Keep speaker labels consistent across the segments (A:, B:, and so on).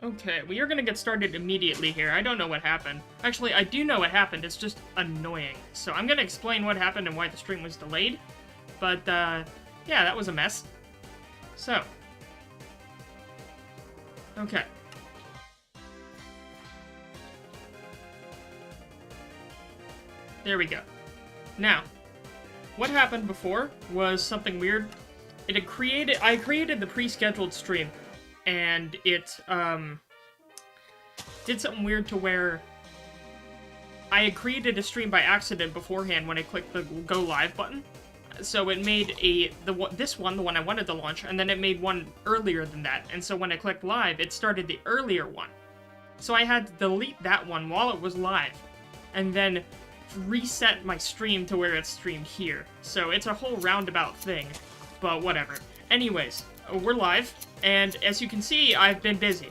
A: Okay, we are gonna get started immediately here. I don't know what happened. Actually, I do know what happened. It's just annoying. So I'm gonna explain what happened and why the stream was delayed. But, yeah, that was a mess. So. Okay. There we go. Now, what happened before was something weird. I created the pre-scheduled stream, and it, did something weird to where I had created a stream by accident beforehand when I clicked the go live button. So it made this one, the one I wanted to launch, and then it made one earlier than that. And so when I clicked live, it started the earlier one. So I had to delete that one while it was live, and then reset my stream to where it's streamed here. So it's a whole roundabout thing, but whatever. Anyways, we're live, and as you can see, I've been busy.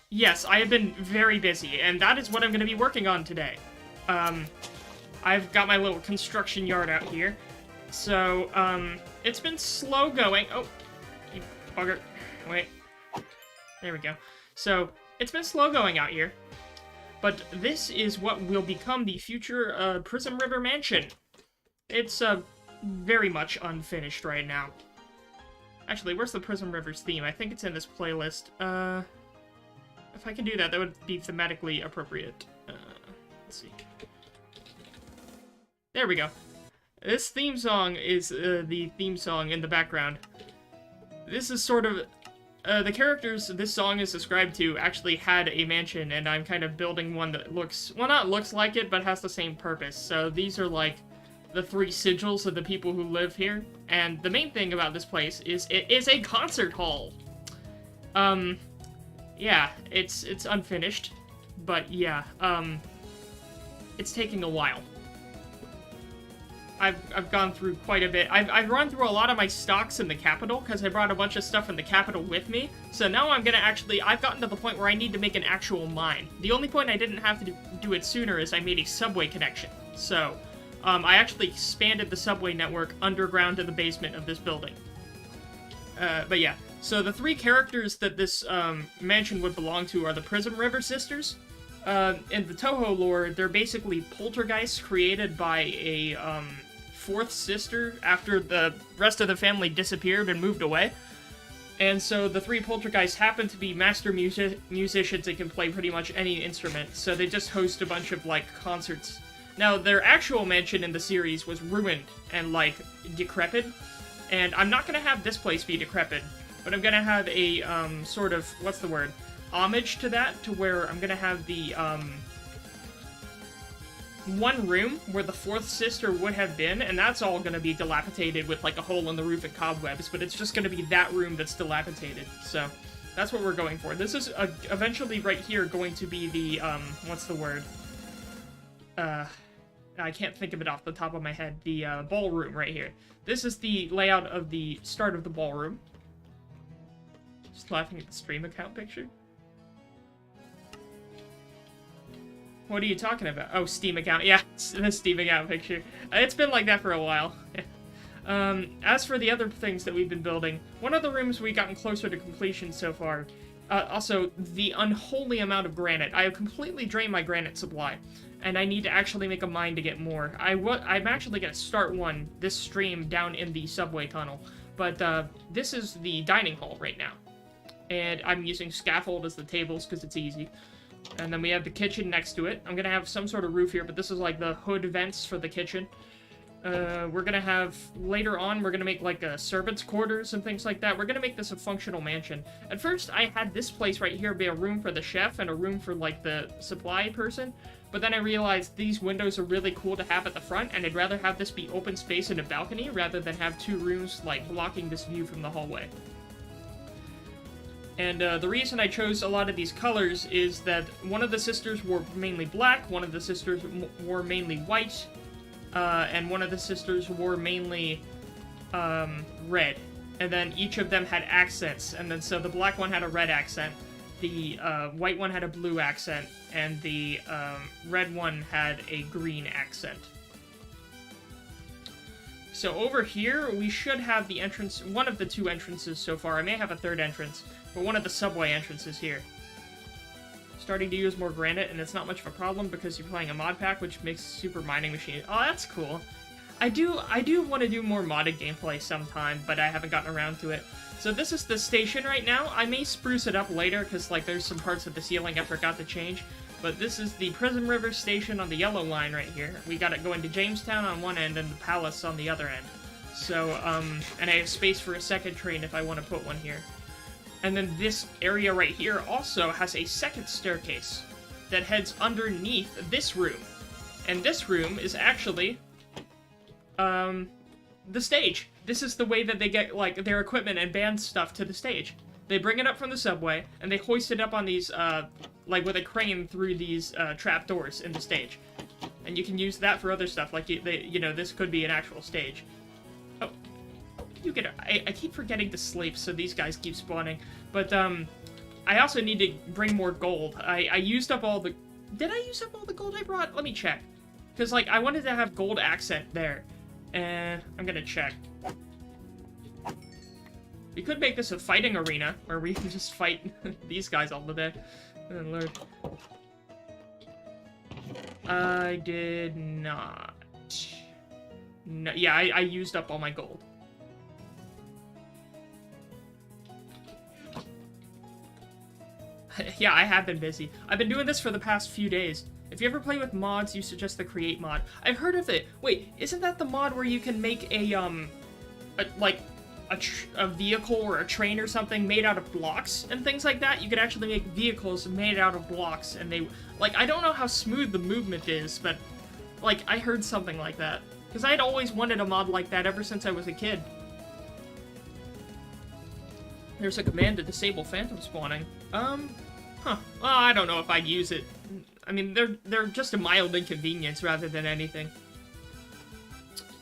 A: Yes, I have been very busy, and that is what I'm going to be working on today. I've got my little construction yard out here. So, it's been slow going. Oh, you bugger. Wait. There we go. So, it's been slow going out here. But this is what will become the future, Prism River Mansion. It's, very much unfinished right now. Actually, where's the Prism Rivers theme? I think it's in this playlist. If I can do that, that would be thematically appropriate. Let's see. There we go. This theme song is the theme song in the background. This is sort of... the characters this song is described to actually had a mansion, and I'm kind of building one that looks... Well, not looks like it, but has the same purpose. So these are like the 3 sigils of the people who live here. And the main thing about this place is it is a concert hall. Yeah, it's unfinished, but yeah, it's taking a while. I've gone through quite a bit. I've run through a lot of my stocks in the capital, because I brought a bunch of stuff in the capital with me, so now I'm gonna actually, I've gotten to the point where I need to make an actual mine. The only point I didn't have to do it sooner is I made a subway connection. So, I actually expanded the subway network underground to the basement of this building. But yeah. So the 3 characters that this mansion would belong to are the Prism River Sisters. In the Toho lore, they're basically poltergeists created by a 4th sister after the rest of the family disappeared and moved away. And so the 3 poltergeists happen to be master musicians that can play pretty much any instrument, so they just host a bunch of, like, concerts. Now, their actual mansion in the series was ruined and, like, decrepit, and I'm not gonna have this place be decrepit. But I'm gonna have a, sort of, what's the word? Homage to that, to where I'm gonna have the, one room where the 4th sister would have been, and that's all gonna be dilapidated with, like, a hole in the roof and cobwebs, but it's just gonna be that room that's dilapidated, so that's what we're going for. This is, eventually right here going to be the, what's the word? I can't think of it off the top of my head. The, ballroom right here. This is the layout of the start of the ballroom. Just laughing at the stream account picture. What are you talking about? Oh, Steam account. Yeah, the Steam account picture. It's been like that for a while. As for the other things that we've been building, one of the rooms we've gotten closer to completion so far. Also, the unholy amount of granite. I have completely drained my granite supply, and I need to actually make a mine to get more. I'm actually going to start this stream down in the subway tunnel, but this is the dining hall right now. And I'm using scaffold as the tables because it's easy. And then we have the kitchen next to it. I'm going to have some sort of roof here, but this is like the hood vents for the kitchen. We're going to have, later on, we're going to make like servants' quarters and things like that. We're going to make this a functional mansion. At first, I had this place right here be a room for the chef and a room for like the supply person. But then I realized these windows are really cool to have at the front, and I'd rather have this be open space and a balcony rather than have 2 rooms like blocking this view from the hallway. And the reason I chose a lot of these colors is that one of the sisters wore mainly black, one of the sisters wore mainly white, and one of the sisters wore mainly red. And then each of them had accents, and then so the black one had a red accent, the white one had a blue accent, and the red one had a green accent. So over here, we should have the entrance, one of the 2 entrances so far. I may have a 3rd entrance, but one of the subway entrances here. starting to use more granite, and it's not much of a problem because you're playing a mod pack, which makes super mining machine. Oh, that's cool. I do want to do more modded gameplay sometime, but I haven't gotten around to it. So this is the station right now. I may spruce it up later, because, like, there's some parts of the ceiling I forgot to change. But this is the Prism River station on the yellow line right here. We got it going to Jamestown on one end and the Palace on the other end. So, and I have space for a second train if I want to put one here. And then this area right here also has a second staircase that heads underneath this room. And this room is actually, the stage. This is the way that they get, like, their equipment and band stuff to the stage. They bring it up from the subway, and they hoist it up on these, like, with a crane through these, trap doors in the stage. And you can use that for other stuff, like, you know, this could be an actual stage. Oh, you get it. I keep forgetting to sleep, so these guys keep spawning. But, I also need to bring more gold. I used up all the... Did I use up all the gold I brought? Let me check. Because, like, I wanted to have gold accent there. And I'm gonna check. We could make this a fighting arena, where we can just fight these guys all the day. Oh, Lord. I did not. No, yeah, I used up all my gold. Yeah, I have been busy. I've been doing this for the past few days. If you ever play with mods, you suggest the create mod. I've heard of it. Wait, isn't that the mod where you can make a vehicle or a train or something made out of blocks and things like that? You could actually make vehicles made out of blocks, and they... Like, I don't know how smooth the movement is, but, like, I heard something like that. Because I had always wanted a mod like that ever since I was a kid. There's a command to disable phantom spawning. Well, I don't know if I'd use it. I mean, they're just a mild inconvenience rather than anything.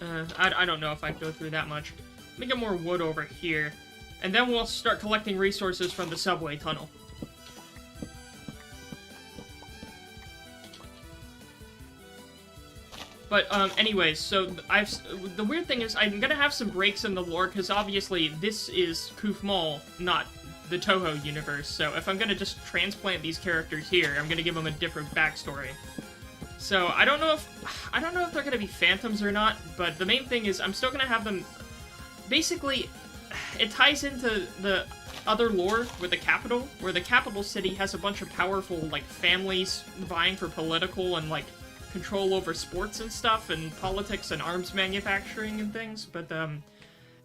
A: I don't know if I'd go through that much. Let me get more wood over here. And then we'll start collecting resources from the subway tunnel. But, anyways, so the weird thing is I'm gonna have some breaks in the lore, because obviously this is Kufmal, not the Toho universe, so if I'm gonna just transplant these characters here, I'm gonna give them a different backstory. So, I don't know if they're gonna be phantoms or not, but the main thing is I'm still gonna have them... Basically, it ties into the other lore with the capital, where the capital city has a bunch of powerful, like, families vying for political and, like, control over sports and stuff, and politics and arms manufacturing and things, but,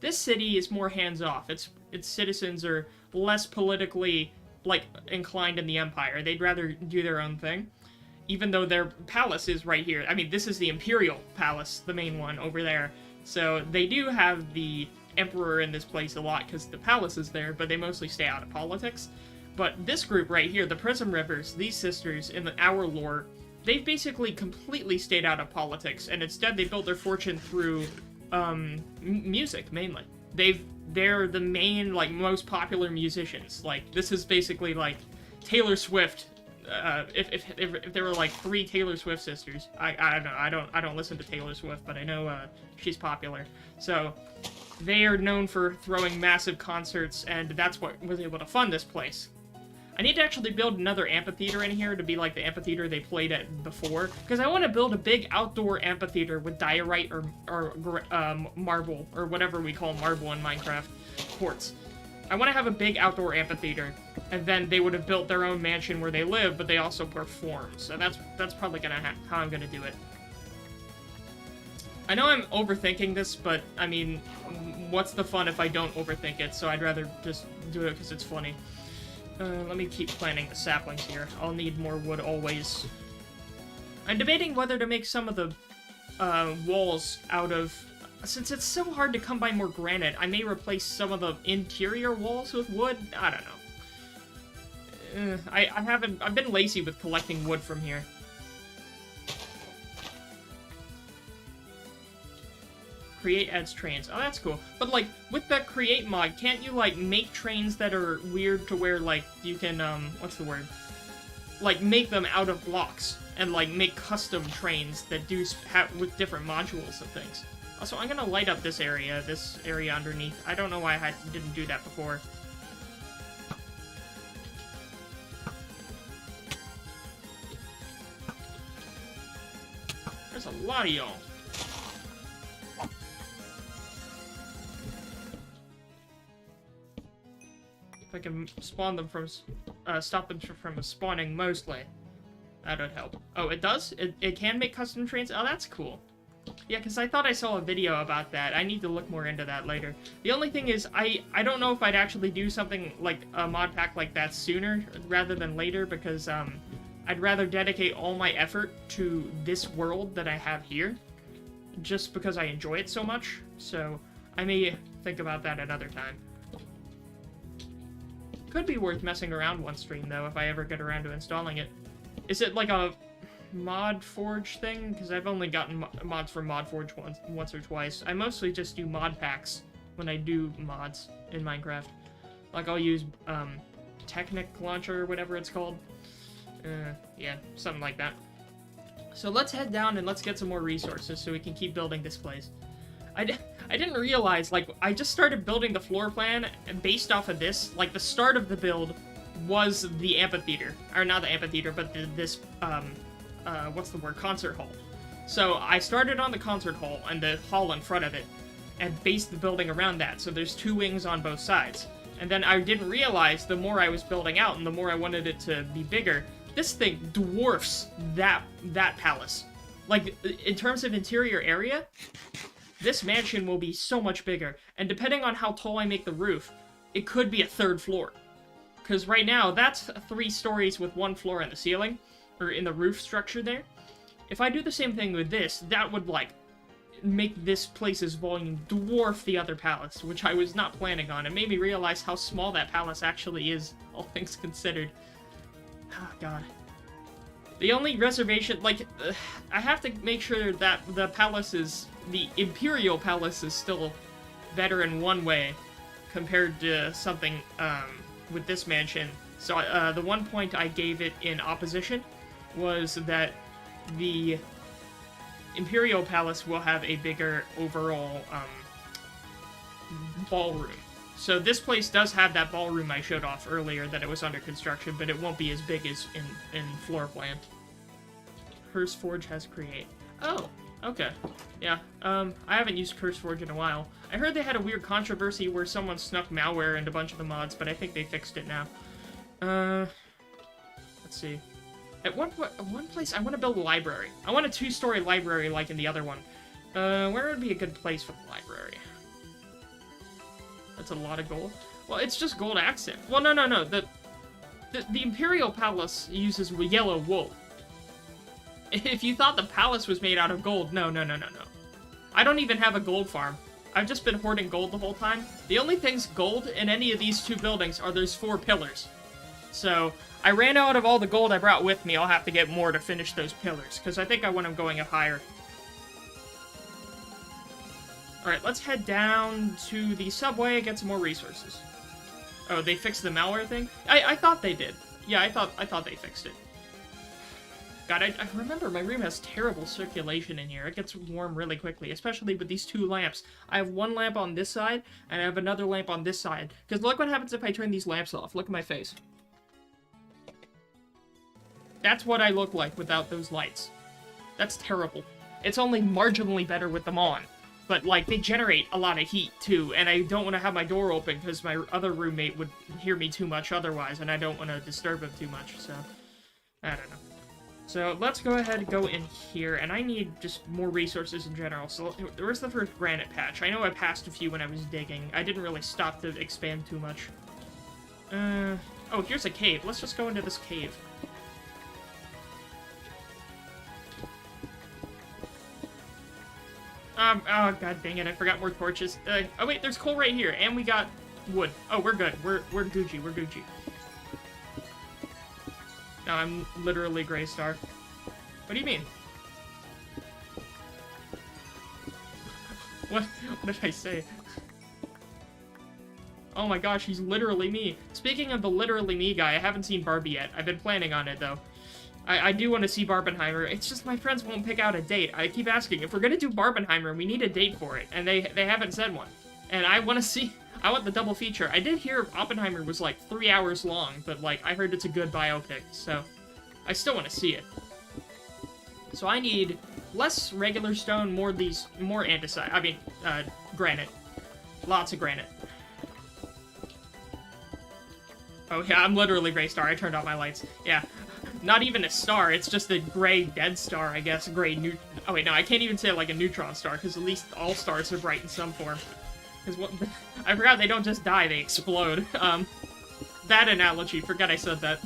A: this city is more hands-off. Its citizens are less politically, like, inclined in the Empire. They'd rather do their own thing, even though their palace is right here. I mean, this is the Imperial Palace, the main one, over there. So, they do have the Emperor in this place a lot, because the palace is there, but they mostly stay out of politics. But this group right here, the Prism Rivers, these sisters, in our lore, they've basically completely stayed out of politics, and instead they built their fortune through, music, mainly. They're the main, like, most popular musicians. Like, this is basically, like, Taylor Swift, if there were, like, 3 Taylor Swift sisters. I don't know, I don't listen to Taylor Swift, but I know, she's popular. So, they are known for throwing massive concerts, and that's what was able to fund this place. I need to actually build another amphitheater in here to be like the amphitheater they played at before, because I want to build a big outdoor amphitheater with diorite or marble, or whatever we call marble in Minecraft, quartz. I want to have a big outdoor amphitheater, and then they would have built their own mansion where they live, but they also perform, so that's probably how I'm gonna do it. I know I'm overthinking this, but, I mean, what's the fun if I don't overthink it, so I'd rather just do it because it's funny. Let me keep planting the saplings here. I'll need more wood always. I'm debating whether to make some of the walls out of... Since it's so hard to come by more granite, I may replace some of the interior walls with wood? I don't know. I've been lazy with collecting wood from here. Create adds trains. Oh, that's cool. But, like, with that create mod, can't you, like, make trains that are weird to where, like, you can, what's the word? Like, make them out of blocks, and, like, make custom trains that do with different modules and things. Also, I'm gonna light up this area underneath. I don't know why I didn't do that before. a lot of y'all. If I can spawn them from, stop them from spawning mostly, that would help. Oh, it does? It can make custom trains? Oh, that's cool. Yeah, because I thought I saw a video about that. I need to look more into that later. The only thing is, I don't know if I'd actually do something like a mod pack like that sooner rather than later, because I'd rather dedicate all my effort to this world that I have here, just because I enjoy it so much. So I may think about that another time. Could be worth messing around one stream, though, if I ever get around to installing it. Is it like a mod forge thing? Because I've only gotten mods from mod forge once or twice. I mostly just do mod packs when I do mods in Minecraft. Like, I'll use Technic Launcher or whatever it's called. Yeah, something like that. So let's head down and let's get some more resources so we can keep building this place. I didn't realize, like, I just started building the floor plan based off of this. Like, the start of the build was the amphitheater. Or not the amphitheater, but this, what's the word? Concert hall. So I started on the concert hall and the hall in front of it, and based the building around that. So there's two wings on both sides. And then I didn't realize the more I was building out and the more I wanted it to be bigger, this thing dwarfs that palace. Like, in terms of interior area, this mansion will be so much bigger, and depending on how tall I make the roof, it could be a third floor. Because right now, that's 3 stories with 1 floor in the ceiling, or in the roof structure there. If I do the same thing with this, that would, like, make this place's volume dwarf the other palace, which I was not planning on. It made me realize how small that palace actually is, all things considered. Oh, God. The only reservation, like, I have to make sure that the palace is, the Imperial Palace is still better in one way compared to something, with this mansion. So, the one point I gave it in opposition was that the Imperial Palace will have a bigger overall, ballroom. So this place does have that ballroom I showed off earlier that it was under construction, but it won't be as big as in floor plan. Curse Forge has create. Oh, okay. Yeah, I haven't used Curse Forge in a while. I heard they had a weird controversy where someone snuck malware into a bunch of the mods, but I think they fixed it now. Let's see. At one place, I want to build a library. I want a 2-story library like in the other one. Where would be a good place for the library? That's a lot of gold. Well, it's just gold accent. Well, no. The Imperial Palace uses yellow wool. If you thought the palace was made out of gold, no. I don't even have a gold farm. I've just been hoarding gold the whole time. The only things gold in any of these 2 buildings are those 4 pillars. So, I ran out of all the gold I brought with me. I'll have to get more to finish those pillars, because I think I want them going up higher. Alright, let's head down to the subway and get some more resources. Oh, they fixed the malware thing? I thought they did. Yeah, I thought they fixed it. God, I remember my room has terrible circulation in here. It gets warm really quickly, especially with these 2 lamps. I have 1 lamp on this side, and I have another lamp on this side. Because look what happens if I turn these lamps off. Look at my face. That's what I look like without those lights. That's terrible. It's only marginally better with them on. But, like, they generate a lot of heat, too, and I don't want to have my door open because my other roommate would hear me too much otherwise, and I don't want to disturb him too much, so... I don't know. So, let's go ahead and go in here, and I need just more resources in general. So, where's the first granite patch? I know I passed a few when I was digging. I didn't really stop to expand too much. Oh, here's a cave. Let's just go into this cave. Oh, god dang it, I forgot more torches. Oh wait, there's coal right here, and we got wood. Oh, we're good. We're Gucci, we're Gucci. No, I'm literally Gray Star. What do you mean? What did I say? Oh my gosh, he's literally me. Speaking of the literally me guy, I haven't seen Barbie yet. I've been planning on it, though. I do want to see Barbenheimer. It's just my friends won't pick out a date. I keep asking, if we're gonna do Barbenheimer, we need a date for it. And they haven't said one. And I want to see... I want the double feature. I did hear Oppenheimer was like 3 hours long, but like, I heard it's a good biopic, so... I still want to see it. So I need Less regular stone, more andesite. I mean, granite. Lots of granite. Oh yeah, I'm literally gray star. I turned off my lights. Yeah. Not even a star, it's just a gray dead star, I guess. Oh wait, no, I can't even say like a neutron star, because at least all stars are bright in some form. Because what... I forgot they don't just die, they explode. That analogy, forgot I said that.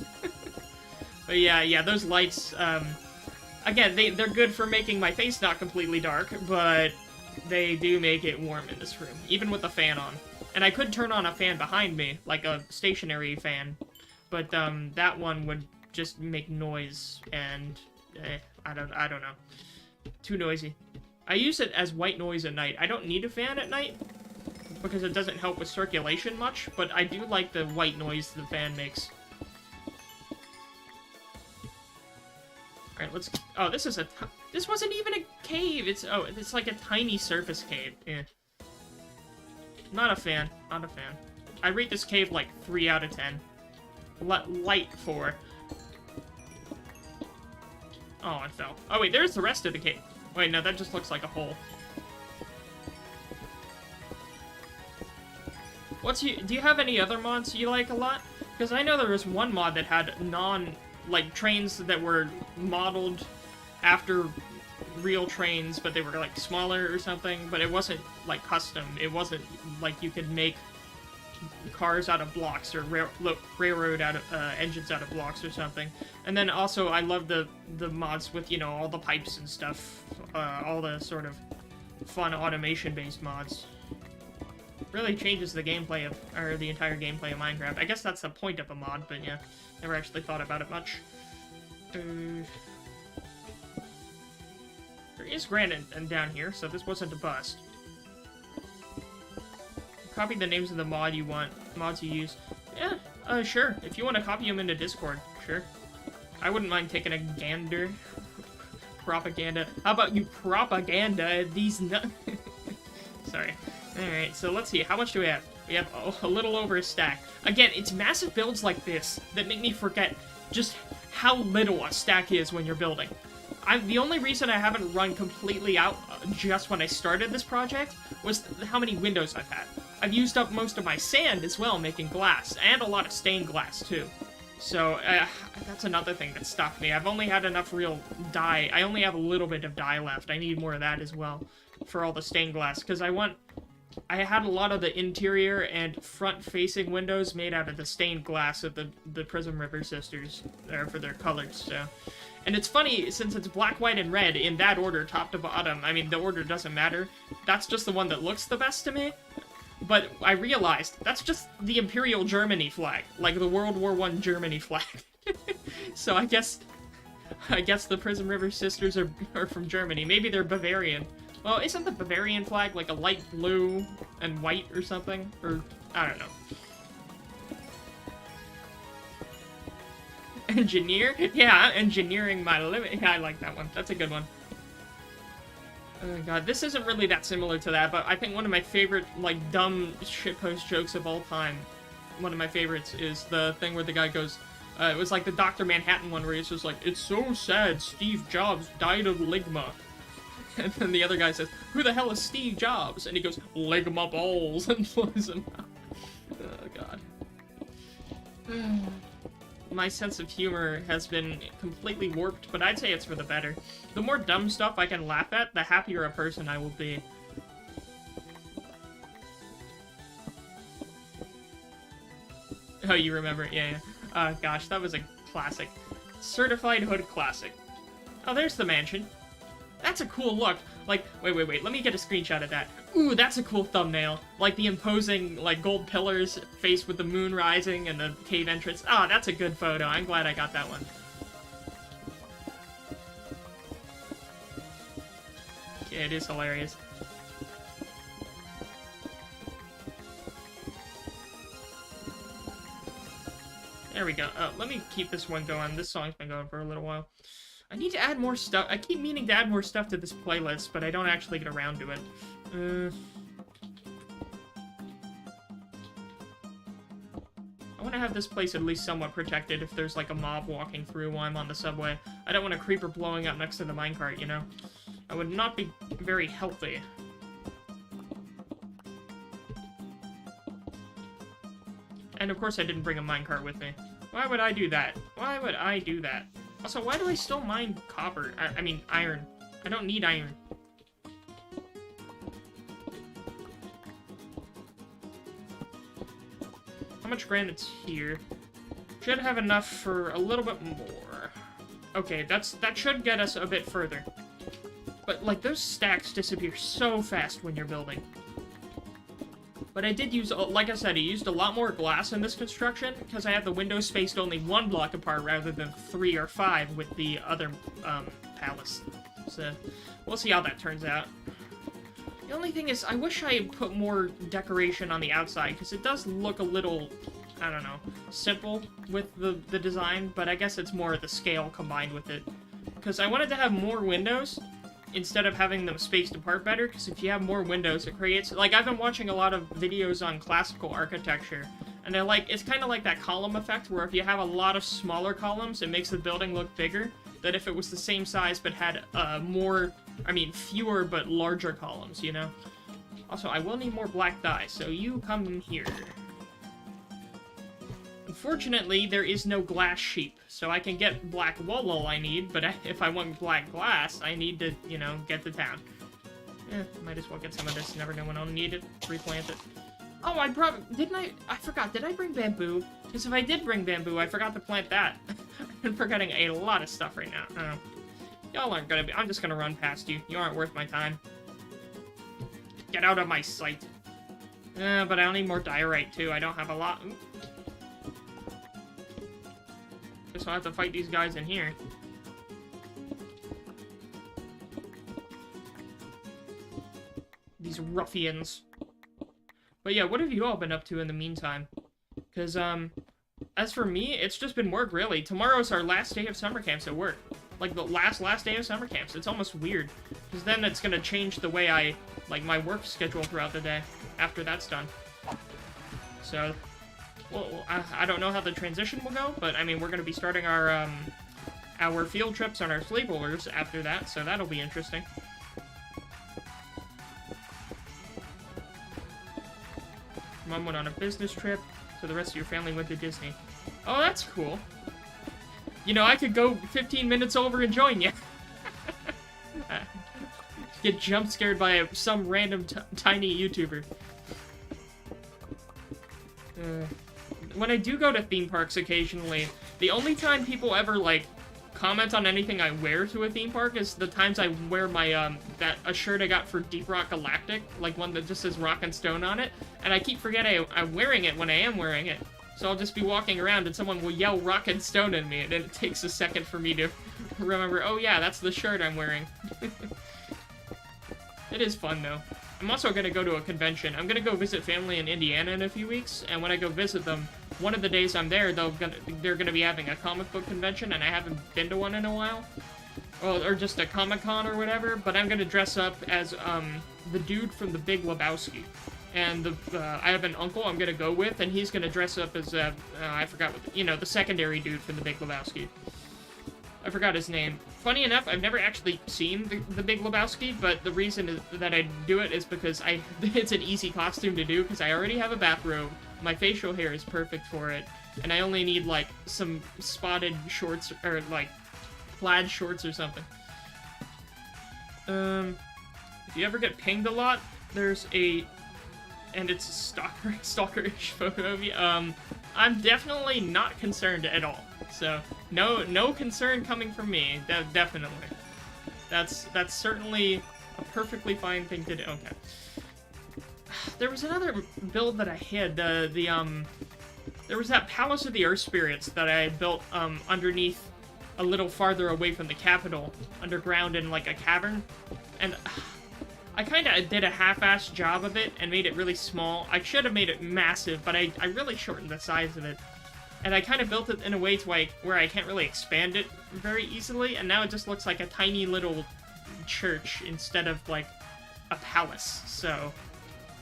A: But yeah, those lights, again, they're good for making my face not completely dark, but they do make it warm in this room, even with the fan on. And I could turn on a fan behind me, like a stationary fan, but that one would just make noise, and I don't know. Too noisy. I use it as white noise at night. I don't need a fan at night, because it doesn't help with circulation much, but I do like the white noise the fan makes. Alright, let's... Oh, this wasn't even a cave! It's like a tiny surface cave. Eh. Not a fan. Not a fan. I rate this cave like 3 out of 10. Light 4. Oh, it fell. Oh, wait, there's the rest of the cave. Wait, no, that just looks like a hole. Do you have any other mods you like a lot? Because I know there was one mod that had trains that were modeled after real trains, but they were, like, smaller or something, but it wasn't, like, custom. It wasn't, like, you could make cars out of blocks, or railroad out of, engines out of blocks or something. And then also, I love the mods with, you know, all the pipes and stuff, all the sort of fun automation-based mods. Really changes the gameplay or the entire gameplay of Minecraft. I guess that's the point of a mod, but yeah, never actually thought about it much. There is granite down here, so this wasn't a bust. Copy the names of the mods you use. Yeah, sure. If you want to copy them into Discord, sure. I wouldn't mind taking a gander. Propaganda. How about you propaganda these Sorry. Alright, so let's see. How much do we have? We have a little over a stack. Again, it's massive builds like this that make me forget just how little a stack is when you're building. The only reason I haven't run completely out just when I started this project was how many windows I've had. I've used up most of my sand as well making glass, and a lot of stained glass too. So, that's another thing that stopped me. I've only had enough real dye. I only have a little bit of dye left. I need more of that as well for all the stained glass, because I had a lot of the interior and front-facing windows made out of the stained glass of the Prism River Sisters for their colors, so... And it's funny, since it's black, white, and red, in that order, top to bottom, I mean, the order doesn't matter. That's just the one that looks the best to me. But I realized, that's just the Imperial Germany flag. Like, the World War I Germany flag. So I guess the Prism River Sisters are from Germany. Maybe they're Bavarian. Well, isn't the Bavarian flag like a light blue and white or something? Or, I don't know. Engineer? Yeah, engineering my limit. Yeah, I like that one. That's a good one. Oh god, this isn't really that similar to that, but I think one of my favorite, like, dumb shitpost jokes of all time, one of my favorites, is the thing where the guy goes, it was like the Dr. Manhattan one where he's just like, "It's so sad Steve Jobs died of ligma." And then the other guy says, "Who the hell is Steve Jobs?" And he goes, "Ligma balls," and blows him out. Oh god. My sense of humor has been completely warped, but I'd say it's for the better. The more dumb stuff I can laugh at, the happier a person I will be. Oh, you remember it? Yeah. Gosh, that was a classic. Certified Hood classic. Oh, there's the mansion. That's a cool look. Like, wait, let me get a screenshot of that. Ooh, that's a cool thumbnail. Like the imposing, like, gold pillars faced with the moon rising and the cave entrance. Ah, that's a good photo. I'm glad I got that one. Yeah, it is hilarious. There we go. Let me keep this one going. This song's been going for a little while. I need to add more stuff. I keep meaning to add more stuff to this playlist, but I don't actually get around to it. I want to have this place at least somewhat protected if there's like a mob walking through while I'm on the subway. I don't want a creeper blowing up next to the minecart, you know? That would not be very healthy. And of course I didn't bring a minecart with me. Why would I do that? Why would I do that? Also, why do I still mine copper? I mean, iron. I don't need iron. How much granite's here? Should have enough for a little bit more. Okay, that should get us a bit further. But, like, those stacks disappear so fast when you're building. But I did use, like I said, I used a lot more glass in this construction, because I have the windows spaced only 1 block apart rather than 3 or 5 with the other, palace. So, we'll see how that turns out. The only thing is, I wish I had put more decoration on the outside, because it does look a little, I don't know, simple with the design, but I guess it's more the scale combined with it. Because I wanted to have more windows, instead of having them spaced apart better, because if you have more windows, it creates... Like, I've been watching a lot of videos on classical architecture, and it's kind of like that column effect, where if you have a lot of smaller columns, it makes the building look bigger, than if it was the same size but had fewer but larger columns, you know? Also, I will need more black dye, so you come here. Unfortunately, there is no glass sheep, so I can get black wool I need, but if I want black glass, I need to, you know, get to town. Might as well get some of this, never know when I'll need it, replant it. Oh, I forgot, did I bring bamboo? Because if I did bring bamboo, I forgot to plant that. I'm forgetting a lot of stuff right now. Y'all aren't gonna be, I'm just gonna run past you. You aren't worth my time. Get out of my sight. But I'll need more diorite, too. I don't have a lot. Ooh. Guess I'll have to fight these guys in here. These ruffians. But yeah, what have you all been up to in the meantime? Because, as for me, it's just been work, really. Tomorrow's our last day of summer camps at work. Like, the last day of summer camps. It's almost weird. Because then it's gonna change the way I, like, my work schedule throughout the day. After that's done. So... Well, I don't know how the transition will go, but, I mean, we're going to be starting our field trips on our sleepovers after that, so that'll be interesting. Mom went on a business trip, so the rest of your family went to Disney. Oh, that's cool. You know, I could go 15 minutes over and join you. Get jump scared by some random tiny YouTuber. When I do go to theme parks occasionally, the only time people ever, like, comment on anything I wear to a theme park is the times I wear my, a shirt I got for Deep Rock Galactic, like one that just says Rock and Stone on it, and I keep forgetting I'm wearing it when I am wearing it. So I'll just be walking around and someone will yell Rock and Stone at me, and it takes a second for me to remember, oh yeah, that's the shirt I'm wearing. It is fun, though. I'm also gonna go to a convention. I'm gonna go visit family in Indiana in a few weeks, and when I go visit them, one of the days I'm there, they're gonna be having a comic book convention, and I haven't been to one in a while. Or just a Comic-Con or whatever, but I'm gonna dress up as, the dude from The Big Lebowski. And I have an uncle I'm gonna go with, and he's gonna dress up as, I forgot what, the secondary dude from The Big Lebowski. I forgot his name. Funny enough, I've never actually seen the Big Lebowski, but the reason that I do it is because it's an easy costume to do, because I already have a bathrobe, my facial hair is perfect for it, and I only need, like, some spotted shorts, or, like, plaid shorts or something. If you ever get pinged a lot, there's and it's a stalkerish photo of you, I'm definitely not concerned at all. So, no concern coming from me, definitely. That's certainly a perfectly fine thing to do. Okay. There was another build that I hid, there was that Palace of the Earth Spirits that I built, underneath, a little farther away from the capital, underground in, like, a cavern, and I kinda did a half-assed job of it and made it really small. I should have made it massive, but I really shortened the size of it. And I kind of built it in a way to where I can't really expand it very easily, and now it just looks like a tiny little church instead of, like, a palace, so...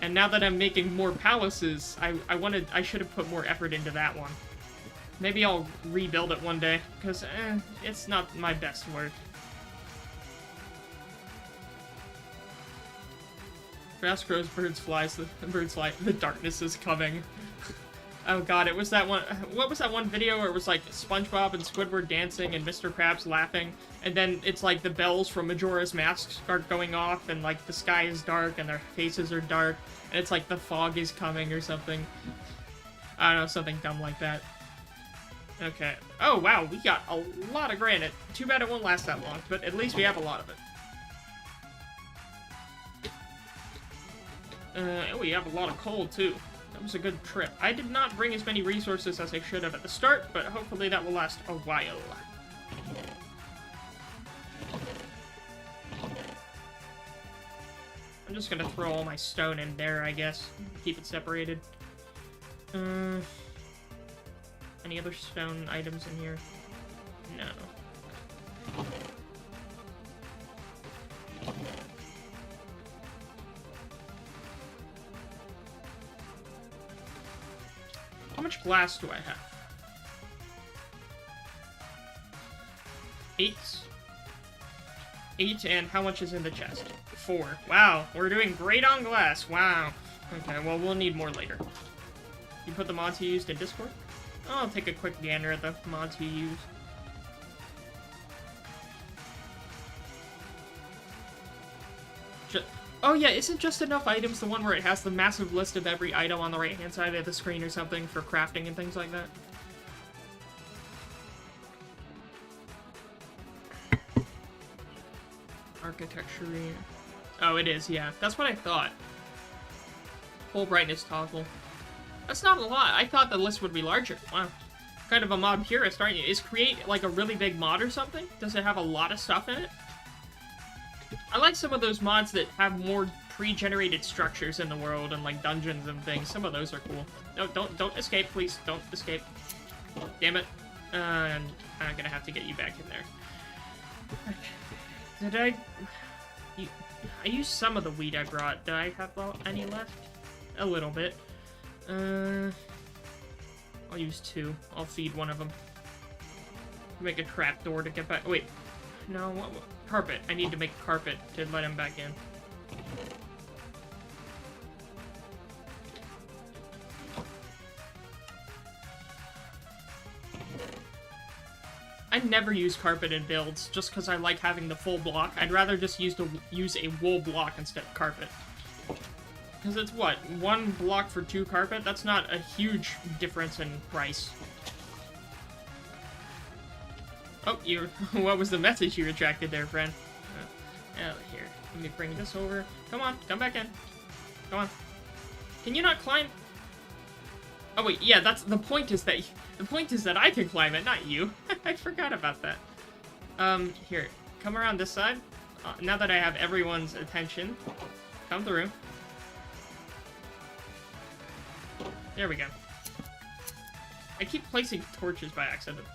A: And now that I'm making more palaces, I should have put more effort into that one. Maybe I'll rebuild it one day, because, it's not my best work. Fast grows, birds flies, the birds fly, the darkness is coming. Oh god, it was that one, what was that one video where it was like SpongeBob and Squidward dancing and Mr. Krabs laughing, and then it's like the bells from Majora's Mask start going off, and like the sky is dark and their faces are dark, and it's like the fog is coming or something. I don't know, something dumb like that. Okay. Oh wow, we got a lot of granite. Too bad it won't last that long, but at least we have a lot of it. Oh, we have a lot of coal too. That was a good trip. I did not bring as many resources as I should have at the start, but hopefully that will last a while. I'm just gonna throw all my stone in there, I guess. Keep it separated. Any other stone items in here? No. How much glass do I have? 8. 8, and how much is in the chest? 4. Wow, we're doing great on glass. Wow. Okay, well, we'll need more later. You put the mods you used in Discord? I'll take a quick gander at the mods you use. Oh yeah, isn't Just Enough Items the one where it has the massive list of every item on the right-hand side of the screen or something for crafting and things like that? Architecture. Oh, it is, yeah. That's what I thought. Full brightness toggle. That's not a lot. I thought the list would be larger. Wow. Kind of a mod purist, aren't you? Is Create like a really big mod or something? Does it have a lot of stuff in it? I like some of those mods that have more pre-generated structures in the world and like dungeons and things. Some of those are cool. No, don't escape, please. Don't escape. Damn it. And I'm gonna have to get you back in there. Did I used some of the wheat I brought. Do I have any left? A little bit. I'll use 2. I'll feed one of them. Make a trap door to get back. Wait. No, what? Carpet. I need to make carpet to let him back in. I never use carpet in builds, just because I like having the full block. I'd rather just use a wool block instead of carpet. Because it's what? 1 block for 2 carpet? That's not a huge difference in price. Oh, what was the message you retracted there, friend? Oh, here. Let me bring this over. Come on, come back in. Come on. Can you not climb? Oh wait, yeah, that's the point is that I can climb it, not you. I forgot about that. Here. Come around this side. Now that I have everyone's attention. Come through. There we go. I keep placing torches by accident.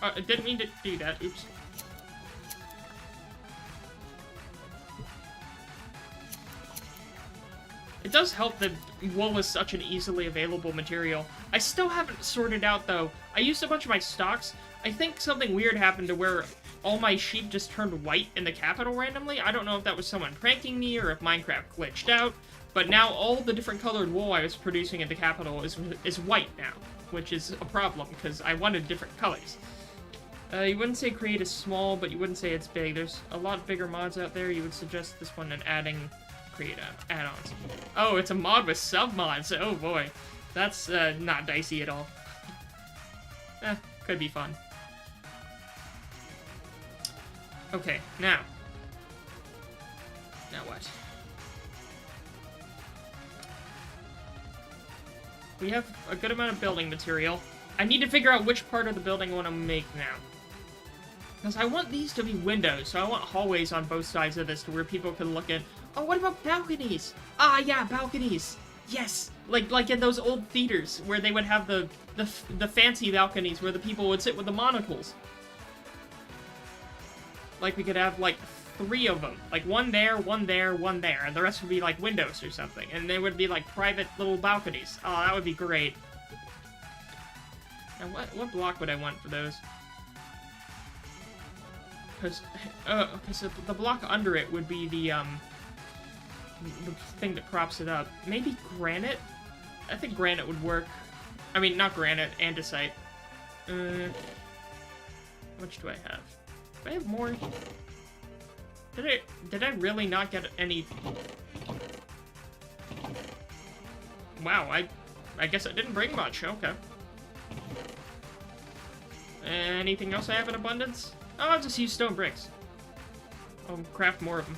A: I didn't mean to do that. Oops. It does help that wool is such an easily available material. I still haven't sorted out, though. I used a bunch of my stocks. I think something weird happened to where all my sheep just turned white in the capital randomly. I don't know if that was someone pranking me or if Minecraft glitched out. But now all the different colored wool I was producing in the capital is white now. Which is a problem, because I wanted different colors. You wouldn't say Create is small, but you wouldn't say it's big. There's a lot bigger mods out there. You would suggest this one and adding Create add-ons. Oh, it's a mod with sub-mods. Oh boy. That's not dicey at all. Could be fun. Okay, now. Now what? We have a good amount of building material. I need to figure out which part of the building I want to make now. Because I want these to be windows, so I want hallways on both sides of this to where people can look in. Oh, what about balconies? Ah, yeah, balconies. Yes, like in those old theaters where they would have the fancy balconies where the people would sit with the monocles. Like we could have like 3 of them, like one there, one there, one there, and the rest would be like windows or something, and they would be like private little balconies. Oh, that would be great. Now, what block would I want for those? Because, okay, so the block under it would be the thing that props it up. Maybe granite? I think granite would work. I mean, not granite, andesite. How much do I have? Do I have more? Did I really not get any? Wow, I guess I didn't bring much. Okay. Anything else I have in abundance? Oh, I'll just use stone bricks. I'll craft more of them.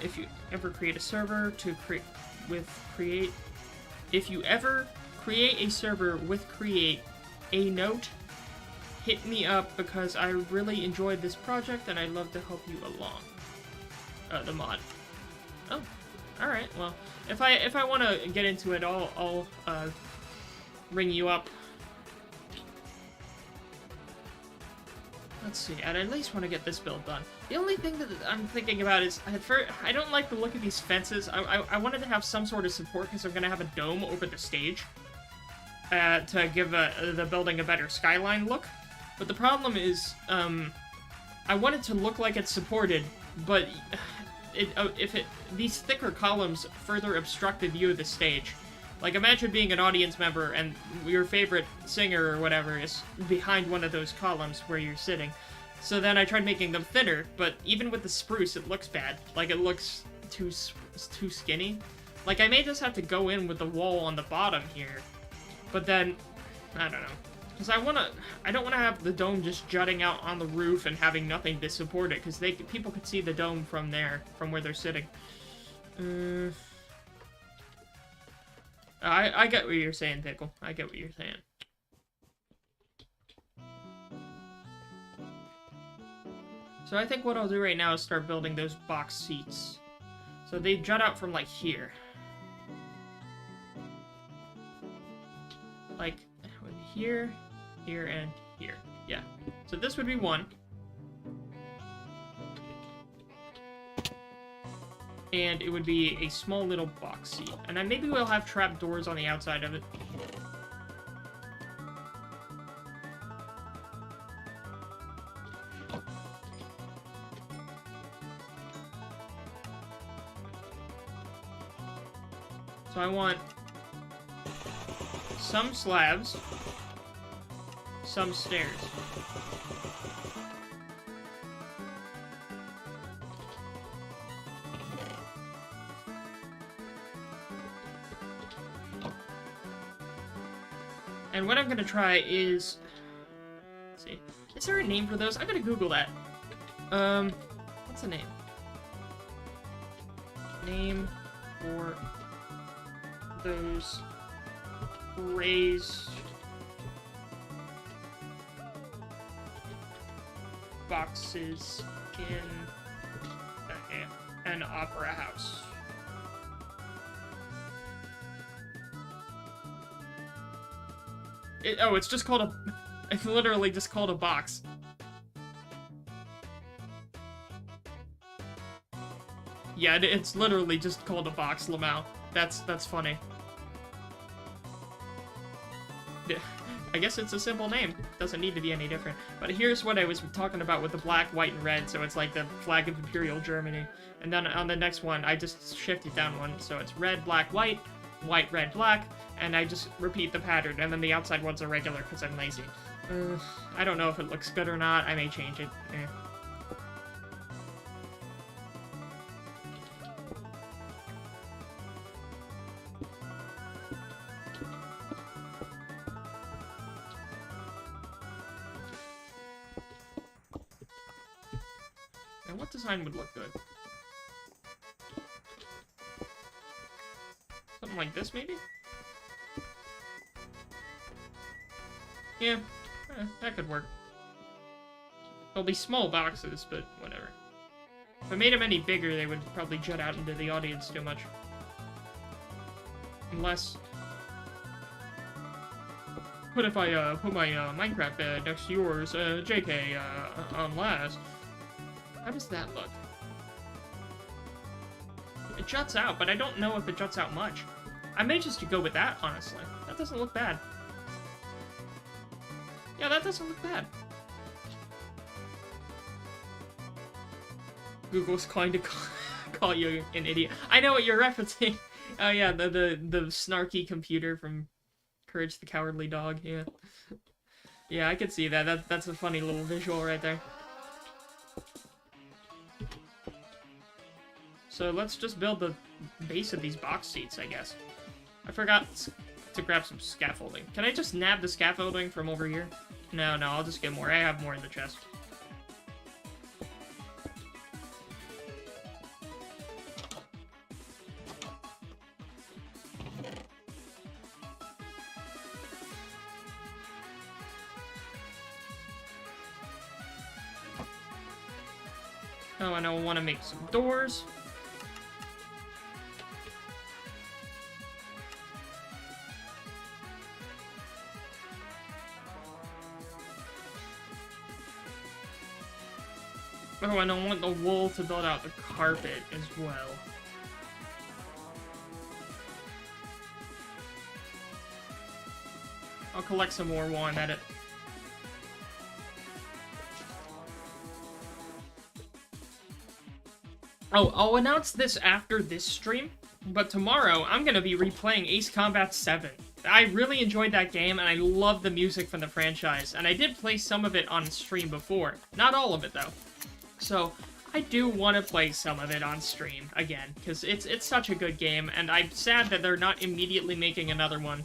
A: If you ever create a server to if you ever create a server with create a note, hit me up because I really enjoyed this project and I'd love to help you along. The mod. Oh, all right. Well, if I want to get into it, I'll ring you up. Let's see. I'd at least want to get this build done. The only thing that I'm thinking about is I don't like the look of these fences. I wanted to have some sort of support because I'm gonna have a dome over the stage to give the building a better skyline look. But the problem is, I want it to look like it's supported, but these thicker columns further obstruct the view of the stage. Like, imagine being an audience member and your favorite singer or whatever is behind one of those columns where you're sitting. So then I tried making them thinner, but even with the spruce, it looks bad. Like, it looks too skinny. Like, I may just have to go in with the wall on the bottom here. But then, I don't know. Because I don't want to have the dome just jutting out on the roof and having nothing to support it, because people could see the dome from there, from where they're sitting. I get what you're saying, Pickle. I get what you're saying. So I think what I'll do right now is start building those box seats. So they jut out from, like, here. Like, here, here, and here. Yeah. So this would be one. And it would be a small little box seat. And then maybe we'll have trap doors on the outside of it. So I want some slabs, some stairs. And what I'm gonna try is, let's see, is there a name for those? I'm gonna Google that. What's the name? Name for those raised boxes in an opera house. It's just called it's literally just called a box. Yeah, it's literally just called a box, Lamau. That's funny. I guess it's a simple name. Doesn't need to be any different. But here's what I was talking about with the black, white, and red. So it's like the flag of Imperial Germany. And then on the next one, I just shifted down one. So it's red, black, white, red, black. And I just repeat the pattern. And then the outside ones are regular because I'm lazy. I don't know if it looks good or not. I may change it. And what design would look good? Something like this, maybe? Yeah, that could work. They'll be small boxes, but whatever. If I made them any bigger, they would probably jut out into the audience too much. Unless... What if I put my Minecraft bed next to yours, JK, on last? How does that look? juts out, but I don't know if it juts out much. I may just go with that, honestly. That doesn't look bad. Yeah, that doesn't look bad. Google's going to call you an idiot. I know what you're referencing. Oh yeah, the snarky computer from Courage the Cowardly Dog. Yeah, yeah, I could see that. That's a funny little visual right there. So let's just build the base of these box seats, I guess. I forgot to grab some scaffolding. Can I just nab the scaffolding from over here? No, I'll just get more. I have more in the chest. Oh, and I want to make some doors. Oh, and I want the wool to build out the carpet as well. I'll collect some more while I'm at it. Oh, I'll announce this after this stream, but tomorrow I'm gonna be replaying Ace Combat 7. I really enjoyed that game, and I love the music from the franchise, and I did play some of it on stream before. Not all of it, though. So, I do want to play some of it on stream again, because it's such a good game, and I'm sad that they're not immediately making another one.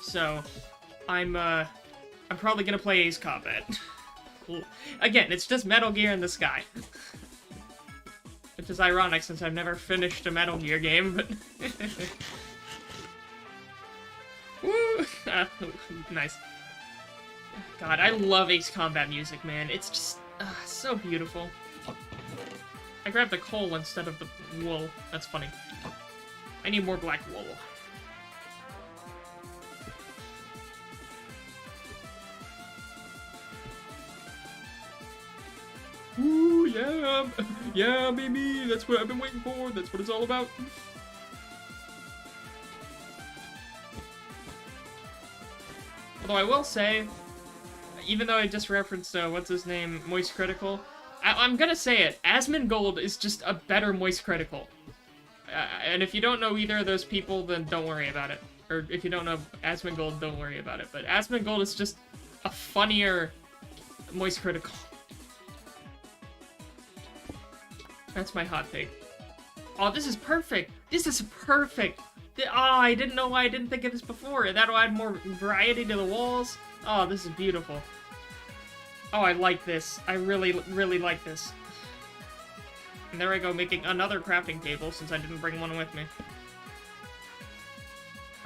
A: So, I'm probably gonna play Ace Combat. Again, it's just Metal Gear in the sky. Which is ironic, since I've never finished a Metal Gear game, but... Woo! Nice. God, I love Ace Combat music, man. It's just so beautiful. I grabbed the coal instead of the wool. That's funny. I need more black wool. Ooh, yeah! Yeah, baby! That's what I've been waiting for! That's what it's all about! Although I will say, even though I just referenced, what's his name, Moist Critical, I'm gonna say it, Asmongold is just a better Moist Critical. And if you don't know either of those people, then don't worry about it. Or if you don't know Asmongold, don't worry about it. But Asmongold is just a funnier Moist Critical. That's my hot take. Oh, this is perfect! This is perfect! Oh, I didn't know why I didn't think of this before. That'll add more variety to the walls. Oh, this is beautiful. Oh, I like this. I really, really like this. And there I go, making another crafting table, since I didn't bring one with me.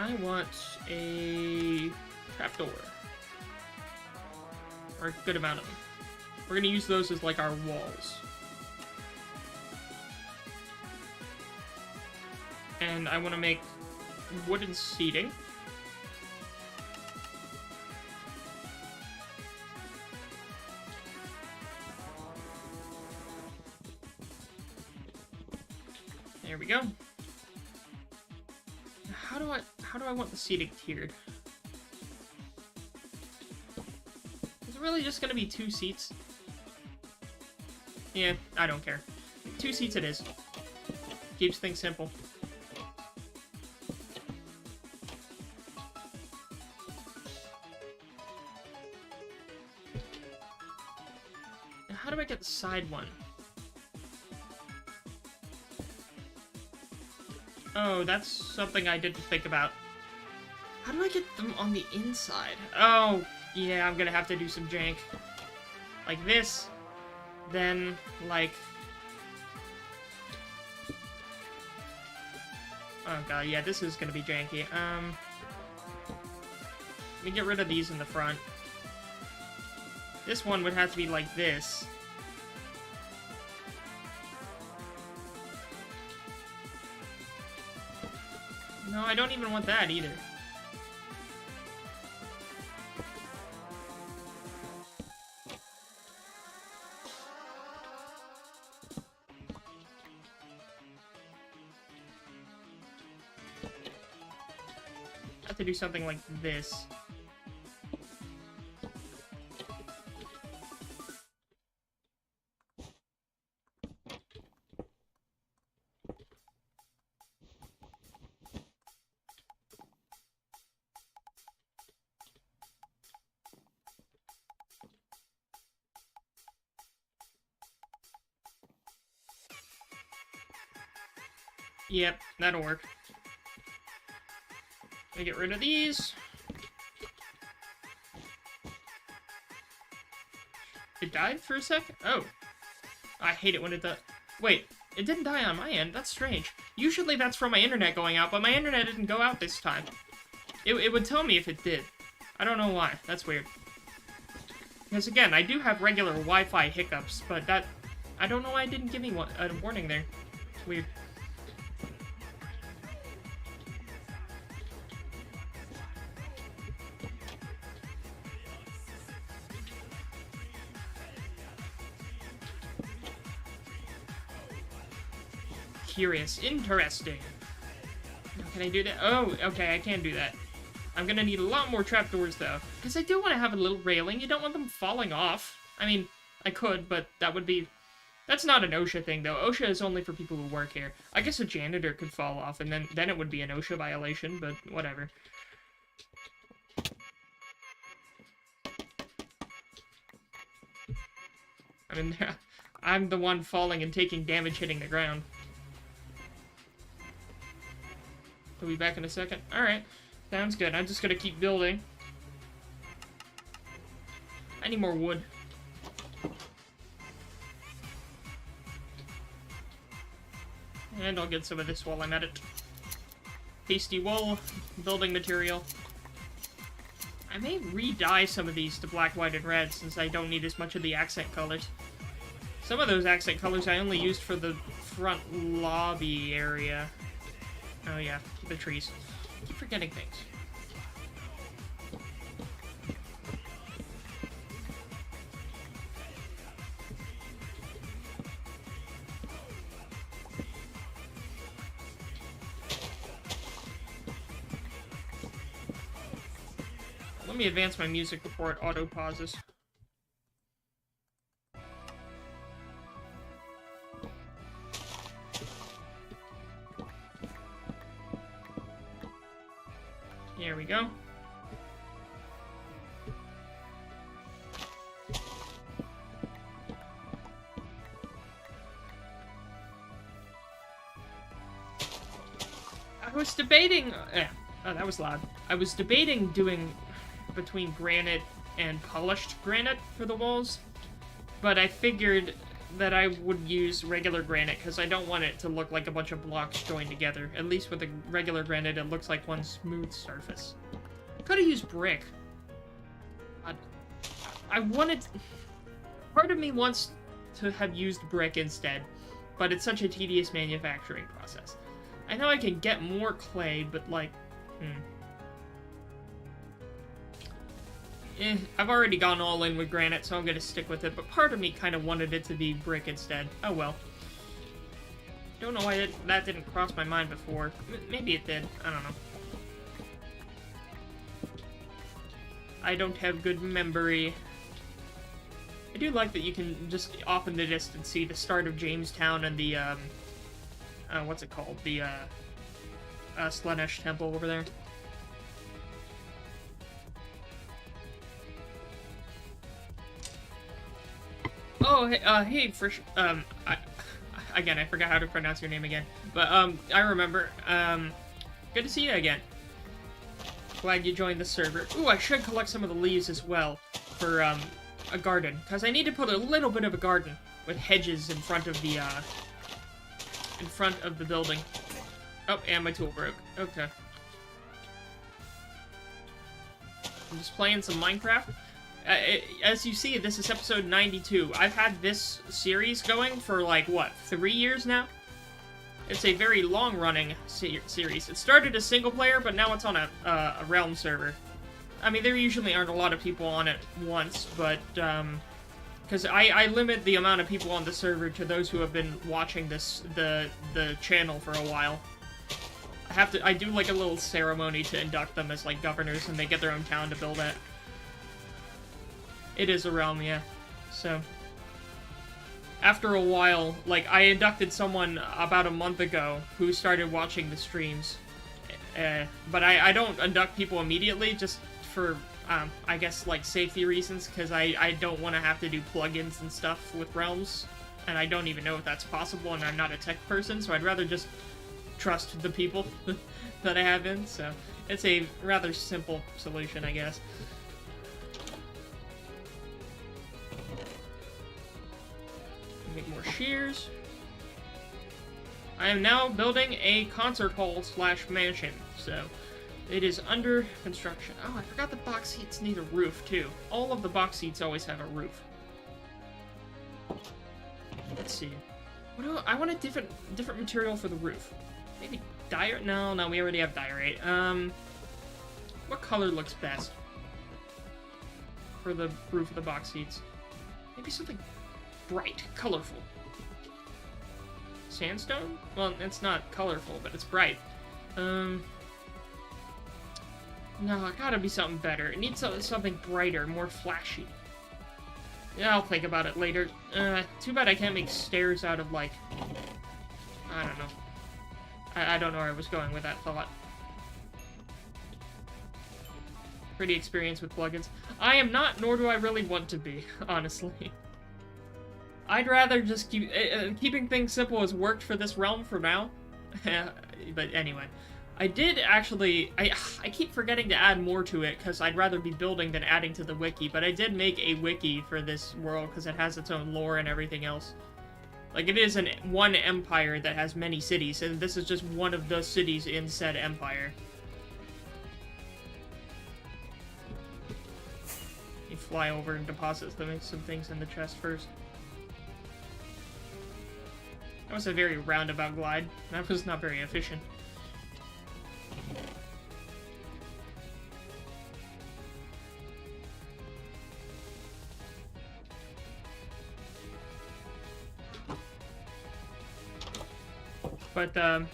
A: I want a trapdoor. Or a good amount of them. We're gonna use those as, like, our walls. And I want to make wooden seating. There we go. How do I want the seating tiered? Is it really just gonna be 2 seats? Yeah, I don't care. 2 seats it is. Keeps things simple. How do I get the side one? Oh, that's something I didn't think about. How do I get them on the inside? Oh, yeah, I'm gonna have to do some jank. Like this, then, like... Oh god, yeah, this is gonna be janky. Let me get rid of these in the front. This one would have to be like this. No, I don't even want that either. to do something like this. Yep, that'll work. Let me get rid of these. It died for a sec? Oh. I hate it when it does. Wait, it didn't die on my end. That's strange. Usually that's from my internet going out, but my internet didn't go out this time. It would tell me if it did. I don't know why. That's weird. Because again, I do have regular Wi-Fi hiccups, but that... I don't know why it didn't give me a warning there. It's weird. Curious. Interesting. Can I do that? Oh, okay, I can do that. I'm gonna need a lot more trapdoors, though. Because I do want to have a little railing. You don't want them falling off. I mean, I could, but that would be... That's not an OSHA thing, though. OSHA is only for people who work here. I guess a janitor could fall off, and then it would be an OSHA violation, but whatever. I mean, I'm the one falling and taking damage hitting the ground. We'll be back in a second. Alright. Sounds good. I'm just gonna keep building. I need more wood. And I'll get some of this while I'm at it. Pasty wool, building material. I may re-dye some of these to black, white, and red, since I don't need as much of the accent colors. Some of those accent colors I only used for the front lobby area. Oh yeah, the trees. I keep forgetting things. Let me advance my music before it auto-pauses. There we go. I was debating... oh, that was loud. I was debating doing between granite and polished granite for the walls, but I figured that I would use regular granite because I don't want it to look like a bunch of blocks joined together. At least with the regular granite, it looks like one smooth surface. Could have used brick. I wanted... Part of me wants to have used brick instead, but it's such a tedious manufacturing process. I know I can get more clay, but like... I've already gone all in with granite, so I'm gonna stick with it, but part of me kind of wanted it to be brick instead. Oh well. Don't know why that didn't cross my mind before. Maybe it did. I don't know. I don't have good memory. I do like that you can just off in the distance see the start of Jamestown and the, what's it called? The, Slanesh Temple over there. Oh, hey, again, I forgot how to pronounce your name again. But, I remember. Good to see you again. Glad you joined the server. Ooh, I should collect some of the leaves as well for, a garden. Because I need to put a little bit of a garden with hedges in front of the, building. Oh, and my tool broke. Okay. I'm just playing some Minecraft. As you see, this is episode 92. I've had this series going for, like, what, 3 years now? It's a very long-running series. It started as single-player, but now it's on a Realm server. I mean, there usually aren't a lot of people on it once, but, because I limit the amount of people on the server to those who have been watching the channel for a while. I do like a little ceremony to induct them as like governors, and they get their own town to build at. It is a realm, yeah. So, after a while, like, I inducted someone about a month ago who started watching the streams. But I don't induct people immediately, just for, I guess, like, safety reasons, because I don't want to have to do plugins and stuff with realms, and I don't even know if that's possible, and I'm not a tech person, so I'd rather just trust the people that I have in, so it's a rather simple solution, I guess. Make more shears. I am now building a concert hall / mansion, so it is under construction. Oh, I forgot the box seats need a roof, too. All of the box seats always have a roof. Let's see. I want a different material for the roof. Maybe diorite? No, we already have diorite. What color looks best for the roof of the box seats? Maybe something bright, colorful. Sandstone? Well, it's not colorful, but it's bright. No, it gotta be something better. It needs something brighter, more flashy. Yeah, I'll think about it later. Too bad I can't make stairs out of, like... I don't know. I don't know where I was going with that thought. Pretty experienced with plugins. I am not, nor do I really want to be, honestly. I'd rather just keep... keeping things simple has worked for this realm for now. But anyway. I did actually... I keep forgetting to add more to it, because I'd rather be building than adding to the wiki, but I did make a wiki for this world, because it has its own lore and everything else. Like, it is one empire that has many cities, and this is just one of the cities in said empire. You fly over and deposit some things in the chest first. That was a very roundabout glide. That was not very efficient. But,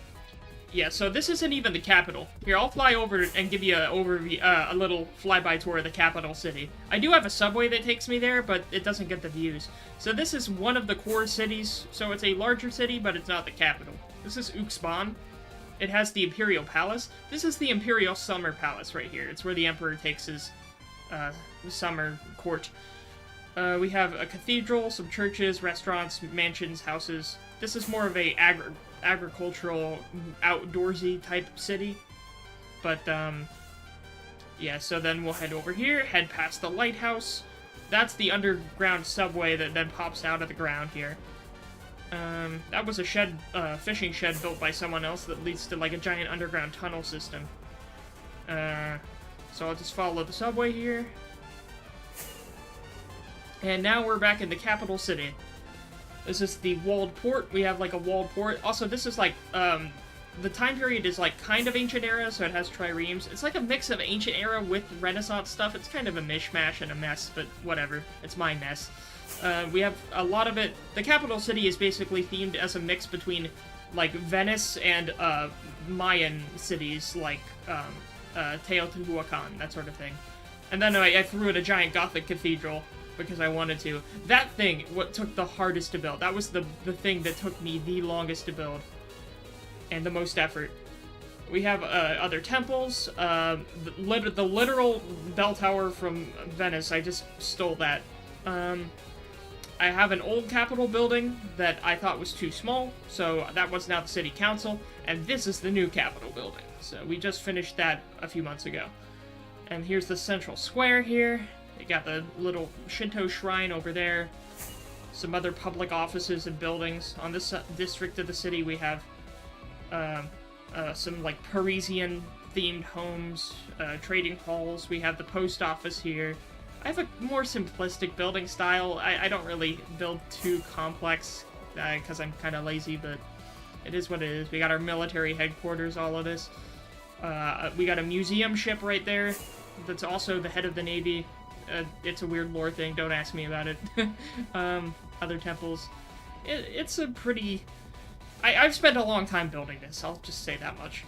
A: yeah, so this isn't even the capital. Here, I'll fly over and give you a little flyby tour of the capital city. I do have a subway that takes me there, but it doesn't get the views. So this is one of the core cities, so it's a larger city, but it's not the capital. This is Uxban. It has the Imperial Palace. This is the Imperial Summer Palace right here. It's where the Emperor takes his, summer court. We have a cathedral, some churches, restaurants, mansions, houses. This is more of a agricultural, outdoorsy type city. But, yeah, so then we'll head over here, head past the lighthouse. That's the underground subway that then pops out of the ground here. That was a shed, fishing shed built by someone else that leads to, like, a giant underground tunnel system. So I'll just follow the subway here. And now we're back in the capital city. This is the walled port. We have, like, a walled port. Also, this is, like, the time period is, like, kind of ancient era, so it has triremes. It's like a mix of ancient era with Renaissance stuff. It's kind of a mishmash and a mess, but whatever. It's my mess. We have a lot of it. The capital city is basically themed as a mix between, like, Venice and, Mayan cities, like, Teotihuacan, that sort of thing. And then I threw in a giant Gothic cathedral, because I wanted to. That thing, what took the hardest to build. That was the thing that took me the longest to build. And the most effort. We have, other temples. The literal bell tower from Venice, I just stole that. I have an old Capitol building that I thought was too small, so that was now the city council, and this is the new Capitol building. So we just finished that a few months ago. And here's the central square here. You got the little Shinto shrine over there. Some other public offices and buildings. On this district of the city, we have some, like, Parisian-themed homes, trading halls. We have the post office here. I have a more simplistic building style. I don't really build too complex, because I'm kind of lazy, but it is what it is. We got our military headquarters, all of this. We got a museum ship right there that's also the head of the Navy. It's a weird lore thing, don't ask me about it. Other temples. It's a pretty... I've spent a long time building this, I'll just say that much.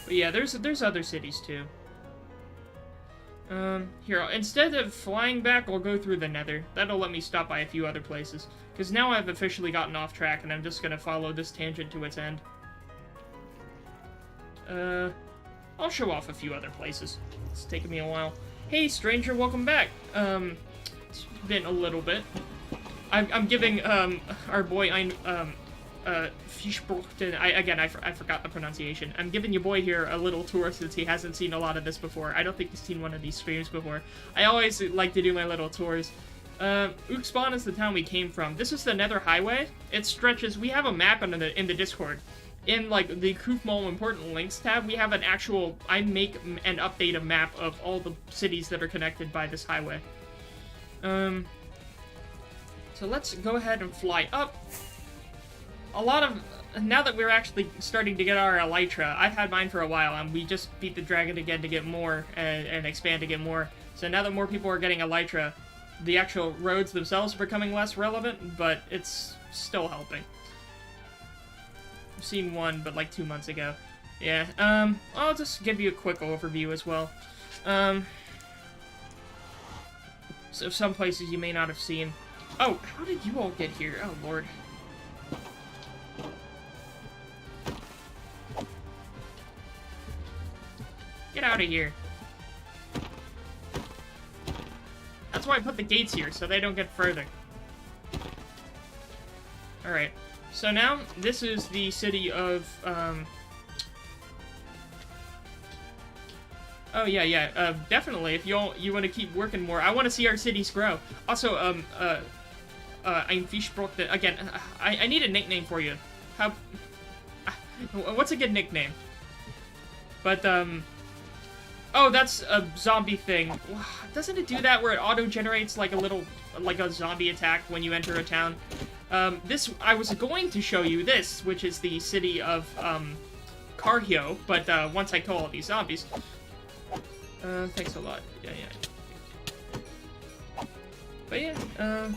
A: But yeah, there's other cities too. Here, instead of flying back, I'll go through the Nether. That'll let me stop by a few other places. Because now I've officially gotten off track, and I'm just gonna follow this tangent to its end. I'll show off a few other places. It's taken me a while. Hey, stranger, welcome back. It's been a little bit. I'm giving, our boy, Fischbruchten, I forgot the pronunciation. I'm giving your boy here a little tour since he hasn't seen a lot of this before. I don't think he's seen one of these streams before. I always like to do my little tours. Uxban is the town we came from. This is the Nether Highway. It stretches, we have a map in the Discord. In, like, the Kufmal Important Links tab, we have an actual, I make and update a map of all the cities that are connected by this highway. So let's go ahead and fly up. Now that we're actually starting to get our Elytra, I've had mine for a while, and we just beat the dragon again to get more, and expand to get more. So now that more people are getting Elytra, the actual roads themselves are becoming less relevant, but it's still helping. I've seen one, but like 2 months ago. Yeah, I'll just give you a quick overview as well. So some places you may not have seen. Oh, how did you all get here? Oh, Lord. Get out of here. That's why I put the gates here, so they don't get further. Alright. So now, this is the city of, Oh, yeah, definitely, if you want to keep working more, I want to see our cities grow. Also, I'm Fischbruch, again, I need a nickname for you. What's a good nickname? But, oh, that's a zombie thing. Doesn't it do that where it auto-generates, like, a zombie attack when you enter a town? I was going to show you this, which is the city of, Carhio, but, once I kill all these zombies. Thanks a lot. Yeah. But yeah,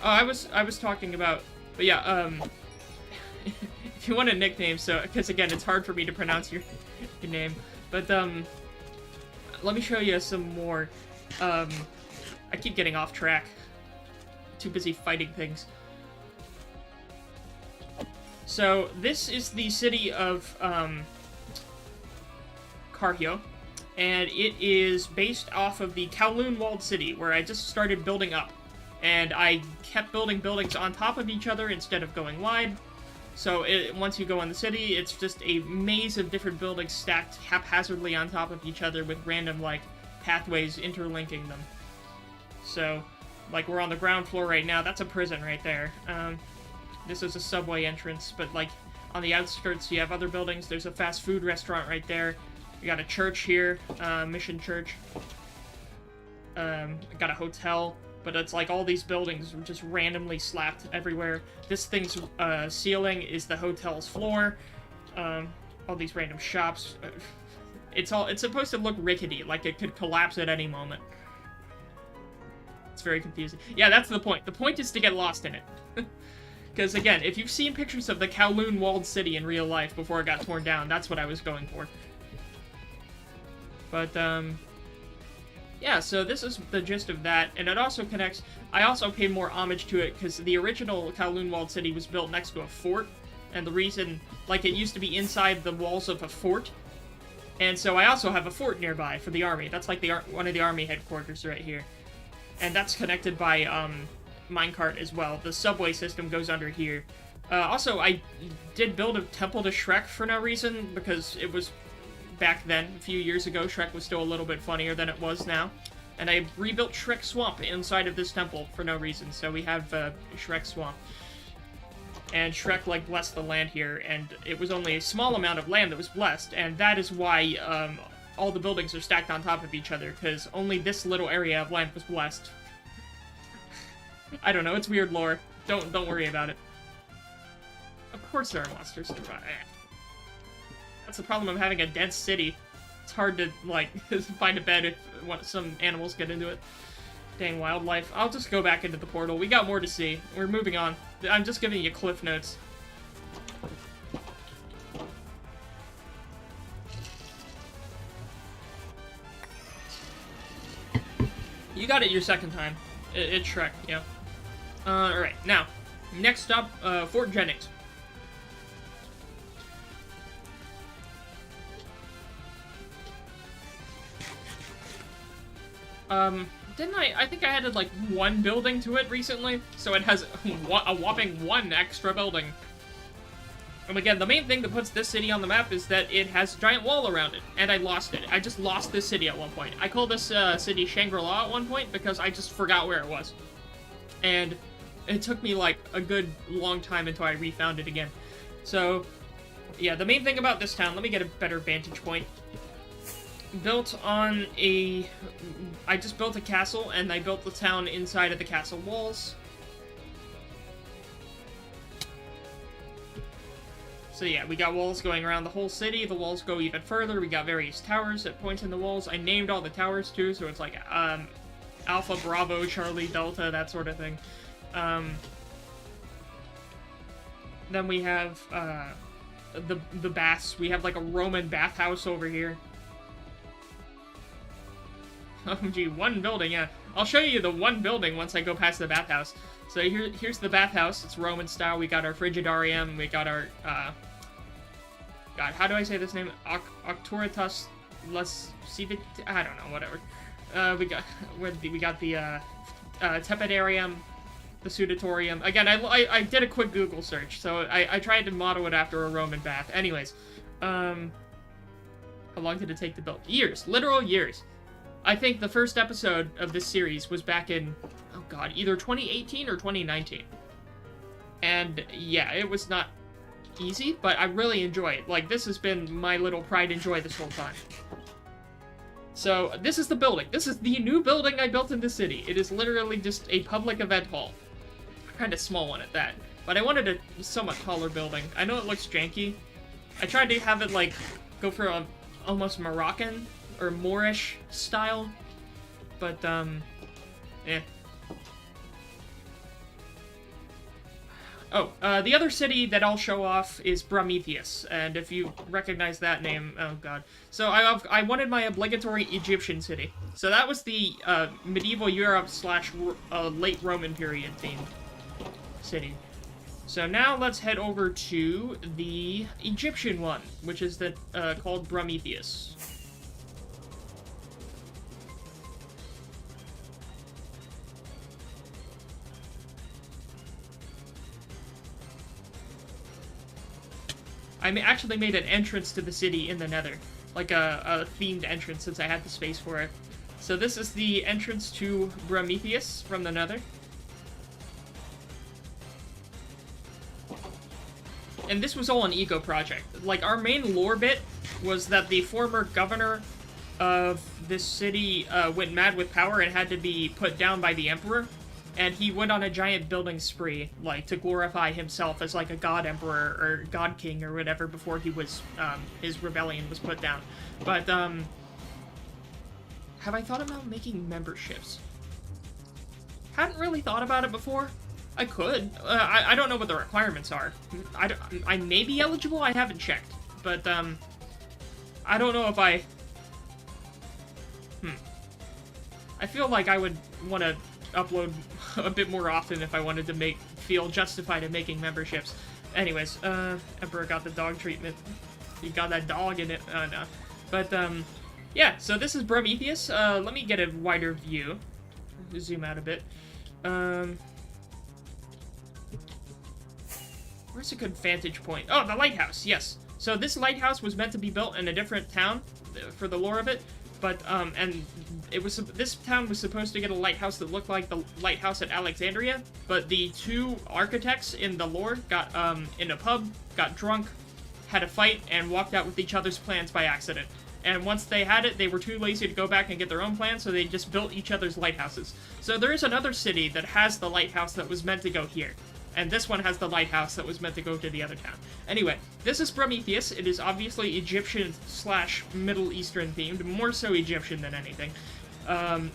A: I was talking about, but yeah, if you want a nickname, so, because again, it's hard for me to pronounce your name, but, let me show you some more, I keep getting off track. Too busy fighting things. So, this is the city of, Carhio, and it is based off of the Kowloon Walled City, where I just started building up. And I kept building buildings on top of each other instead of going wide. So once you go in the city, it's just a maze of different buildings stacked haphazardly on top of each other with random, like, pathways interlinking them. So, like, we're on the ground floor right now. That's a prison right there. This is a subway entrance, but, like, on the outskirts you have other buildings. There's a fast food restaurant right there. We got a church here, Mission Church. Got a hotel, but it's like all these buildings are just randomly slapped everywhere. This thing's ceiling is the hotel's floor. All these random shops. It's supposed to look rickety, like it could collapse at any moment. It's very confusing. Yeah, that's the point. The point is to get lost in it. Because again, if you've seen pictures of the Kowloon Walled City in real life before it got torn down, that's what I was going for. But, yeah, so this is the gist of that, and it also connects, I also paid more homage to it, because the original Kowloon Walled City was built next to a fort, and the reason, like, it used to be inside the walls of a fort, and so I also have a fort nearby for the army. That's like one of the army headquarters right here. And that's connected by, minecart as well. The subway system goes under here. Also, I did build a temple to Shrek for no reason, because it was... Back then, a few years ago, Shrek was still a little bit funnier than it was now. And I rebuilt Shrek Swamp inside of this temple for no reason, so we have Shrek Swamp. And Shrek, like, blessed the land here, and it was only a small amount of land that was blessed, and that is why all the buildings are stacked on top of each other, because only this little area of land was blessed. I don't know, it's weird lore. Don't worry about it. Of course there are monsters nearby. That's the problem of having a dense city. It's hard to, like, find a bed if some animals get into it. Dang wildlife. I'll just go back into the portal. We got more to see. We're moving on. I'm just giving you cliff notes. You got it your second time. It's Shrek, yeah. Alright, now, next up, Fort Jennings. Didn't I think I added, like, one building to it recently? So it has a whopping one extra building. And again, the main thing that puts this city on the map is that it has a giant wall around it, and I lost it. I just lost this city at one point. I called this city Shangri-La at one point because I just forgot where it was. And it took me, like, a good long time until I refound it again. So, yeah, the main thing about this town, let me get a better vantage point. Built on a... I just built a castle, and I built the town inside of the castle walls. So yeah, we got walls going around the whole city. The walls go even further. We got various towers that point in the walls. I named all the towers, too, so it's like, Alpha, Bravo, Charlie, Delta, that sort of thing. Then we have, the baths. We have, like, a Roman bathhouse over here. Oh, gee, one building, yeah. I'll show you the one building once I go past the bathhouse. So here's the bathhouse. It's Roman style. We got our Frigidarium. We got our, God, how do I say this name? Octoritas Lascivit... I don't know, whatever. We got the, Tepidarium, the Sudatorium. Again, I did a quick Google search, so I tried to model it after a Roman bath. Anyways, how long did it take to build? Years. Literal years. I think the first episode of this series was back in, oh god, either 2018 or 2019. And yeah, it was not easy, but I really enjoy it. Like, this has been my little pride and joy this whole time. So, this is the building. This is the new building I built in the city. It is literally just a public event hall. Kind of small one at that. But I wanted a somewhat taller building. I know it looks janky. I tried to have it, like, go for a almost Moroccan or Moorish style, but, eh. Oh, the other city that I'll show off is Prometheus, and if you recognize that name, oh god. So I wanted my obligatory Egyptian city. So that was the, medieval Europe slash, late Roman period themed city. So now let's head over to the Egyptian one, which is the, called Prometheus. I actually made an entrance to the city in the nether. Like a themed entrance since I had the space for it. So this is the entrance to Prometheus from the nether. And this was all an eco project. Like, our main lore bit was that the former governor of this city went mad with power and had to be put down by the emperor. And he went on a giant building spree, like, to glorify himself as, like, a god emperor or god king or whatever before he was, his rebellion was put down. But, have I thought about making memberships? Hadn't really thought about it before. I could. I don't know what the requirements are. I may be eligible, I haven't checked. But, I don't know if I... I feel like I would want to upload a bit more often if I wanted to feel justified in making memberships. Anyways, Emperor got the dog treatment. He got that dog in it. No. But, yeah, so this is Prometheus. Let me get a wider view. Zoom out a bit. Where's a good vantage point? Oh, the lighthouse, yes. So this lighthouse was meant to be built in a different town for the lore of it. But, and it was, this town was supposed to get a lighthouse that looked like the lighthouse at Alexandria, but the two architects in the lore got, in a pub, got drunk, had a fight, and walked out with each other's plans by accident. And once they had it, they were too lazy to go back and get their own plans, so they just built each other's lighthouses. So there is another city that has the lighthouse that was meant to go here. And this one has the lighthouse that was meant to go to the other town. Anyway, this is Prometheus. It is obviously Egyptian slash Middle Eastern themed, more so Egyptian than anything.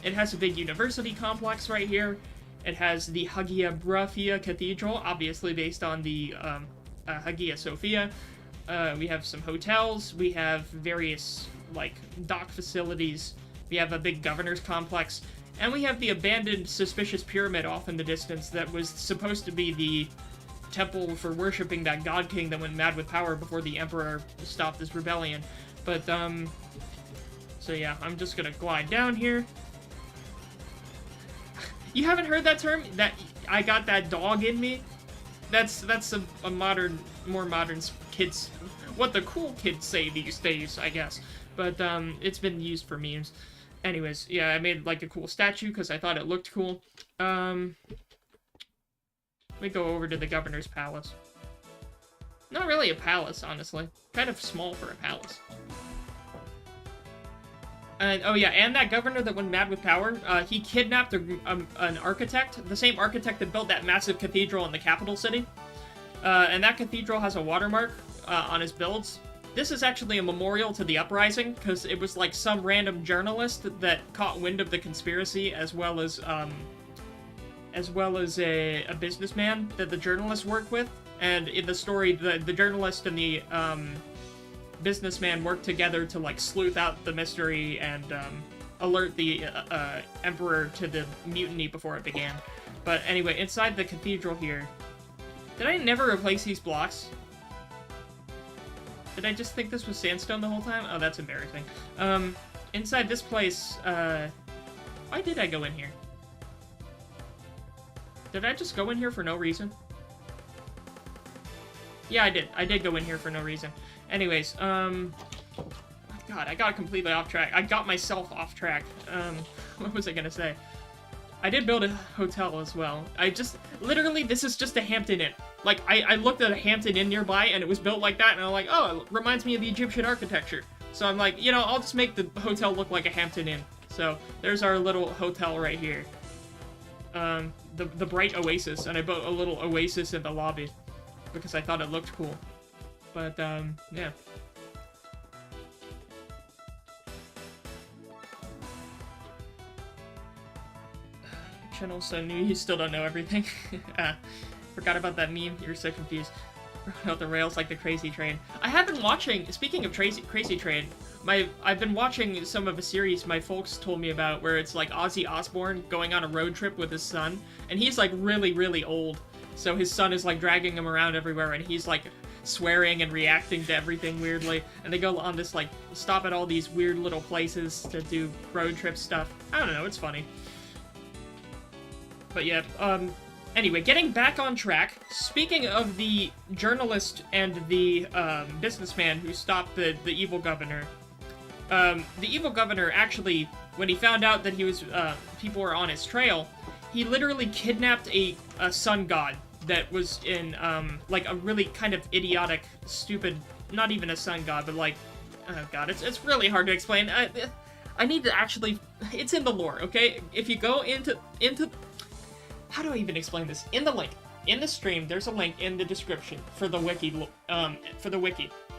A: It has a big university complex right here. It has the Hagia Sophia Cathedral, obviously based on the Hagia Sophia. We have some hotels. We have various, like, dock facilities. We have a big governor's complex. And we have the abandoned, suspicious pyramid off in the distance that was supposed to be the temple for worshipping that god king that went mad with power before the emperor stopped his rebellion. But, so yeah, I'm just gonna glide down here. You haven't heard that term? That I got that dog in me? That's a modern, more modern kids, what the cool kids say these days, I guess. But, it's been used for memes. Anyways, yeah, I made, like, a cool statue because I thought it looked cool. Let me go over to the governor's palace. Not really a palace, honestly. Kind of small for a palace. And, oh yeah, and that governor that went mad with power, he kidnapped an architect, the same architect that built that massive cathedral in the capital city. And that cathedral has a watermark on his builds. This is actually a memorial to the uprising, because it was like some random journalist that caught wind of the conspiracy, as well as a businessman that the journalist worked with. And in the story, the journalist and the businessman worked together to like sleuth out the mystery and alert the emperor to the mutiny before it began. But anyway, inside the cathedral here, did I never replace these blocks? Did I just think this was sandstone the whole time? Oh, that's embarrassing. Inside this place, why did I go in here? Did I just go in here for no reason? Yeah, I did. I did go in here for no reason. Anyways, God, I got completely off track. I got myself off track. What was I gonna say? I did build a hotel as well. Literally, this is just a Hampton Inn. Like, I looked at a Hampton Inn nearby, and it was built like that, and I'm like, oh, it reminds me of the Egyptian architecture. So I'm like, you know, I'll just make the hotel look like a Hampton Inn. So, there's our little hotel right here. The bright oasis, and I built a little oasis in the lobby, because I thought it looked cool. But, yeah. Channel so new, you still don't know everything. Forgot about that meme, you're so confused. About the rails like the Crazy Train. I have been watching, speaking of Crazy Train, I've been watching some of a series my folks told me about where it's like Ozzy Osbourne going on a road trip with his son, and he's like really, really old. So his son is like dragging him around everywhere, and he's like swearing and reacting to everything weirdly. And they go on this like, stop at all these weird little places to do road trip stuff. I don't know, it's funny. But yeah, anyway, getting back on track, speaking of the journalist and the, businessman who stopped the evil governor, the evil governor actually, when he found out that he was, people were on his trail, he literally kidnapped a sun god that was in, like, a really kind of idiotic, stupid, not even a sun god, but like, oh god, it's really hard to explain. I need to actually, it's in the lore, okay? If you go into, how do I even explain this? In the link, in the stream, there's a link in the description for the wiki,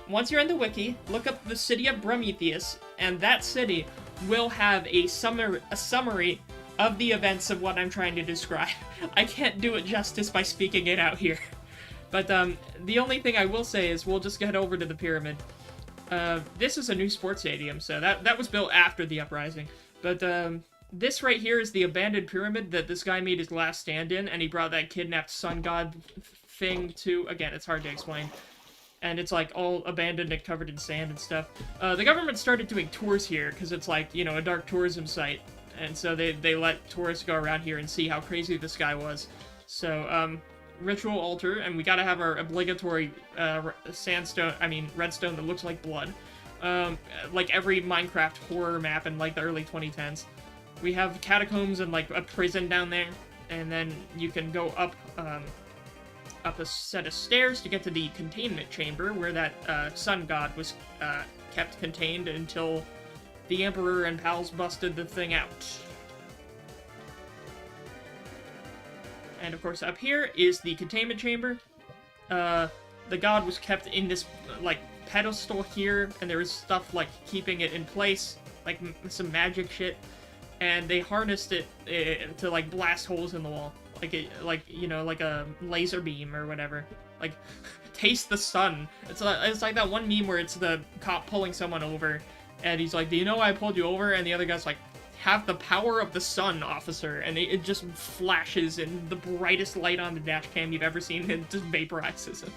A: Once you're in the wiki, look up the city of Prometheus, and that city will have a summary of the events of what I'm trying to describe. I can't do it justice by speaking it out here. But, the only thing I will say is we'll just get over to the pyramid. This is a new sports stadium, so that was built after the uprising. But, this right here is the abandoned pyramid that this guy made his last stand in, and he brought that kidnapped sun god thing to. Again, it's hard to explain. And it's like all abandoned and covered in sand and stuff. The government started doing tours here, because it's like, you know, a dark tourism site. And so they let tourists go around here and see how crazy this guy was. So, ritual altar, and we gotta have our obligatory, redstone that looks like blood. Like every Minecraft horror map in, like, the early 2010s. We have catacombs and, like, a prison down there, and then you can go up a set of stairs to get to the containment chamber, where that, sun god was, kept contained until the Emperor and pals busted the thing out. And, of course, up here is the containment chamber. The god was kept in this, like, pedestal here, and there was stuff, like, keeping it in place, like, some magic shit. And they harnessed it to, like, blast holes in the wall. Like, you know, like a laser beam or whatever. Like, taste the sun. It's like that one meme where it's the cop pulling someone over, and he's like, do you know why I pulled you over? And the other guy's like, have the power of the sun, officer, and it just flashes in the brightest light on the dash cam you've ever seen, and just vaporizes him.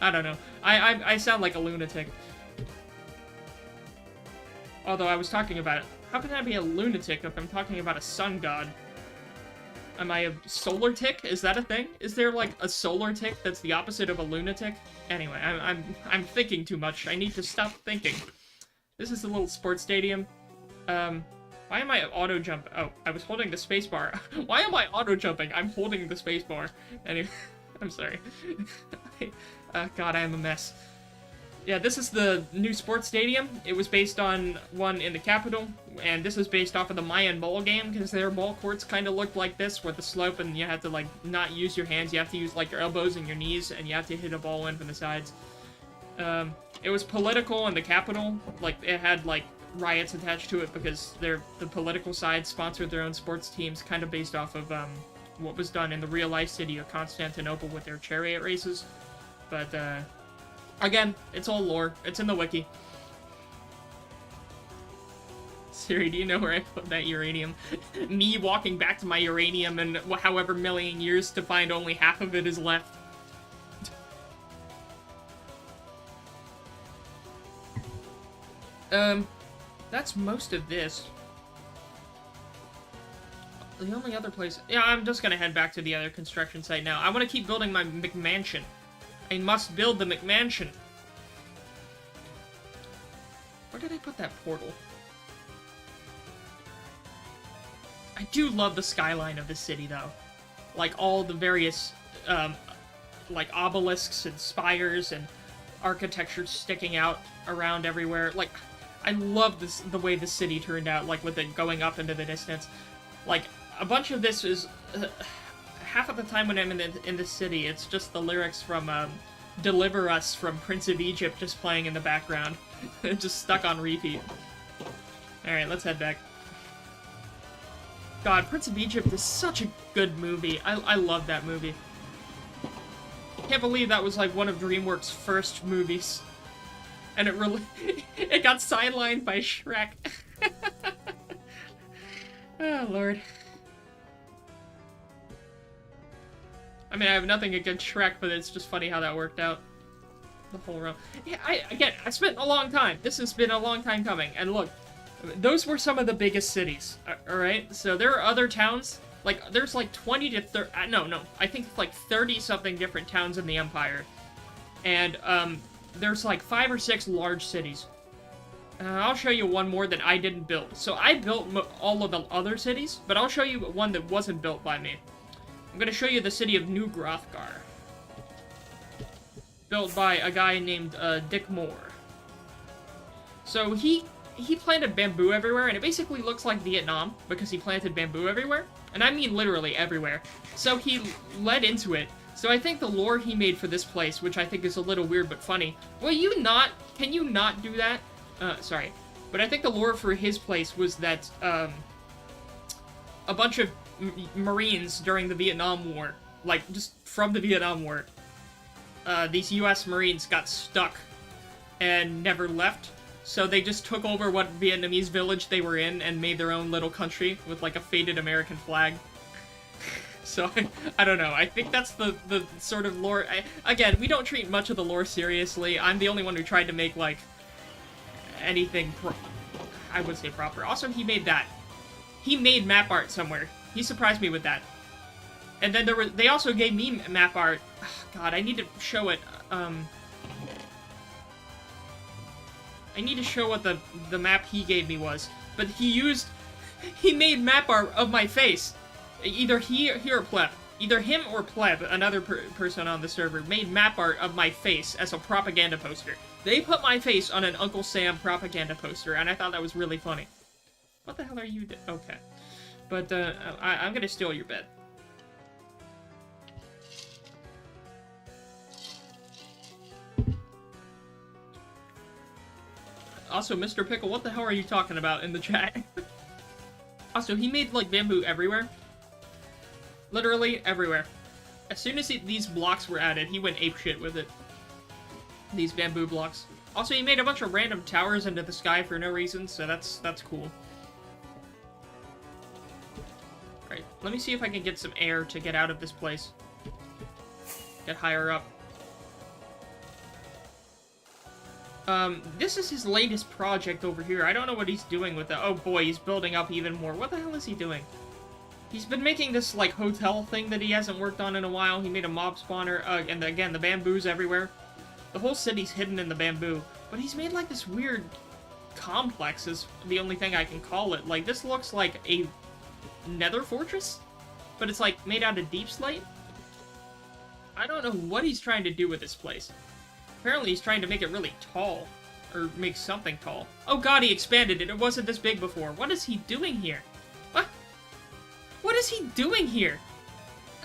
A: I don't know. I sound like a lunatic. Although I was talking about it. How can I be a lunatic if I'm talking about a sun god? Am I a solar tick? Is that a thing? Is there, like, a solar tick that's the opposite of a lunatic? Anyway, I'm thinking too much. I need to stop thinking. This is a little sports stadium. Why am I auto-jump? Oh, I was holding the spacebar. Why am I auto-jumping? I'm holding the spacebar. Anyway, I'm sorry. God, I am a mess. Yeah, this is the new sports stadium. It was based on one in the capital, and this is based off of the Mayan ball game, because their ball courts kind of looked like this, with the slope, and you have to, like, not use your hands. You have to use, like, your elbows and your knees, and you have to hit a ball in from the sides. It was political in the capital. Like, it had, like, riots attached to it because the political side sponsored their own sports teams, kind of based off of what was done in the real-life city of Constantinople with their chariot races. But, again, it's all lore. It's in the wiki. Siri, do you know where I put that uranium? Me walking back to my uranium in however million years to find only half of it is left. That's most of this. The only other place... Yeah, I'm just gonna head back to the other construction site now. I want to keep building my McMansion. I must build the McMansion. Where did I put that portal? I do love the skyline of the city, though. Like, all the various, like, obelisks and spires and architecture sticking out around everywhere. Like, I love this, the way the city turned out, like, with it going up into the distance. Like, a bunch of this is... half of the time when I'm in the city, it's just the lyrics from, Deliver Us from Prince of Egypt just playing in the background. Just stuck on repeat. Alright, let's head back. God, Prince of Egypt is such a good movie. I love that movie. Can't believe that was, like, one of DreamWorks' first movies. And it really... it got sidelined by Shrek. Oh, Lord. I mean, I have nothing against Shrek, but it's just funny how that worked out. The whole row. Yeah, again, I spent a long time. This has been a long time coming. And look, those were some of the biggest cities, alright? So there are other towns. Like, there's like 20 to 30... no. I think like 30-something different towns in the Empire. And, there's like 5 or 6 large cities. I'll show you one more that I didn't build. So I built all of the other cities, but I'll show you one that wasn't built by me. I'm gonna show you the city of New Grothgar. Built by a guy named, Dick Moore. So he planted bamboo everywhere, and it basically looks like Vietnam, because he planted bamboo everywhere. And I mean literally everywhere. So he led into it. So I think the lore he made for this place, which I think is a little weird but funny... Can you not do that? Sorry. But I think the lore for his place was that, a bunch of Marines during the Vietnam War, like, just from the Vietnam War, these US Marines got stuck and never left. So they just took over what Vietnamese village they were in and made their own little country with, like, a faded American flag. So, I don't know. I think that's the sort of lore... Again, we don't treat much of the lore seriously. I'm the only one who tried to make, like, anything I would say proper. Also, he made that. He made map art somewhere. He surprised me with that. And then they also gave me map art. God, I need to show it. I need to show what the map he gave me was. But he made map art of my face. Either he or Pleb. Either him or Pleb, another person on the server, made map art of my face as a propaganda poster. They put my face on an Uncle Sam propaganda poster, and I thought that was really funny. What the hell are you doing? Okay. But, I'm gonna steal your bed. Also, Mr. Pickle, what the hell are you talking about in the chat? Also, he made, like, bamboo everywhere. Literally everywhere. As soon as these blocks were added, he went apeshit with it. These bamboo blocks. Also, he made a bunch of random towers into the sky for no reason, so that's cool. Let me see if I can get some air to get out of this place. Get higher up. This is his latest project over here. I don't know what he's doing with it. Oh boy, he's building up even more. What the hell is he doing? He's been making this, like, hotel thing that he hasn't worked on in a while. He made a mob spawner, and again, the bamboo's everywhere. The whole city's hidden in the bamboo. But he's made, like, this weird complex is the only thing I can call it. Like, this looks like a nether fortress, but it's, like, made out of deep slate. I don't know what he's trying to do with this place. Apparently he's trying to make it really tall. Or make something tall. Oh god, he expanded it. It wasn't this big before. What is he doing here? What? What is he doing here?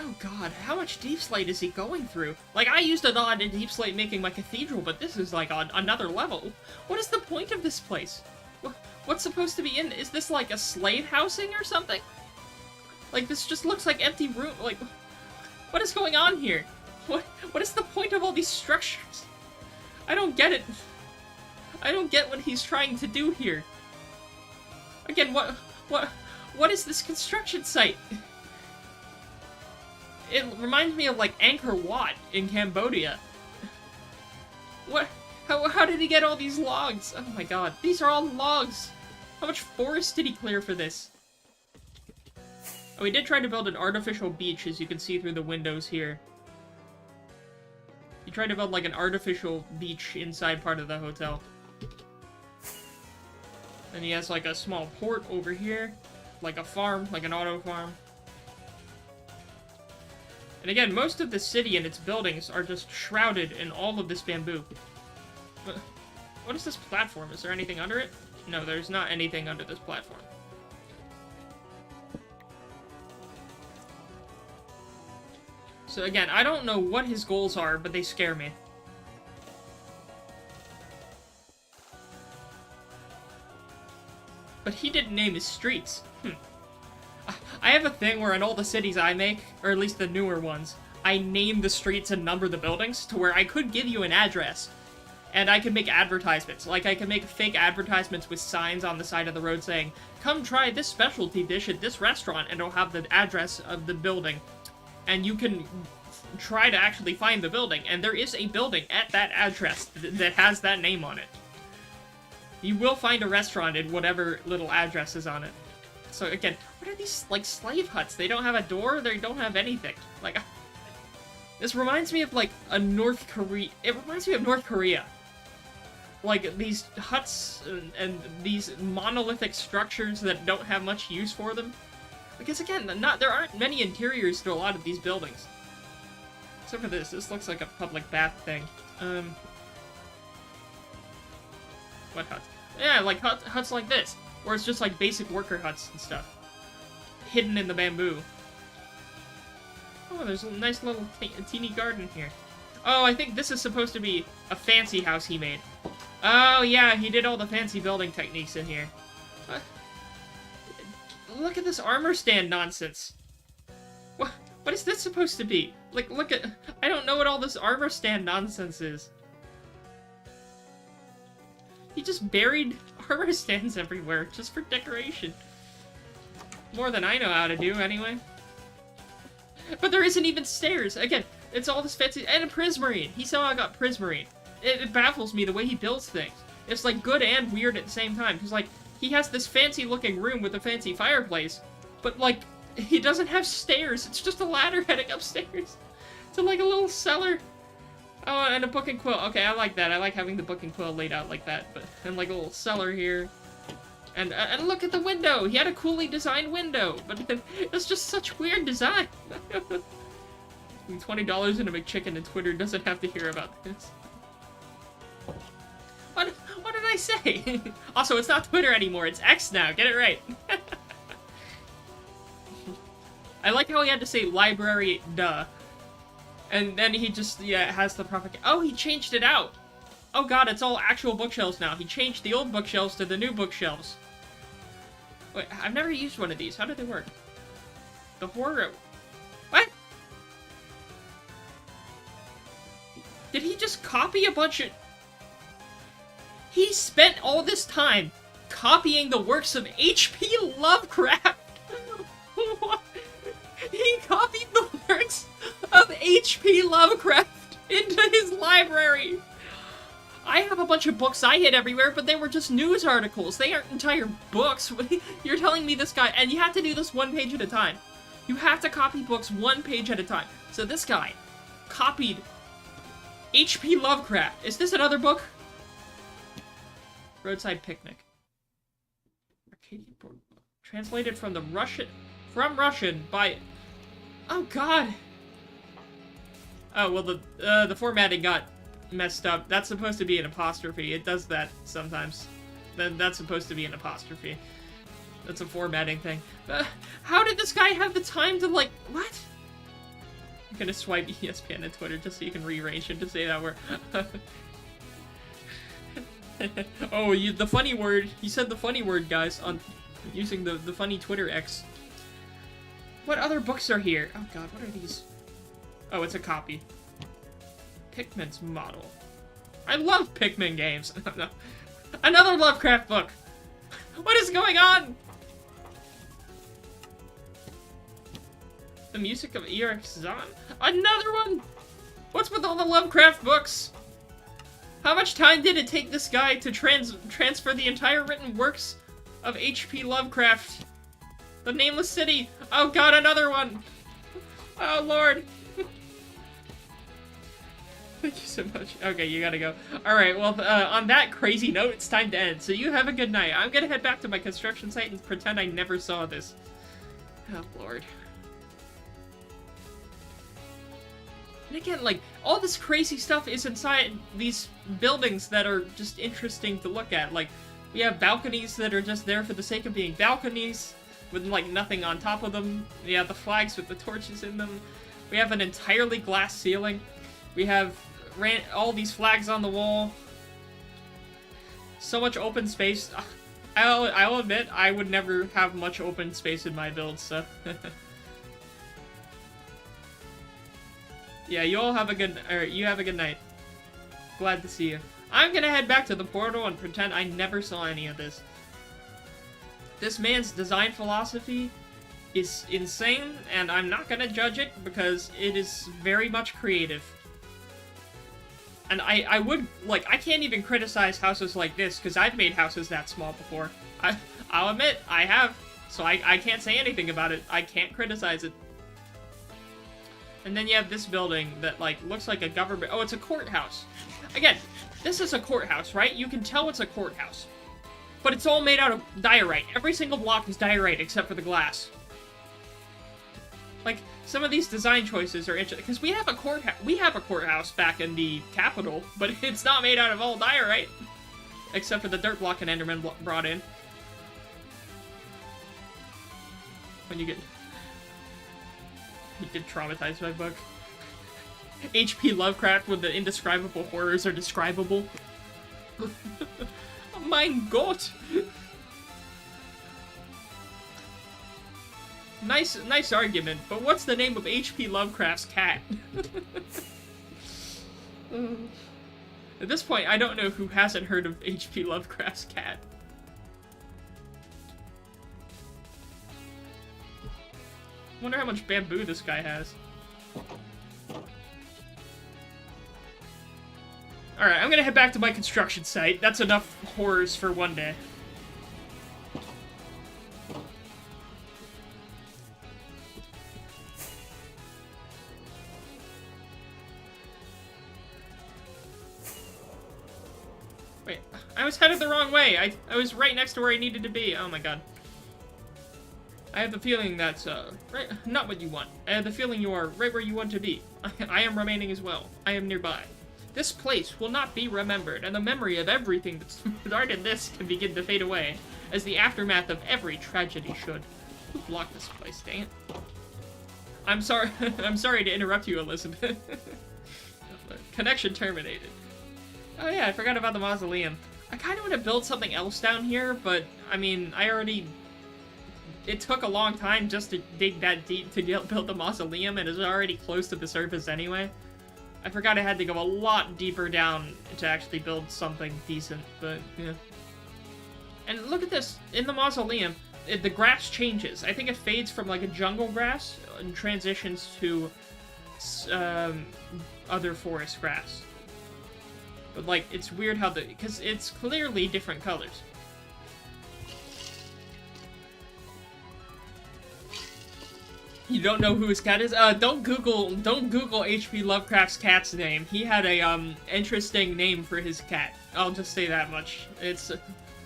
A: Oh god, how much deep slate is he going through? Like, I used a lot in deep slate making my cathedral, but this is like on another level. What is the point of this place? What's supposed to be in? Is this like a slave housing or something? Like, this just looks like empty room. Like, what is going on here? What is the point of all these structures? I don't get it. I don't get what he's trying to do here. Again, what is this construction site? It reminds me of, like, Angkor Wat in Cambodia. What? How did he get all these logs? Oh my god, these are all logs! How much forest did he clear for this? Oh, he did try to build an artificial beach, as you can see through the windows here. He tried to build, like, an artificial beach inside part of the hotel. And he has, like, a small port over here. Like a farm, like an auto farm. And again, most of the city and its buildings are just shrouded in all of this bamboo. What is this platform? Is there anything under it? No, there's not anything under this platform. So again, I don't know what his goals are, but they scare me. But he didn't name his streets. I have a thing where in all the cities I make, or at least the newer ones, I name the streets and number the buildings to where I could give you an address. And I could make advertisements. Like, I could make fake advertisements with signs on the side of the road saying, come try this specialty dish at this restaurant, and it'll have the address of the building. And you can try to actually find the building, and there is a building at that address that has that name on it. You will find a restaurant in whatever little address is on it. So again, what are these, like, slave huts? They don't have a door, they don't have anything. Like, this reminds me of, like, a North Korea. It reminds me of North Korea. Like, these huts and these monolithic structures that don't have much use for them. Because again, there aren't many interiors to a lot of these buildings. Except for this. This looks like a public bath thing. What huts? Yeah, like huts like this. Where it's just like basic worker huts and stuff. Hidden in the bamboo. Oh, there's a nice little teeny garden here. Oh, I think this is supposed to be a fancy house he made. Oh, yeah, he did all the fancy building techniques in here. Look at this armor stand nonsense. What is this supposed to be? Like, look at... I don't know what all this armor stand nonsense is. He just buried armor stands everywhere, just for decoration. More than I know how to do, anyway. But there isn't even stairs. Again, it's all this fancy... And a prismarine. He somehow got prismarine. It baffles me the way he builds things. It's, like, good and weird at the same time. Because, like, he has this fancy-looking room with a fancy fireplace. But, like, he doesn't have stairs. It's just a ladder heading upstairs to, like, a little cellar. Oh, and a book and quill. Okay, I like that. I like having the book and quill laid out like that. But and, like, a little cellar here. And look at the window. He had a coolly designed window. But it's just such weird design. $20 in a McChicken and Twitter doesn't have to hear about this. What did I say? Also, it's not Twitter anymore. It's X now. Get it right. I like how he had to say library, duh. And then he just, yeah, has the proper... Oh, he changed it out. Oh god, it's all actual bookshelves now. He changed the old bookshelves to the new bookshelves. Wait, I've never used one of these. How do they work? The horror... What? Did he just copy a bunch of... He spent all this time copying the works of H.P. Lovecraft. What? He copied the works of H.P. Lovecraft into his library. I have a bunch of books I hid everywhere, but they were just news articles. They aren't entire books. You're telling me this guy, and you have to do this 1 page at a time. You have to copy books 1 page at a time. So this guy copied H.P. Lovecraft. Is this another book? Roadside Picnic. Arcadian board. Translated from Russian by... Oh god! Oh, well the formatting got messed up. That's supposed to be an apostrophe. It does that sometimes. Then that's supposed to be an apostrophe. That's a formatting thing. How did this guy have the time to, like, what? I'm gonna swipe ESPN and Twitter just so you can rearrange it to say that word. Oh, the funny word. He said the funny word, guys, on using the funny Twitter X. What other books are here? Oh god, what are these? Oh, it's a copy. Pikmin's model. I love Pikmin games. Another Lovecraft book. What is going on? The music of Eric Zahn. Another one. What's with all the Lovecraft books? How much time did it take this guy to transfer the entire written works of H.P. Lovecraft? The Nameless City. Oh god, another one. Oh lord. Thank you so much. Okay, you gotta go. Alright, well, on that crazy note, it's time to end. So you have a good night. I'm gonna head back to my construction site and pretend I never saw this. Oh, Lord. And again, like, all this crazy stuff is inside these buildings that are just interesting to look at. Like, we have balconies that are just there for the sake of being balconies, with, like, nothing on top of them. We have the flags with the torches in them. We have an entirely glass ceiling. We have all these flags on the wall. So much open space. I'll admit, I would never have much open space in my build, so... Yeah, you all have a good... you have a good night. Glad to see you. I'm gonna head back to the portal and pretend I never saw any of this. This man's design philosophy is insane, and I'm not gonna judge it because it is very much creative. And I would, like, I can't even criticize houses like this, because I've made houses that small before. I'll admit, I have. So I can't say anything about it. I can't criticize it. And then you have this building that, like, looks like a government... Oh, it's a courthouse. Again, this is a courthouse, right? You can tell it's a courthouse. But it's all made out of diorite. Every single block is diorite except for the glass. Like, some of these design choices are interesting, because we have a courthouse back in the capital, but it's not made out of all diorite, except for the dirt block and Enderman brought in. When you get traumatized by books. H.P. Lovecraft when the indescribable horrors are describable. Oh mein Gott! Nice argument, but what's the name of H.P. Lovecraft's cat? At this point, I don't know who hasn't heard of H.P. Lovecraft's cat. Wonder how much bamboo this guy has. Alright, I'm gonna head back to my construction site. That's enough horrors for one day. Wait, I was headed the wrong way. I was right next to where I needed to be. Oh my god. I have the feeling that's, right, not what you want. I have the feeling you are right where you want to be. I am remaining as well. I am nearby. This place will not be remembered, and the memory of everything that started this can begin to fade away, as the aftermath of every tragedy should. Who blocked this place, dang it? I'm sorry, I'm sorry to interrupt you, Elizabeth. Connection terminated. Oh yeah, I forgot about the mausoleum. I kind of want to build something else down here, but, I mean, it took a long time just to dig that deep to build the mausoleum, and it's already close to the surface anyway. I forgot I had to go a lot deeper down to actually build something decent, but, yeah. And look at this, in the mausoleum, the grass changes. I think it fades from, like, a jungle grass transitions to other forest grass. But, like, it's weird how because it's clearly different colors. You don't know who his cat is? Don't Google H.P. Lovecraft's cat's name. He had a, interesting name for his cat. I'll just say that much. It's...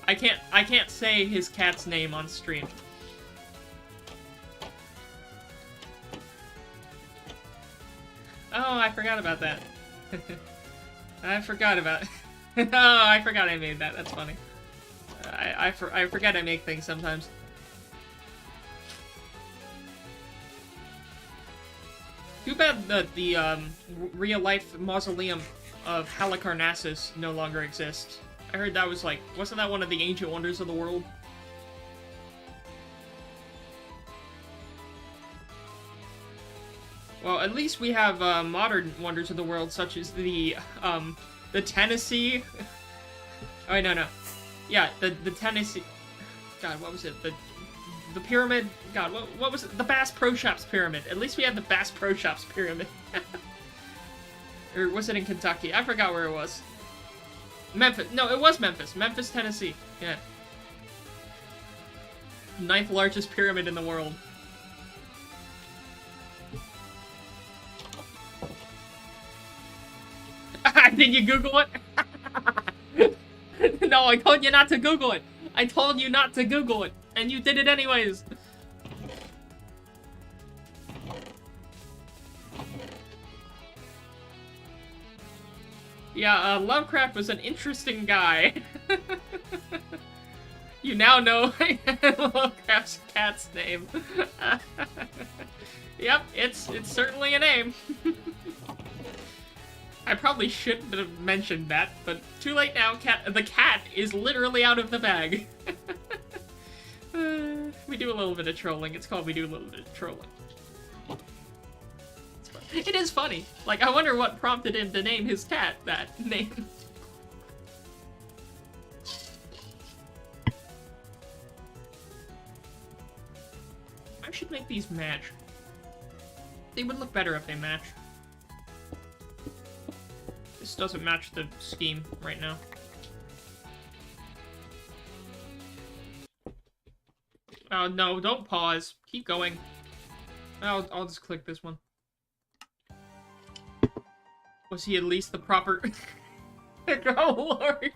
A: I can't say his cat's name on stream. Oh, I forgot about that. I forgot about... Oh, I forgot I made that. That's funny. I forget I make things sometimes. Too bad that the real-life mausoleum of Halicarnassus no longer exists. I heard that was like... Wasn't that one of the ancient wonders of the world? Well, at least we have modern wonders of the world, such as the Tennessee... Oh, wait, no. Yeah, the Tennessee... God, what was it? The pyramid? God, what was it? The Bass Pro Shops pyramid. At least we have the Bass Pro Shops pyramid. Or was it in Kentucky? I forgot where it was. Memphis. No, it was Memphis. Memphis, Tennessee. Yeah. 9th largest pyramid in the world. Did you Google it? No, I told you not to Google it. I told you not to Google it, and you did it anyways. Yeah, Lovecraft was an interesting guy. You now know Lovecraft's cat's name. Yep, it's certainly a name. I probably shouldn't have mentioned that, but too late now. The cat is literally out of the bag. We do a little bit of trolling. It's called We Do a Little Bit of Trolling. It is funny. Like, I wonder what prompted him to name his cat that name. I should make these match. They would look better if they match. This doesn't match the scheme right now. Oh, no, don't pause. Keep going. I'll just click this one. Was he at least the proper... Oh, Lord.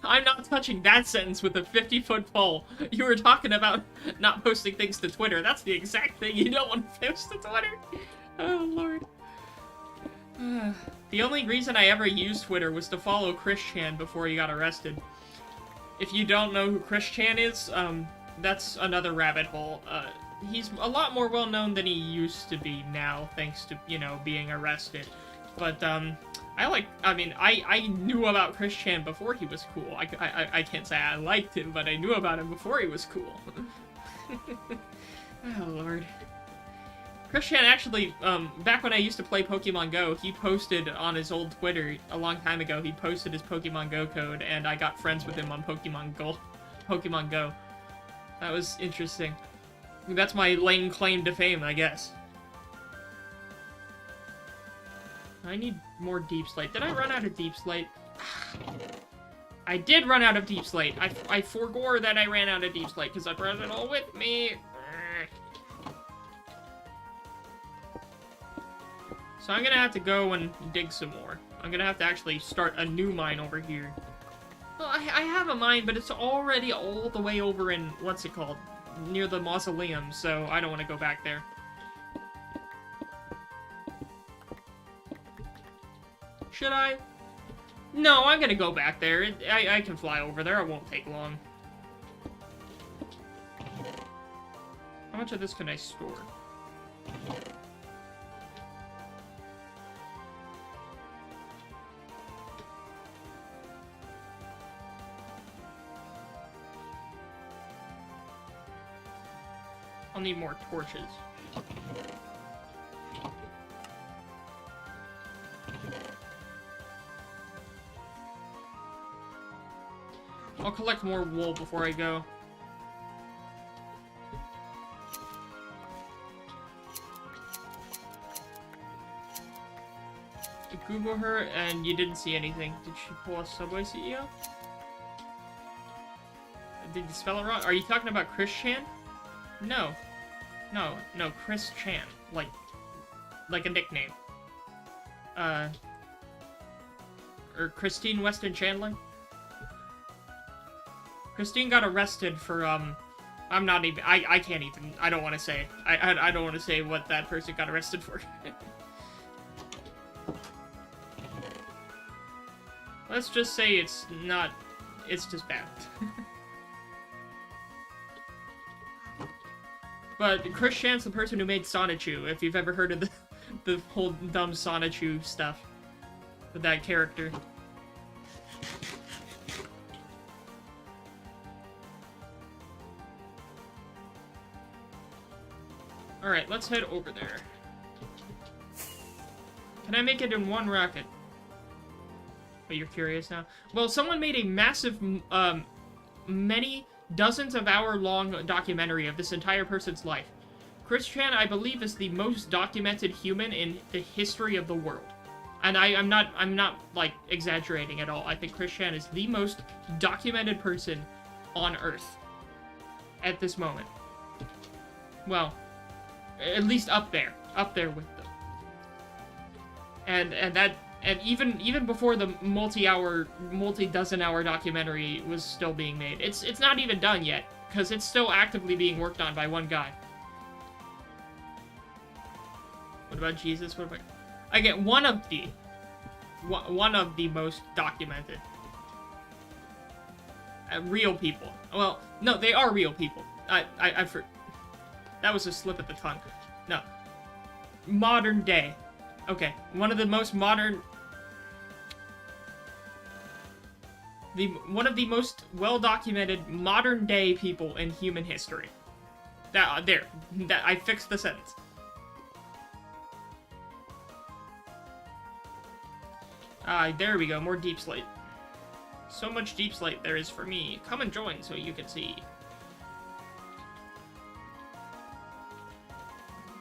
A: I'm not touching that sentence with a 50-foot pole. You were talking about not posting things to Twitter. That's the exact thing you don't want to post to Twitter. Oh, Lord. The only reason I ever used Twitter was to follow Chris Chan before he got arrested. If you don't know who Chris Chan is, that's another rabbit hole. He's a lot more well-known than he used to be now, thanks to, you know, being arrested. But, I knew about Chris Chan before he was cool. I can't say I liked him, but I knew about him before he was cool. Oh, Lord. Chris Chan actually, back when I used to play Pokemon Go, he posted on his old Twitter a long time ago, he posted his Pokemon Go code, and I got friends with him on Pokemon Go. That was interesting. That's my lame claim to fame, I guess. I need more Deep Slate. Did I run out of Deep Slate? I did run out of Deep Slate. I forgore that I ran out of Deep Slate, because I brought it all with me. So I'm gonna have to go and dig some more. I'm gonna have to actually start a new mine over here. Well, I have a mine, but it's already all the way over in, what's it called? Near the mausoleum, so I don't want to go back there. Should I? No, I'm gonna go back there. I can fly over there. It won't take long. How much of this can I store? I'll need more torches. I'll collect more wool before I go. Google her and you didn't see anything. Did she pull a Subway CEO? Did you spell it wrong? Are you talking about Chris Chan? No. No, Chris Chan. Like a nickname. Or Christine Weston Chandler? Christine got arrested for, I'm not even, I can't even, I don't want to say. I don't want to say what that person got arrested for. Let's just say it's not, it's just bad. But Chris Chan's the person who made Sonichu, if you've ever heard of the whole dumb Sonichu stuff. With that character. Alright, let's head over there. Can I make it in one rocket? Oh, you're curious now? Well, someone made a massive, many dozens of hour-long documentary of this entire person's life. Chris Chan, I believe, is the most documented human in the history of the world. And I'm not, like, exaggerating at all. I think Chris Chan is the most documented person on Earth. At this moment. Well, at least up there with them. And even before the multi-dozen-hour documentary was still being made. It's not even done yet, because it's still actively being worked on by one guy. What about Jesus? What about... Again, one of the most documented. Real people. Well, no, they are real people. That was a slip of the tongue. No. Modern day. Okay, one of the most modern... one of the most well-documented modern-day people in human history. I fixed the sentence. There we go, more Deep Slate. So much Deep Slate there is for me. Come and join so you can see.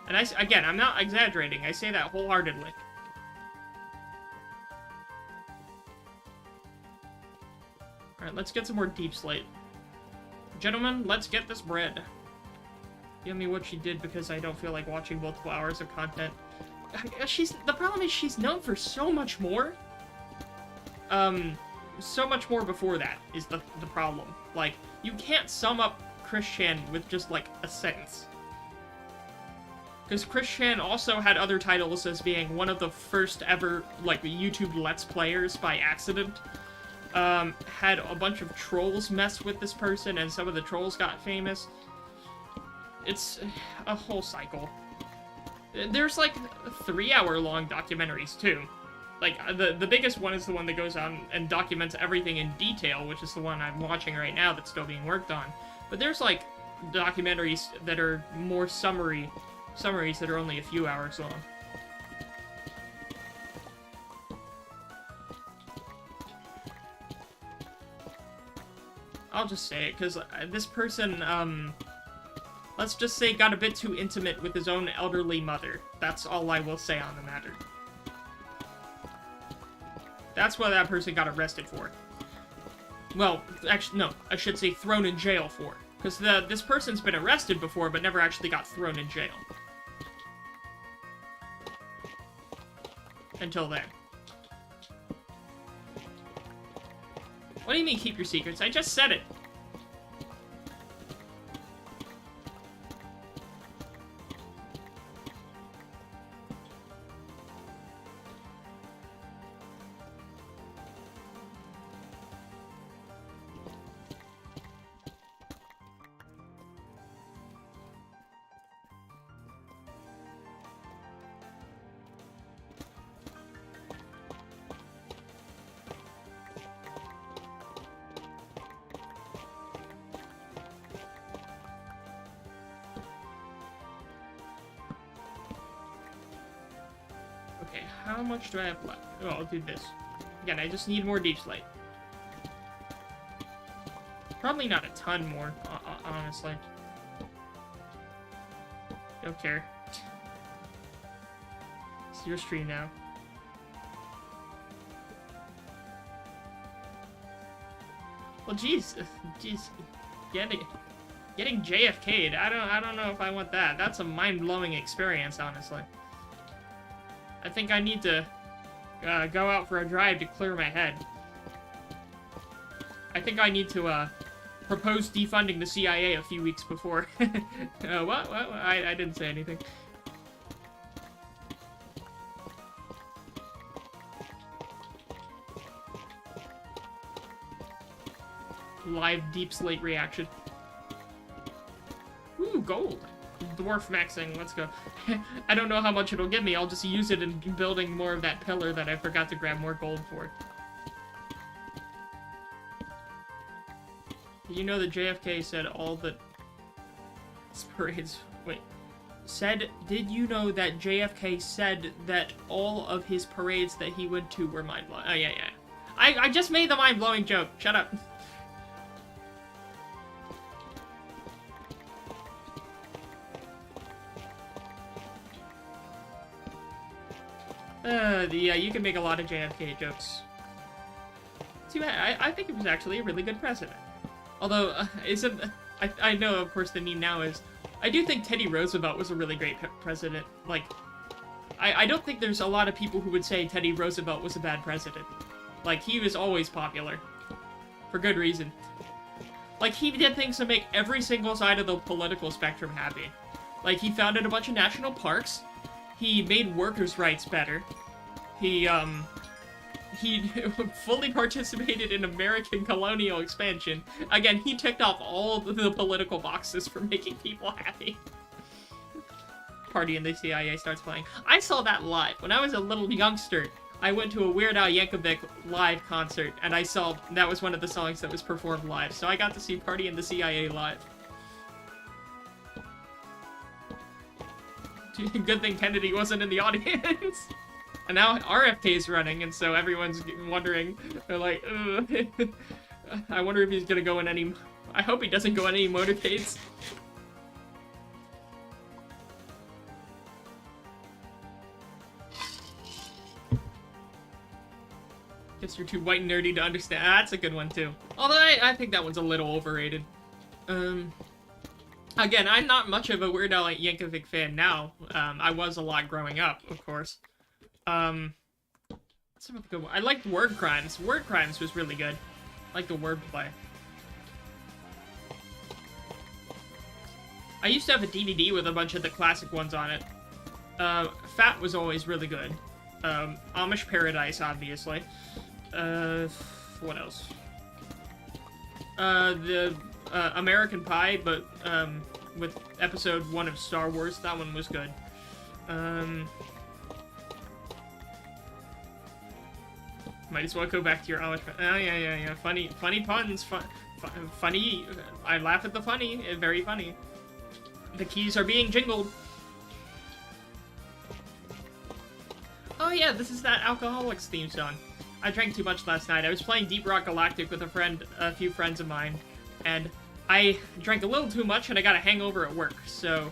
A: And again, I'm not exaggerating, I say that wholeheartedly. Alright, let's get some more Deep Slate. Gentlemen, let's get this bread. Give me what she did because I don't feel like watching multiple hours of content. The problem is she's known for so much more. So much more before that is the problem. Like, you can't sum up Chris Chan with just, like, a sentence. Because Chris Chan also had other titles as being one of the first ever, like, YouTube Let's Players by accident. Had a bunch of trolls mess with this person, and some of the trolls got famous. It's a whole cycle. There's, like, 3-hour-long documentaries, too. Like, the biggest one is the one that goes on and documents everything in detail, which is the one I'm watching right now that's still being worked on. But there's, like, documentaries that are more summaries that are only a few hours long. I'll just say it, because this person, let's just say got a bit too intimate with his own elderly mother. That's all I will say on the matter. That's what that person got arrested for. Well, actually, no, I should say thrown in jail for. Because this person's been arrested before, but never actually got thrown in jail. Until then. What do you mean, keep your secrets? I just said it. How much do I have left? Oh, I'll do this. Again, I just need more Deep Slate. Probably not a ton more, honestly. Don't care. It's your stream now. Well, jeez, getting JFK'd. I don't know if I want that. That's a mind-blowing experience, honestly. I think I need to go out for a drive to clear my head. I think I need to propose defunding the CIA a few weeks before. What? I didn't say anything. Live deep slate reaction. Ooh, gold. Dwarf maxing, let's go. I don't know how much it'll give me, I'll just use it in building more of that pillar that I forgot to grab more gold for. You know that JFK said all the parades... Wait. Did you know that JFK said that all of his parades that he went to were mind-blowing? Oh, yeah. I just made the mind-blowing joke. Shut up. Yeah, you can make a lot of JFK jokes. Too bad. I think it was actually a really good president. Although, I know, of course, the meme now is... I do think Teddy Roosevelt was a really great president. Like, I don't think there's a lot of people who would say Teddy Roosevelt was a bad president. Like, he was always popular. For good reason. Like, he did things to make every single side of the political spectrum happy. Like, he founded a bunch of national parks. He made workers' rights better. He fully participated in American colonial expansion. Again, he ticked off all the political boxes for making people happy. Party in the CIA starts playing. I saw that live. When I was a little youngster, I went to a Weird Al Yankovic live concert, and I saw that was one of the songs that was performed live. So I got to see Party in the CIA live. Good thing Kennedy wasn't in the audience. And now RFK is running, and so everyone's wondering. They're like, ugh. I wonder if he's gonna go in any... I hope he doesn't go in any motorcades. Guess you're too white and nerdy to understand. Ah, that's a good one, too. Although I think that one's a little overrated. Again, I'm not much of a Weird Al Yankovic fan now. I was a lot growing up, of course. What's a good one? I liked Word Crimes. Word Crimes was really good. I like the wordplay. I used to have a DVD with a bunch of the classic ones on it. Fat was always really good. Amish Paradise, obviously. What else? American Pie, but, with episode 1 of Star Wars. That one was good. Might as well go back to your Amish... Oh, yeah. Funny puns. Funny... I laugh at the funny. Very funny. The keys are being jingled. Oh, yeah, this is that Alcoholics theme song. I drank too much last night. I was playing Deep Rock Galactic with a few friends of mine, and I drank a little too much, and I got a hangover at work, so...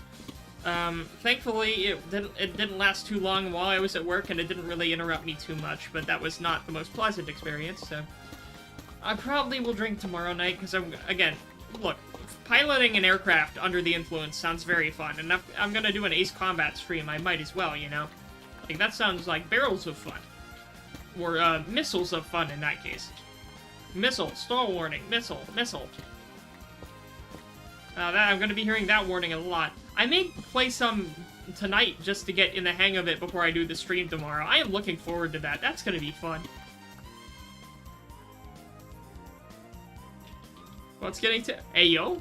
A: thankfully, it didn't last too long while I was at work, and it didn't really interrupt me too much, but that was not the most pleasant experience, so... I probably will drink tomorrow night, because again, look, piloting an aircraft under the influence sounds very fun, and if I'm gonna do an Ace Combat stream, I might as well, you know? Like, that sounds like barrels of fun. Or, missiles of fun in that case. Missile, stall warning, missile. I'm gonna be hearing that warning a lot. I may play some tonight just to get in the hang of it before I do the stream tomorrow. I am looking forward to that. That's gonna be fun. Well, it's getting to... Ayo?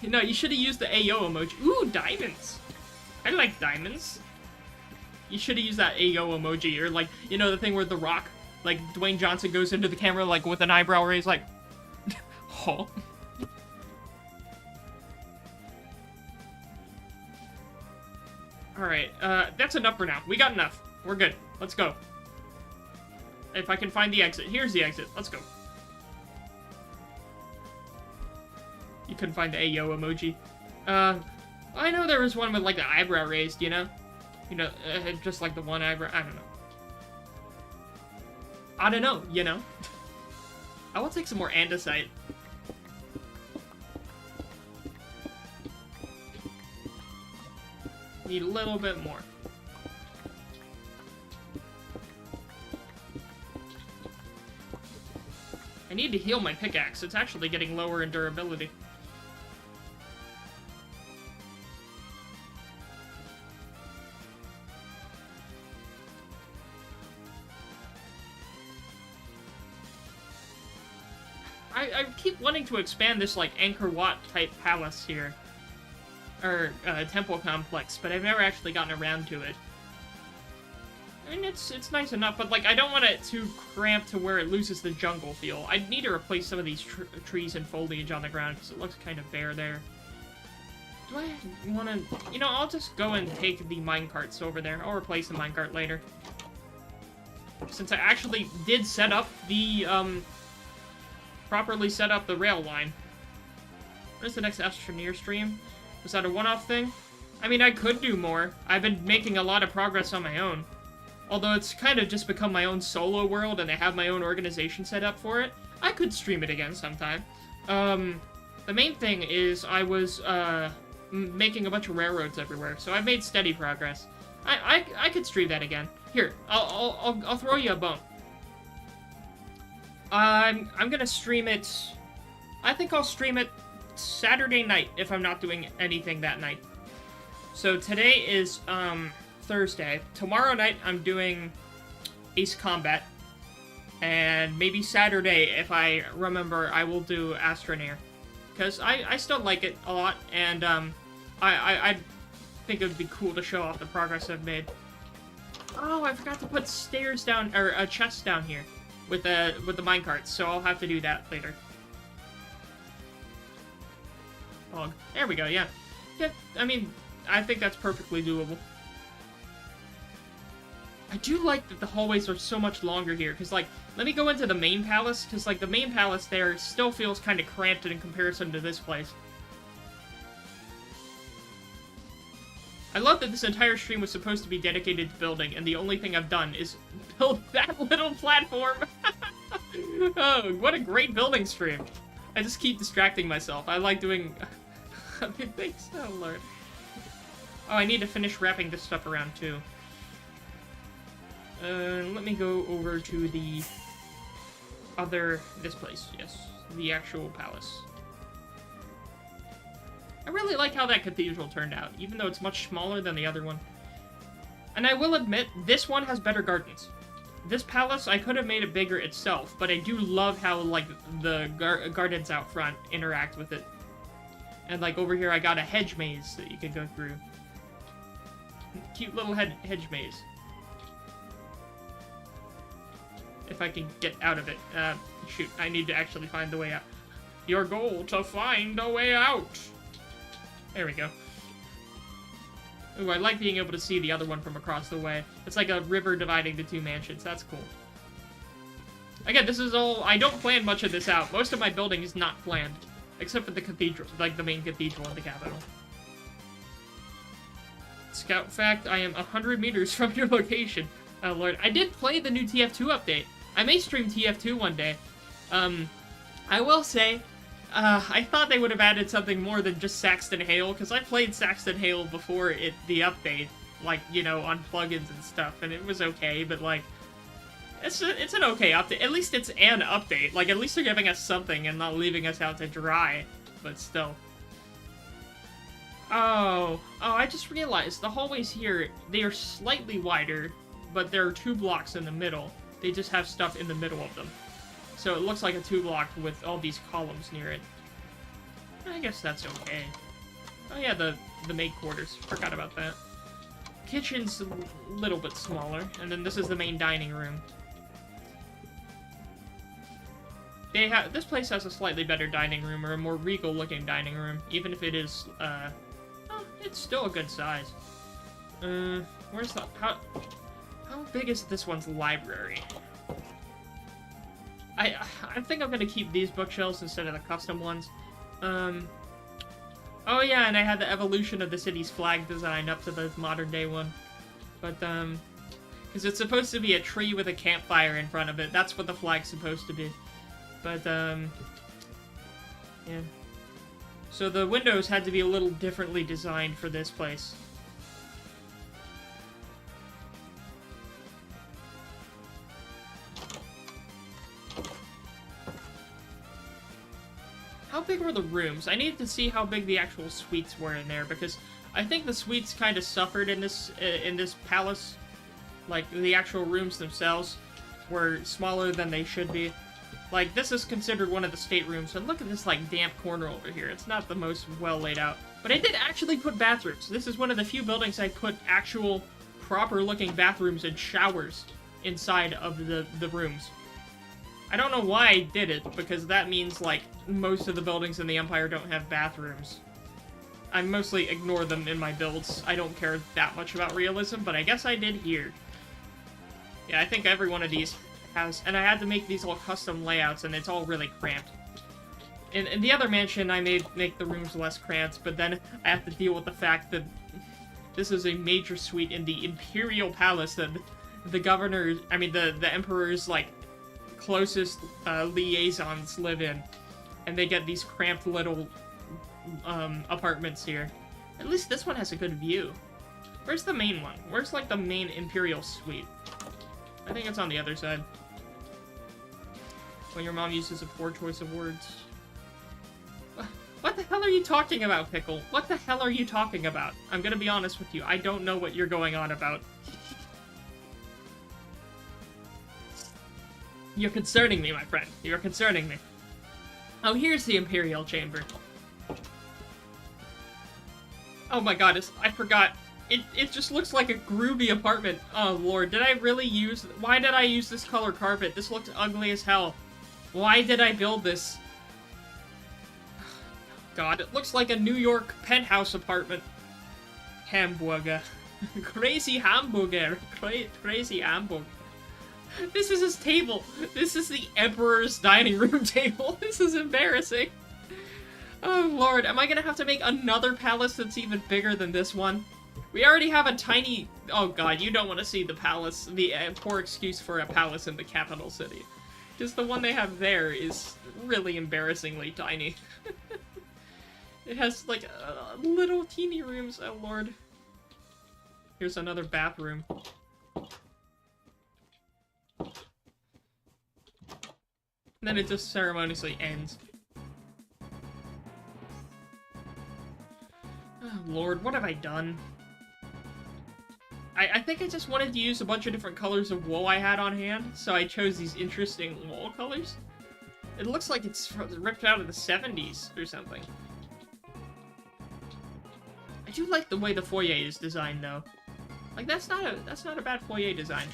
A: No, you should have used the Ayo emoji. Ooh, diamonds. I like diamonds. You should have used that Ayo emoji, or like, you know, the thing where The Rock, like, Dwayne Johnson goes into the camera, like, with an eyebrow raised, like... Oh. Alright, that's enough for now. We got enough. We're good. Let's go. If I can find the exit. Here's the exit. Let's go. You couldn't find the Ayo emoji. I know there was one with, like, the eyebrow raised, you know? You know, just like the one eyebrow. I don't know, you know? I will take some more andesite. Need a little bit more. I need to heal my pickaxe. It's actually getting lower in durability. I keep wanting to expand this, like, Angkor Wat type palace here. Or, temple complex, but I've never actually gotten around to it. I mean, it's nice enough, but, like, I don't want it too cramped to where it loses the jungle feel. I need to replace some of these trees and foliage on the ground, because it looks kind of bare there. Do I want to... You know, I'll just go and take the minecarts over there. I'll replace the minecart later. Since I actually did set up the, properly set up the rail line. When's the next Astroneer stream? Was that a one-off thing? I mean, I could do more. I've been making a lot of progress on my own. Although it's kind of just become my own solo world and I have my own organization set up for it. I could stream it again sometime. The main thing is I was, making a bunch of railroads everywhere, so I've made steady progress. I could stream that again. Here, I'll throw you a bone. I'm gonna stream it... I think I'll stream it Saturday night if I'm not doing anything that night. So today is, Thursday. Tomorrow night I'm doing Ace Combat. And maybe Saturday, if I remember, I will do Astroneer. Because I still like it a lot, and, I think it would be cool to show off the progress I've made. Oh, I forgot to put stairs down, or a chest down here. With the minecarts, so I'll have to do that later. Oh, there we go, yeah. Yeah, I mean, I think that's perfectly doable. I do like that the hallways are so much longer here, because, like, let me go into the main palace, because, like, the main palace there still feels kind of cramped in comparison to this place. I love that this entire stream was supposed to be dedicated to building, and the only thing I've done is build that little platform. Oh, what a great building stream. I just keep distracting myself. I like doing... Thanks, oh lord. Oh, I need to finish wrapping this stuff around, too. Let me go over to the this place, yes. The actual palace. I really like how that cathedral turned out, even though it's much smaller than the other one. And I will admit, this one has better gardens. This palace, I could have made it bigger itself, but I do love how, like, the gardens out front interact with it. And, like, over here I got a hedge maze that you can go through. Cute little hedge maze. If I can get out of it. Shoot, I need to actually find the way out. Your goal, to find a way out! There we go. Ooh, I like being able to see the other one from across the way. It's like a river dividing the two mansions. That's cool. Again, this is all... I don't plan much of this out. Most of my building is not planned. Except for the cathedral, like the main cathedral in the capital. Scout fact, I am 100 meters from your location. Oh lord. I did play the new TF2 update. I may stream TF2 one day. I will say... I thought they would have added something more than just Saxton Hale, because I played Saxton Hale before the update, like, you know, on plugins and stuff, and it was okay, but, like, it's an okay update. At least it's an update. Like, at least they're giving us something and not leaving us out to dry, but still. Oh, I just realized, the hallways here, they are slightly wider, but there are 2 blocks in the middle. They just have stuff in the middle of them. So it looks like a 2-block with all these columns near it. I guess that's okay. Oh yeah, the maid quarters. Forgot about that. Kitchen's a little bit smaller, and then this is the main dining room. This place has a slightly better dining room, or a more regal-looking dining room, even if it is, it's still a good size. Where's the... How big is this one's library? I think I'm gonna keep these bookshelves instead of the custom ones. Oh yeah, and I had the evolution of the city's flag design up to the modern day one. But, because it's supposed to be a tree with a campfire in front of it. That's what the flag's supposed to be. But, yeah. So the windows had to be a little differently designed for this place. how big were the rooms? I needed to see how big the actual suites were in there, because I think the suites kind of suffered in this palace. Like, the actual rooms themselves were smaller than they should be. Like, this is considered one of the staterooms, and look at this, like, damp corner over here. It's not the most well laid out. But I did actually put bathrooms. This is one of the few buildings I put actual proper-looking bathrooms and showers inside of the rooms. I don't know why I did it, because that means, like, most of the buildings in the Empire don't have bathrooms. I mostly ignore them in my builds. I don't care that much about realism, but I guess I did here. Yeah, I think every one of these has... And I had to make these all custom layouts, and it's all really cramped. In the other mansion, I make the rooms less cramped, but then I have to deal with the fact that this is a major suite in the Imperial Palace that the governor... I mean, the Emperor's, like, closest liaisons live in. And they get these cramped little apartments here. At least this one has a good view. Where's the main one? Where's, like, the main Imperial suite? I think it's on the other side. When your mom uses a poor choice of words. What the hell are you talking about, Pickle? What the hell are you talking about? I'm gonna be honest with you. I don't know what you're going on about. You're concerning me, my friend. You're concerning me. Oh, here's the Imperial Chamber. Oh my god, I forgot. It just looks like a groovy apartment. Oh lord, did I really use... Why did I use this color carpet? This looked ugly as hell. Why did I build this? God, it looks like a New York penthouse apartment. Hamburger. Crazy hamburger. Crazy hamburger. This is his table. This is the Emperor's dining room table. This is embarrassing. Oh lord, am I gonna have to make another palace that's even bigger than this one? We already have a tiny... Oh god, you don't want to see the palace, the poor excuse for a palace in the capital city. Just the one they have there is really embarrassingly tiny. It has, like, little teeny rooms, oh lord. Here's another bathroom. And then it just ceremoniously ends. Oh lord, what have I done? I think I just wanted to use a bunch of different colors of wool I had on hand, so I chose these interesting wool colors. It looks like it's ripped out of the 70s or something. I do like the way the foyer is designed, though. Like, that's not a bad foyer design.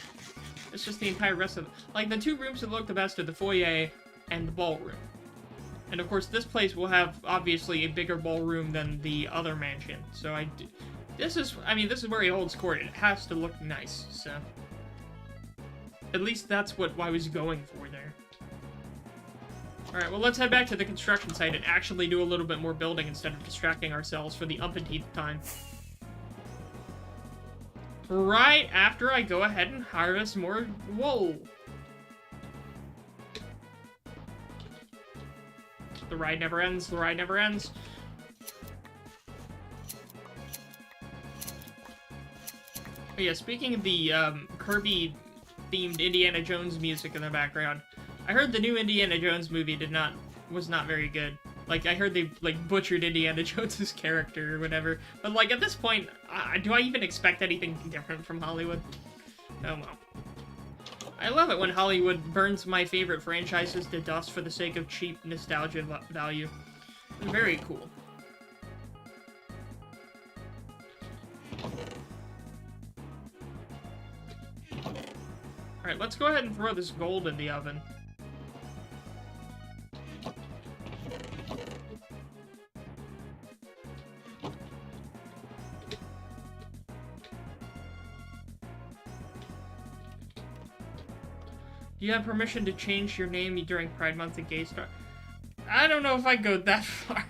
A: It's just the entire rest of... Like, the two rooms that look the best are the foyer and the ballroom. And, of course, this place will have, obviously, a bigger ballroom than the other mansion. So, this is where he holds court. It has to look nice, so... At least that's what I was going for there. Alright, well, let's head back to the construction site and actually do a little bit more building instead of distracting ourselves for the umpteenth time. Right after I go ahead and harvest more wool. The ride never ends, the ride never ends. Oh yeah, speaking of the Kirby-themed Indiana Jones music in the background, I heard the new Indiana Jones movie was not very good. Like, I heard they, like, butchered Indiana Jones's character or whatever. But, like, at this point, do I even expect anything different from Hollywood? Oh, well. I love it when Hollywood burns my favorite franchises to dust for the sake of cheap nostalgia value. Very cool. Alright, let's go ahead and throw this gold in the oven. Do you have permission to change your name during Pride Month to Gay Star? I don't know if I go that far.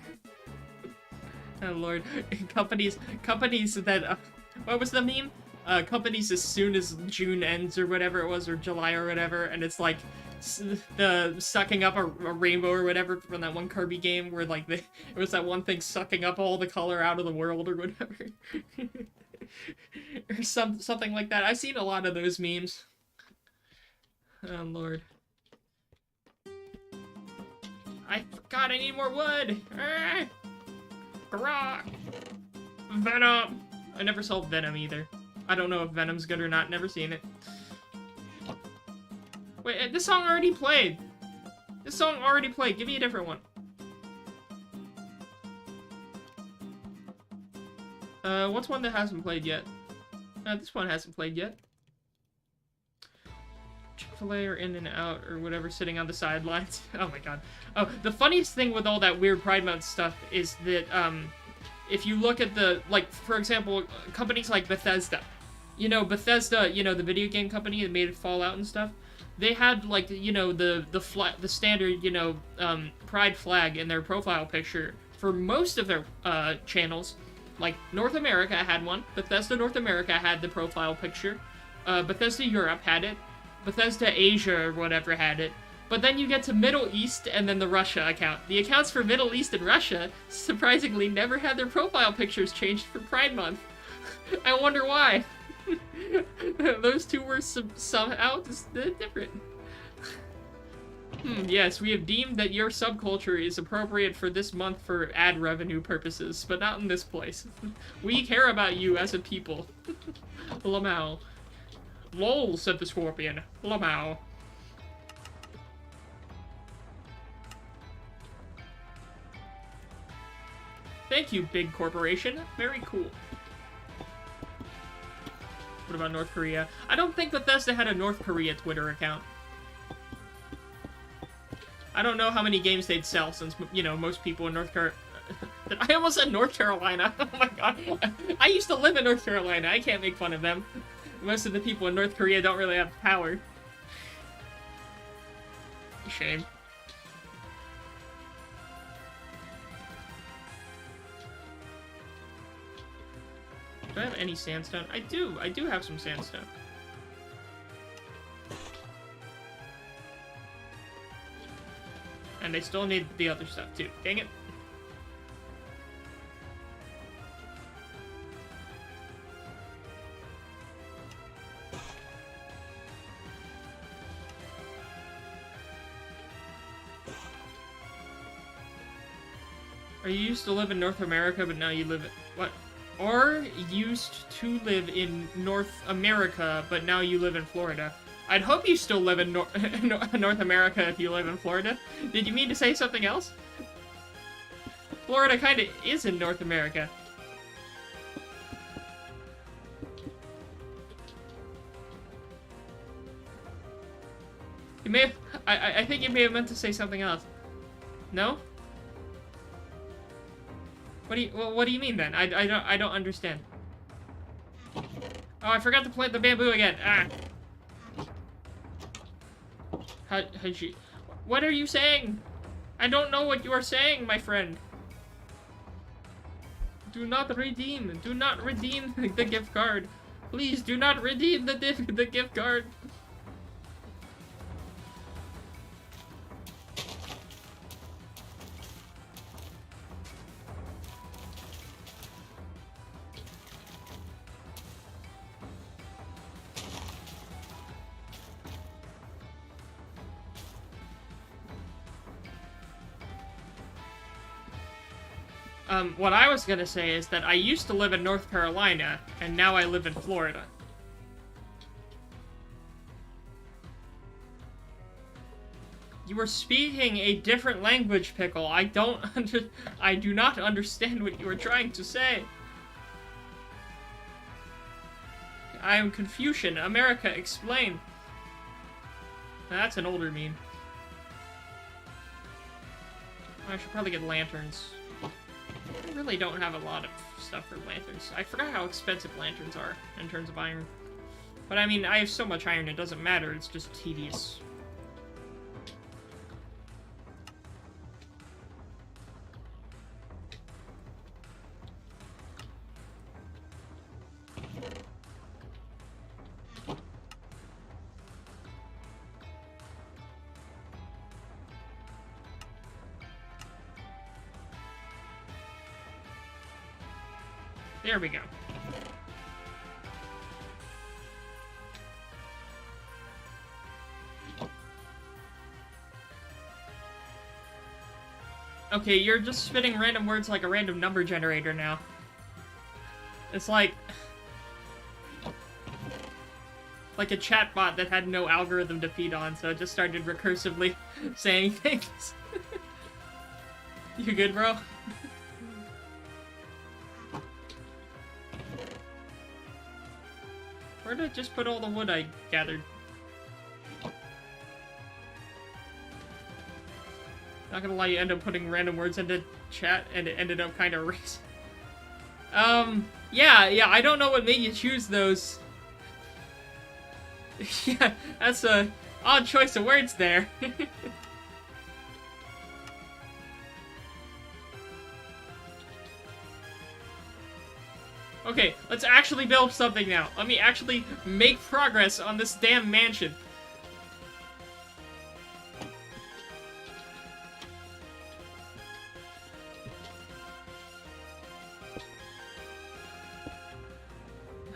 A: Oh lord. Companies that, what was the meme? Companies as soon as June ends or whatever it was, or July or whatever, and it's like, the sucking up a rainbow or whatever from that one Kirby game where like it was that one thing sucking up all the color out of the world or whatever. Or something like that. I've seen a lot of those memes. Oh lord. I forgot I need more wood. Ah! Grok. Venom. I never saw Venom either. I don't know if Venom's good or not. Never seen it. Wait, this song already played. This song already played. Give me a different one. What's one that hasn't played yet? This one hasn't played yet. Chick-fil-A or In-N-Out or whatever, sitting on the sidelines. Oh my god. Oh, the funniest thing with all that weird Pride Month stuff is that, if you look at the, like, for example, companies like Bethesda. You know, Bethesda, you know, the video game company that made Fallout and stuff. They had, like, you know, the standard, you know, Pride flag in their profile picture for most of their, channels. Like, North America had one. Bethesda North America had the profile picture. Bethesda Europe had it. Bethesda Asia or whatever had it. But then you get to Middle East and then the Russia account. The accounts for Middle East and Russia, surprisingly, never had their profile pictures changed for Pride Month. I wonder why. Those two were somehow just different. Yes, we have deemed that your subculture is appropriate for this month for ad revenue purposes, but not in this place. We care about you as a people. Lamau. Lol, said the scorpion. Lamau. Thank you, big corporation. Very cool. What about North Korea? I don't think Bethesda had a North Korea Twitter account. I don't know how many games they'd sell since, you know, most people in North Carolina... I almost said North Carolina. Oh my god. I used to live in North Carolina. I can't make fun of them. Most of the people in North Korea don't really have power. Shame. Do I have any sandstone? I do. I do have some sandstone. And I still need the other stuff, too. Dang it. Or you used to live in North America, but now you live in... What? Or used to live in North America, but now you live in Florida. I'd hope you still live in North America if you live in Florida. Did you mean to say something else? Florida kinda is in North America. You may have... I think you may have meant to say something else. No? What do you mean then? I don't understand. Oh, I forgot to plant the bamboo again. Ah. What are you saying? I don't know what you are saying, my friend. Do not redeem. Do not redeem the gift card. Please do not redeem the gift card. What I was gonna say is that I used to live in North Carolina, and now I live in Florida. You were speaking a different language, Pickle. I do not understand what you were trying to say. I am Confucian. America, explain. That's an older meme. I should probably get lanterns. I really don't have a lot of stuff for lanterns. I forgot how expensive lanterns are in terms of iron. But I mean, I have so much iron, it doesn't matter. It's just tedious. There we go. Okay, you're just spitting random words like a random number generator now. It's like a chatbot that had no algorithm to feed on, so it just started recursively saying things. You good, bro? Where did I just put all the wood I gathered? Not gonna lie, you end up putting random words into chat, and it ended up kind of racist. Yeah, I don't know what made you choose those. Yeah, that's a odd choice of words there. Okay, let's actually build something now. Let me actually make progress on this damn mansion.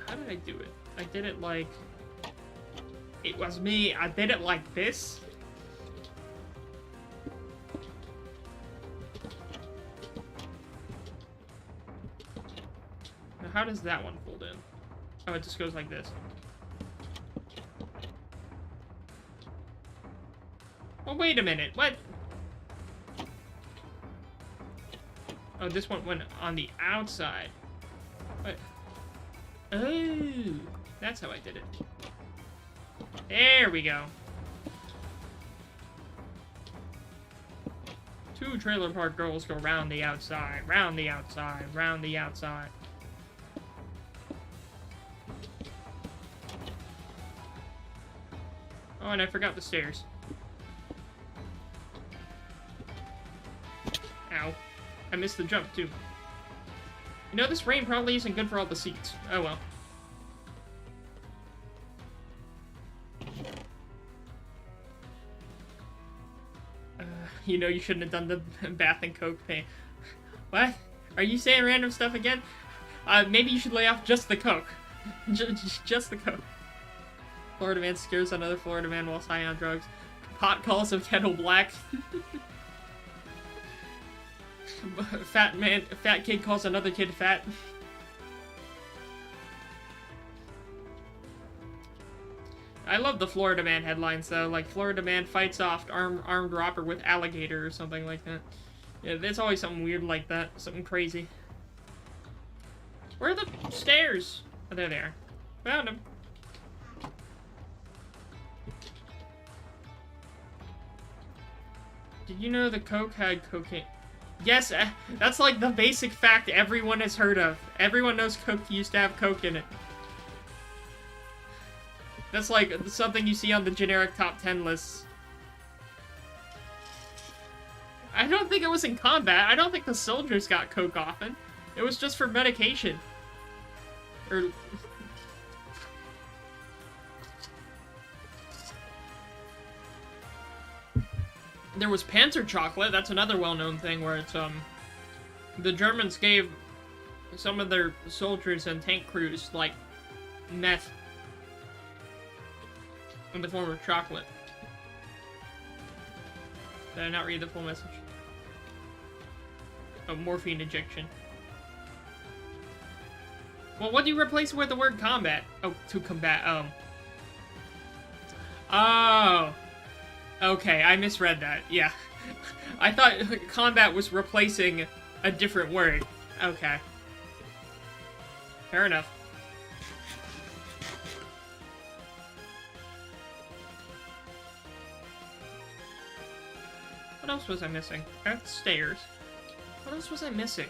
A: How did I do it? I did it like... It was me. I did it like this. Now, how does that one fold in? Oh, it just goes like this. Oh, wait a minute. What? Oh, this one went on the outside. What? Oh, that's how I did it. There we go. 2 trailer park girls go round the outside, round the outside, round the outside. Oh, and I forgot the stairs. Ow. I missed the jump, too. You know, this rain probably isn't good for all the seats. Oh, well. You know you shouldn't have done the bath and coke thing. What? Are you saying random stuff again? Maybe you should lay off just the coke. Just the coke. Florida man scares another Florida man while high on drugs. Pot calls him kettle black. Fat kid calls another kid fat. I love the Florida Man headlines, though. Like, Florida Man fights off armed robber with alligator or something like that. Yeah, there's always something weird like that. Something crazy. Where are the stairs? Oh, there they are. Found them. Did you know the Coke had cocaine? Yes, that's like the basic fact everyone has heard of. Everyone knows Coke used to have Coke in it. That's like something you see on the generic top 10 lists. I don't think it was in combat. I don't think the soldiers got coke often. It was just for medication. Or... There was Panzer chocolate. That's another well-known thing where it's, the Germans gave some of their soldiers and tank crews, like, meth. In the form of chocolate. Did I not read the full message? Oh, morphine injection. Well, what do you replace with the word combat? Oh, to combat, Oh. Okay, I misread that, yeah. I thought combat was replacing a different word. Okay. Fair enough. What else was I missing? That's stairs. What else was I missing?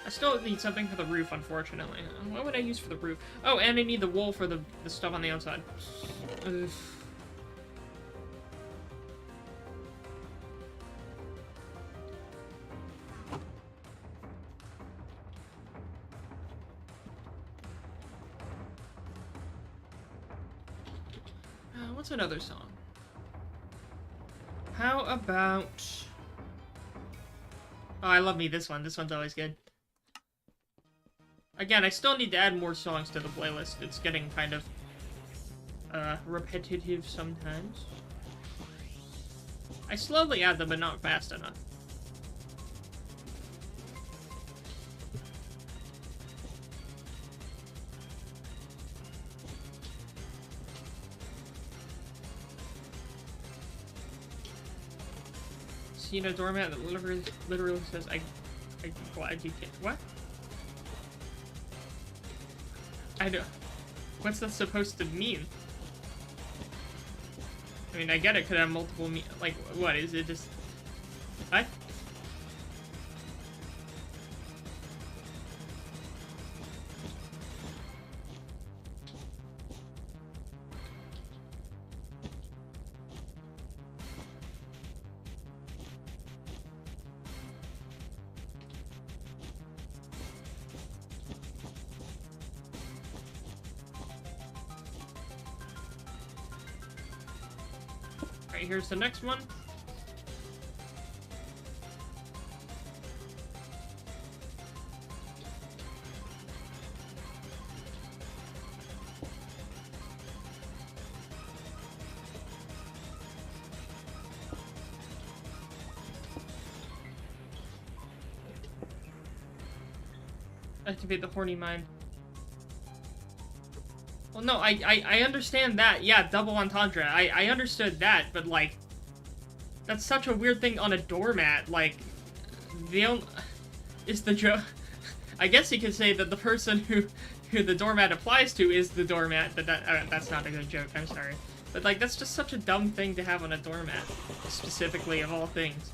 A: I still need something for the roof, unfortunately. What would I use for the roof? Oh, and I need the wool for the stuff on the outside. Ugh. What's another song? How about... Oh, I love me this one. This one's always good. Again, I still need to add more songs to the playlist. It's getting kind of repetitive sometimes. I slowly add them, but not fast enough. seen a doormat that literally says, I'm glad you came. What? I don't... What's that supposed to mean? I mean, I get it, could have multiple like, what, is it just... What? Here's the next one. Activate the horny mind. Well, no, I understand that. Yeah, double entendre. I understood that, but, like, that's such a weird thing on a doormat. Like, is the joke... I guess you could say that the person who the doormat applies to is the doormat, but that's not a good joke, I'm sorry. But, like, that's just such a dumb thing to have on a doormat, specifically, of all things.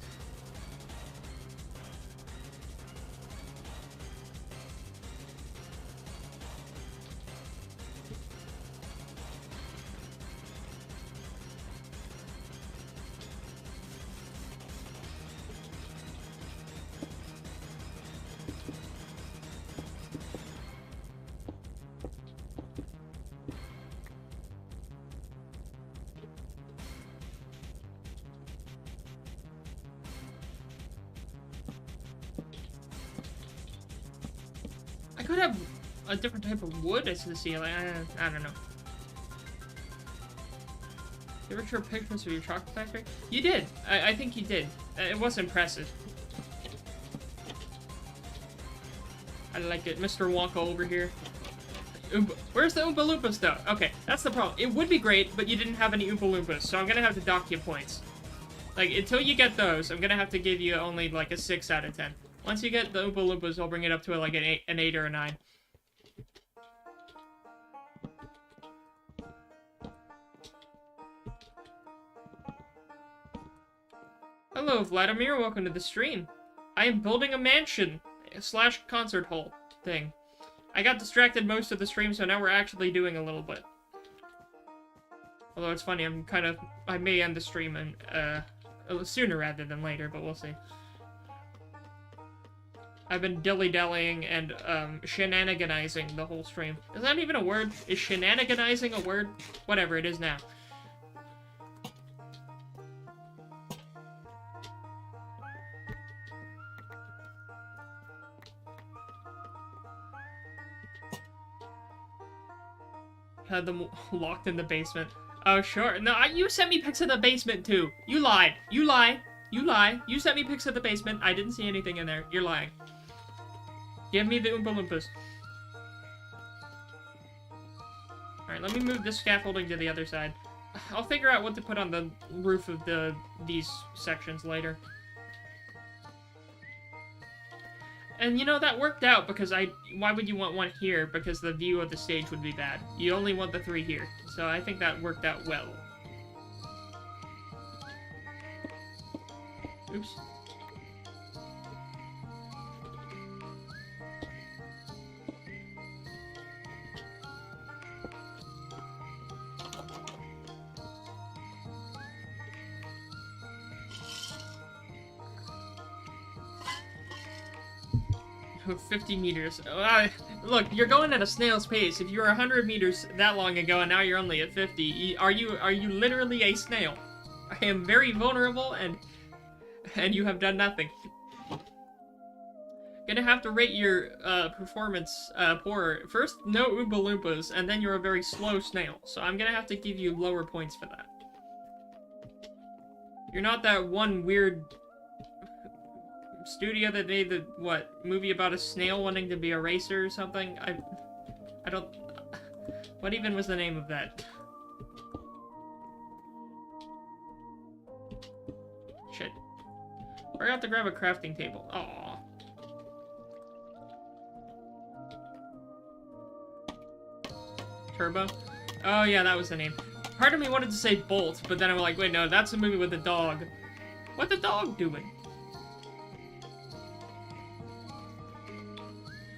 A: I could have a different type of wood as the ceiling. I don't know. You ever show pictures of your chocolate factory? You did. I think you did. It was impressive. I like it. Mr. Wonka over here. Where's the Oompa Loompas, though? Okay, that's the problem. It would be great, but you didn't have any Oompa Loompas, so I'm gonna have to dock you points. Like, until you get those, I'm gonna have to give you only, like, a 6 out of 10. Once you get the Oompa Loompas, I'll bring it up to, like, an 8 or a 9. Hello, Vladimir. Welcome to the stream. I am building a mansion / concert hall thing. I got distracted most of the stream, so now we're actually doing a little bit. Although it's funny, I may end the stream and, sooner rather than later, but we'll see. I've been dilly-dallying and, shenaniganizing the whole stream. Is that even a word? Is shenaniganizing a word? Whatever, it is now. Had them locked in the basement. Oh, sure. No, you sent me pics of the basement, too. You lied. You lie. You lie. You sent me pics of the basement. I didn't see anything in there. You're lying. Give me the Oompa Loompas. Alright, let me move this scaffolding to the other side. I'll figure out what to put on the roof of these sections later. And, you know, that worked out because why would you want one here? Because the view of the stage would be bad. You only want the 3 here. So I think that worked out well. Oops. Oh, 50 meters. Look, you're going at a snail's pace. If you were 100 meters that long ago and now you're only at 50, are you literally a snail? I am very vulnerable and you have done nothing. Gonna have to rate your performance poorer. First, no Oompa Loompas, and then you're a very slow snail. So I'm gonna have to give you lower points for that. You're not that one weird studio that made the, movie about a snail wanting to be a racer or something? I don't... What even was the name of that? Shit. to grab a crafting table. Aww. Turbo? Oh yeah, that was the name. Part of me wanted to say Bolt, but then I'm like, wait, no, that's a movie with a dog. What the dog doing?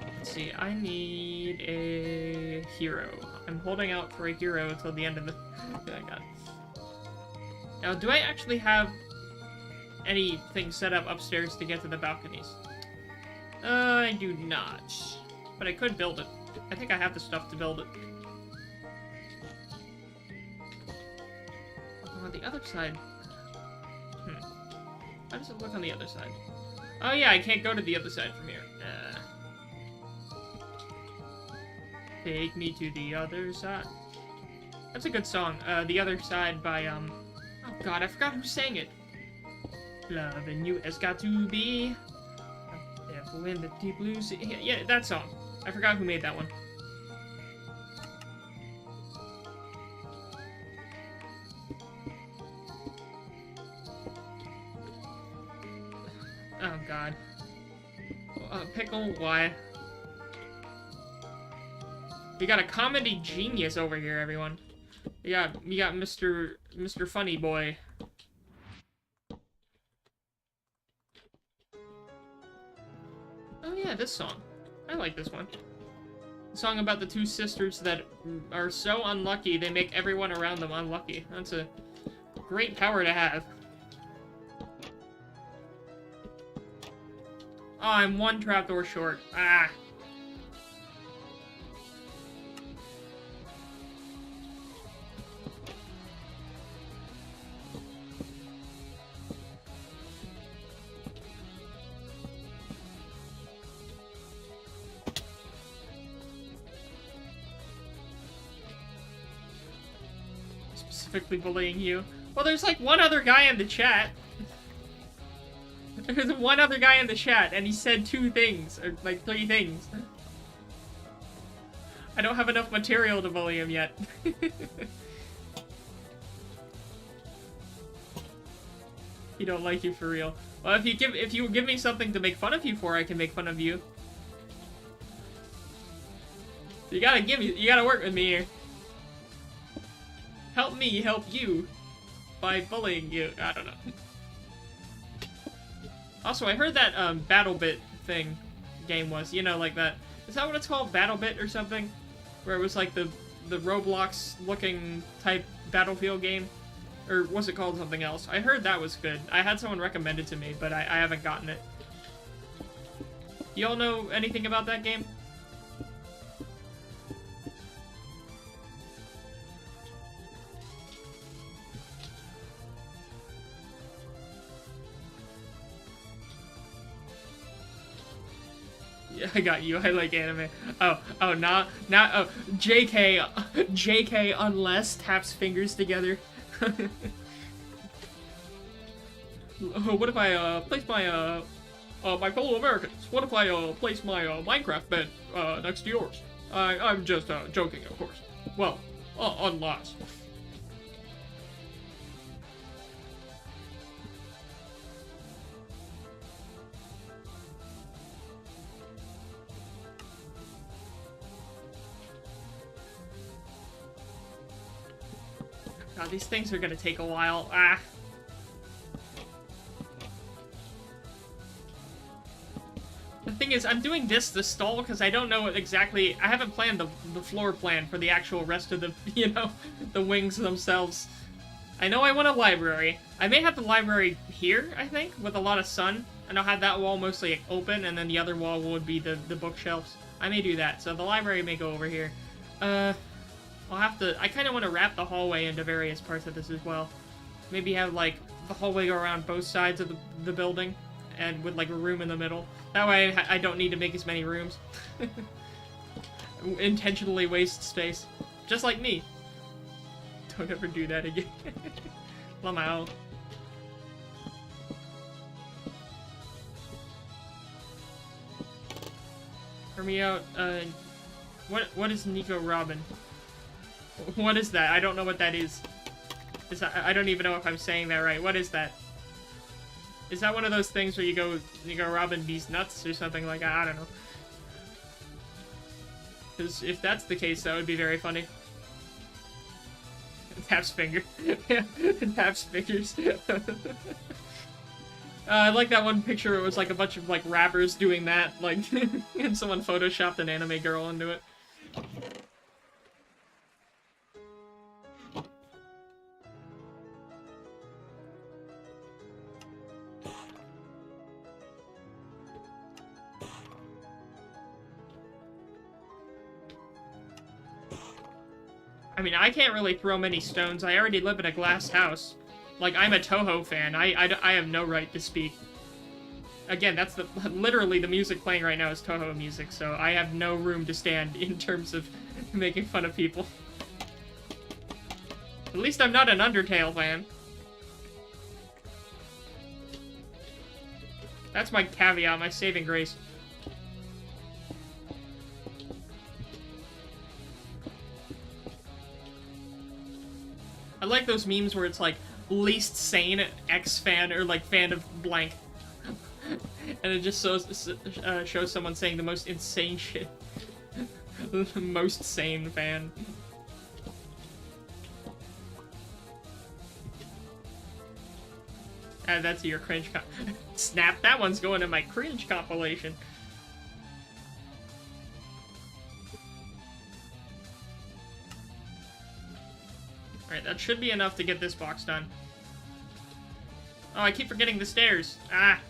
A: Let's see, I need a hero. I'm holding out for a hero until the end of the... Oh my god. Now, do I actually have anything set up upstairs to get to the balconies? I do not. But I could build it. I think I have the stuff to build it. On the other side... How does it look on the other side? Oh yeah, I can't go to the other side from here. Take me to the other side. That's a good song. The Other Side by, Oh god, I forgot who sang it. Loving you has got to be... Devil in the deep blue sea. Yeah, that song. I forgot who made that one. Oh god. Pickle, why? We got a comedy genius over here, everyone. We got Mr. Funny Boy. Oh yeah, this song. I like this one. A song about the two sisters that are so unlucky they make everyone around them unlucky. That's a great power to have. Oh, I'm one trapdoor short. Ah. Specifically bullying you. Well, there's like one other guy in the chat. There's one other guy in the chat, and he said 2 things, or like 3 things. I don't have enough material to bully him yet. He don't like you for real. Well, if you give me something to make fun of you for, I can make fun of you. You gotta work with me here. Help me help you by bullying you. I don't know. Also, I heard that BattleBit thing game was, you know, like that. Is that what it's called? BattleBit or something? Where it was like the Roblox-looking type Battlefield game? Or was it called something else? I heard that was good. I had someone recommend it to me, but I haven't gotten it. Y'all know anything about that game? Yeah, I got you. I like anime. Oh, JK unless taps fingers together. What if I place my my fellow Americans? What if I place my Minecraft bed next to yours? I'm just joking, of course. Well, unless. God, these things are gonna take a while. Ah. The thing is, I'm doing this to stall because I don't know exactly... I haven't planned the floor plan for the actual rest of the, you know, the wings themselves. I know I want a library. I may have the library here, I think, with a lot of sun. And I'll have that wall mostly open, and then the other wall would be the bookshelves. I may do that, so the library may go over here. I'll have to... I kind of want to wrap the hallway into various parts of this as well. Maybe have, like, the hallway go around both sides of the building, and with, like, a room in the middle. That way I don't need to make as many rooms. Intentionally waste space. Just like me. Don't ever do that again. Lamau. Hear me out, what is Nico Robin? What is that? I don't know what that is. I don't even know if I'm saying that right. What is that? Is that one of those things where you go robbing these nuts or something like that? I don't know. Because if that's the case, that would be very funny. Taps finger. Taps fingers. I like that one picture. It was like a bunch of like rappers doing that, like, and someone photoshopped an anime girl into it. I mean, I can't really throw many stones. I already live in a glass house. Like, I'm a Toho fan. I have no right to speak. Again, that's literally the music playing right now is Toho music, so I have no room to stand in terms of making fun of people. At least I'm not an Undertale fan. That's my caveat, my saving grace. I like those memes where it's like, least sane X fan, or like fan of blank. And it just shows someone saying the most insane shit. The most sane fan. That's your cringe Snap, that one's going in my cringe compilation. Alright, that should be enough to get this box done. Oh, I keep forgetting the stairs. Ah.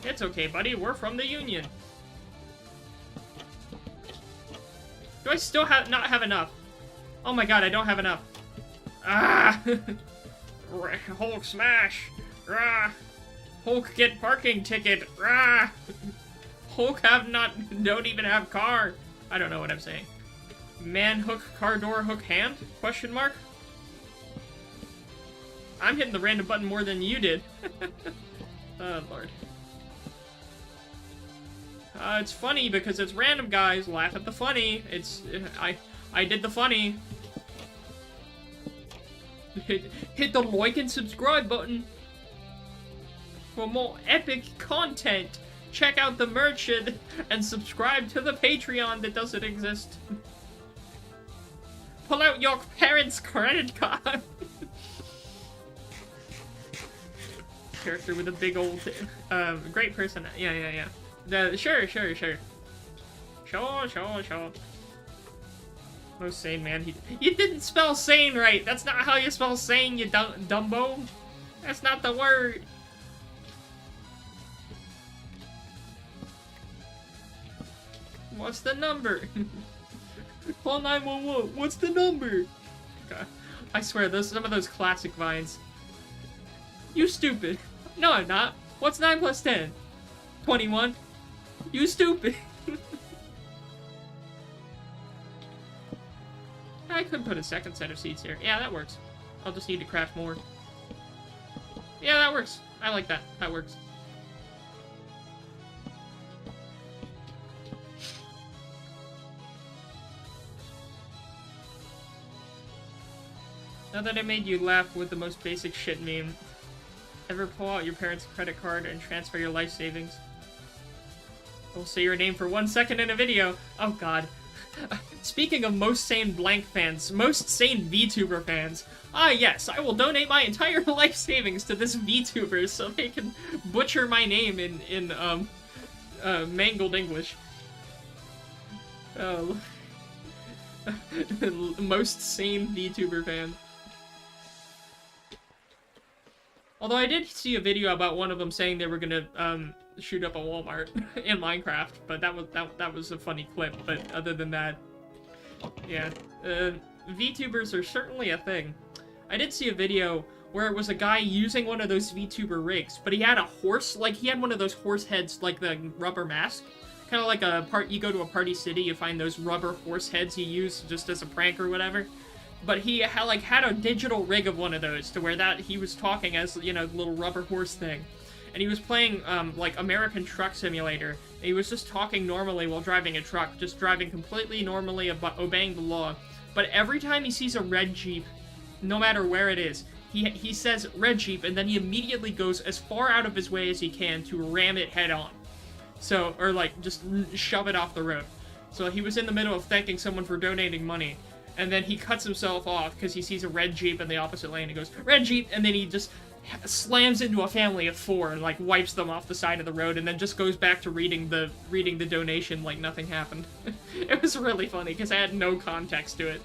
A: It's okay, buddy. We're from the Union. Do I still not have enough? Oh my god, I don't have enough. Ah! Hulk smash! Rah! Hulk get parking ticket! Rah! Hulk don't even have car! I don't know what I'm saying. Man hook car door hook hand? Question mark? I'm hitting the random button more than you did. Oh lord. It's funny because it's random, guys. Laugh at the funny. It's I did the funny. Hit the like and subscribe button for more epic content. Check out the merch and subscribe to the Patreon that doesn't exist. Pull out your parents' credit card. Character with a big old, great person. Yeah. Sure. Sure. Most sane man. You didn't spell sane right. That's not how you spell sane, you dumbo. That's not the word. What's the number? Call 911. What's the number? God. I swear, some of those classic vines. You stupid. No, I'm not. What's 9 plus 10? 21. You stupid. I could put a second set of seats here. Yeah, that works. I'll just need to craft more. Yeah, that works. I like that. That works. Now that I made you laugh with the most basic shit meme, ever pull out your parents' credit card and transfer your life savings? We'll say your name for 1 second in a video. Oh god. Speaking of most sane blank fans, most sane VTuber fans, yes, I will donate my entire life savings to this VTuber so they can butcher my name in mangled English. Most sane VTuber fan. Although I did see a video about one of them saying they were gonna shoot up a Walmart in Minecraft, but that was a funny clip. But other than that, yeah, VTubers are certainly a thing. I did see a video where it was a guy using one of those VTuber rigs, but he had a horse, like he had one of those horse heads, like the rubber mask, kind of like you go to a party city, you find those rubber horse heads you use just as a prank or whatever. But he had a digital rig of one of those to where he was talking as, you know, the little rubber horse thing. And he was playing, like, American Truck Simulator. And he was just talking normally while driving a truck, just driving completely normally, obeying the law. But every time he sees a red Jeep, no matter where it is, he says red Jeep, and then he immediately goes as far out of his way as he can to ram it head on. So, or like, just shove it off the road. So he was in the middle of thanking someone for donating money, and then he cuts himself off because he sees a red Jeep in the opposite lane and goes, red Jeep, and then he just slams into a family of 4 and like wipes them off the side of the road, and then just goes back to reading the donation like nothing happened. It was really funny because I had no context to it.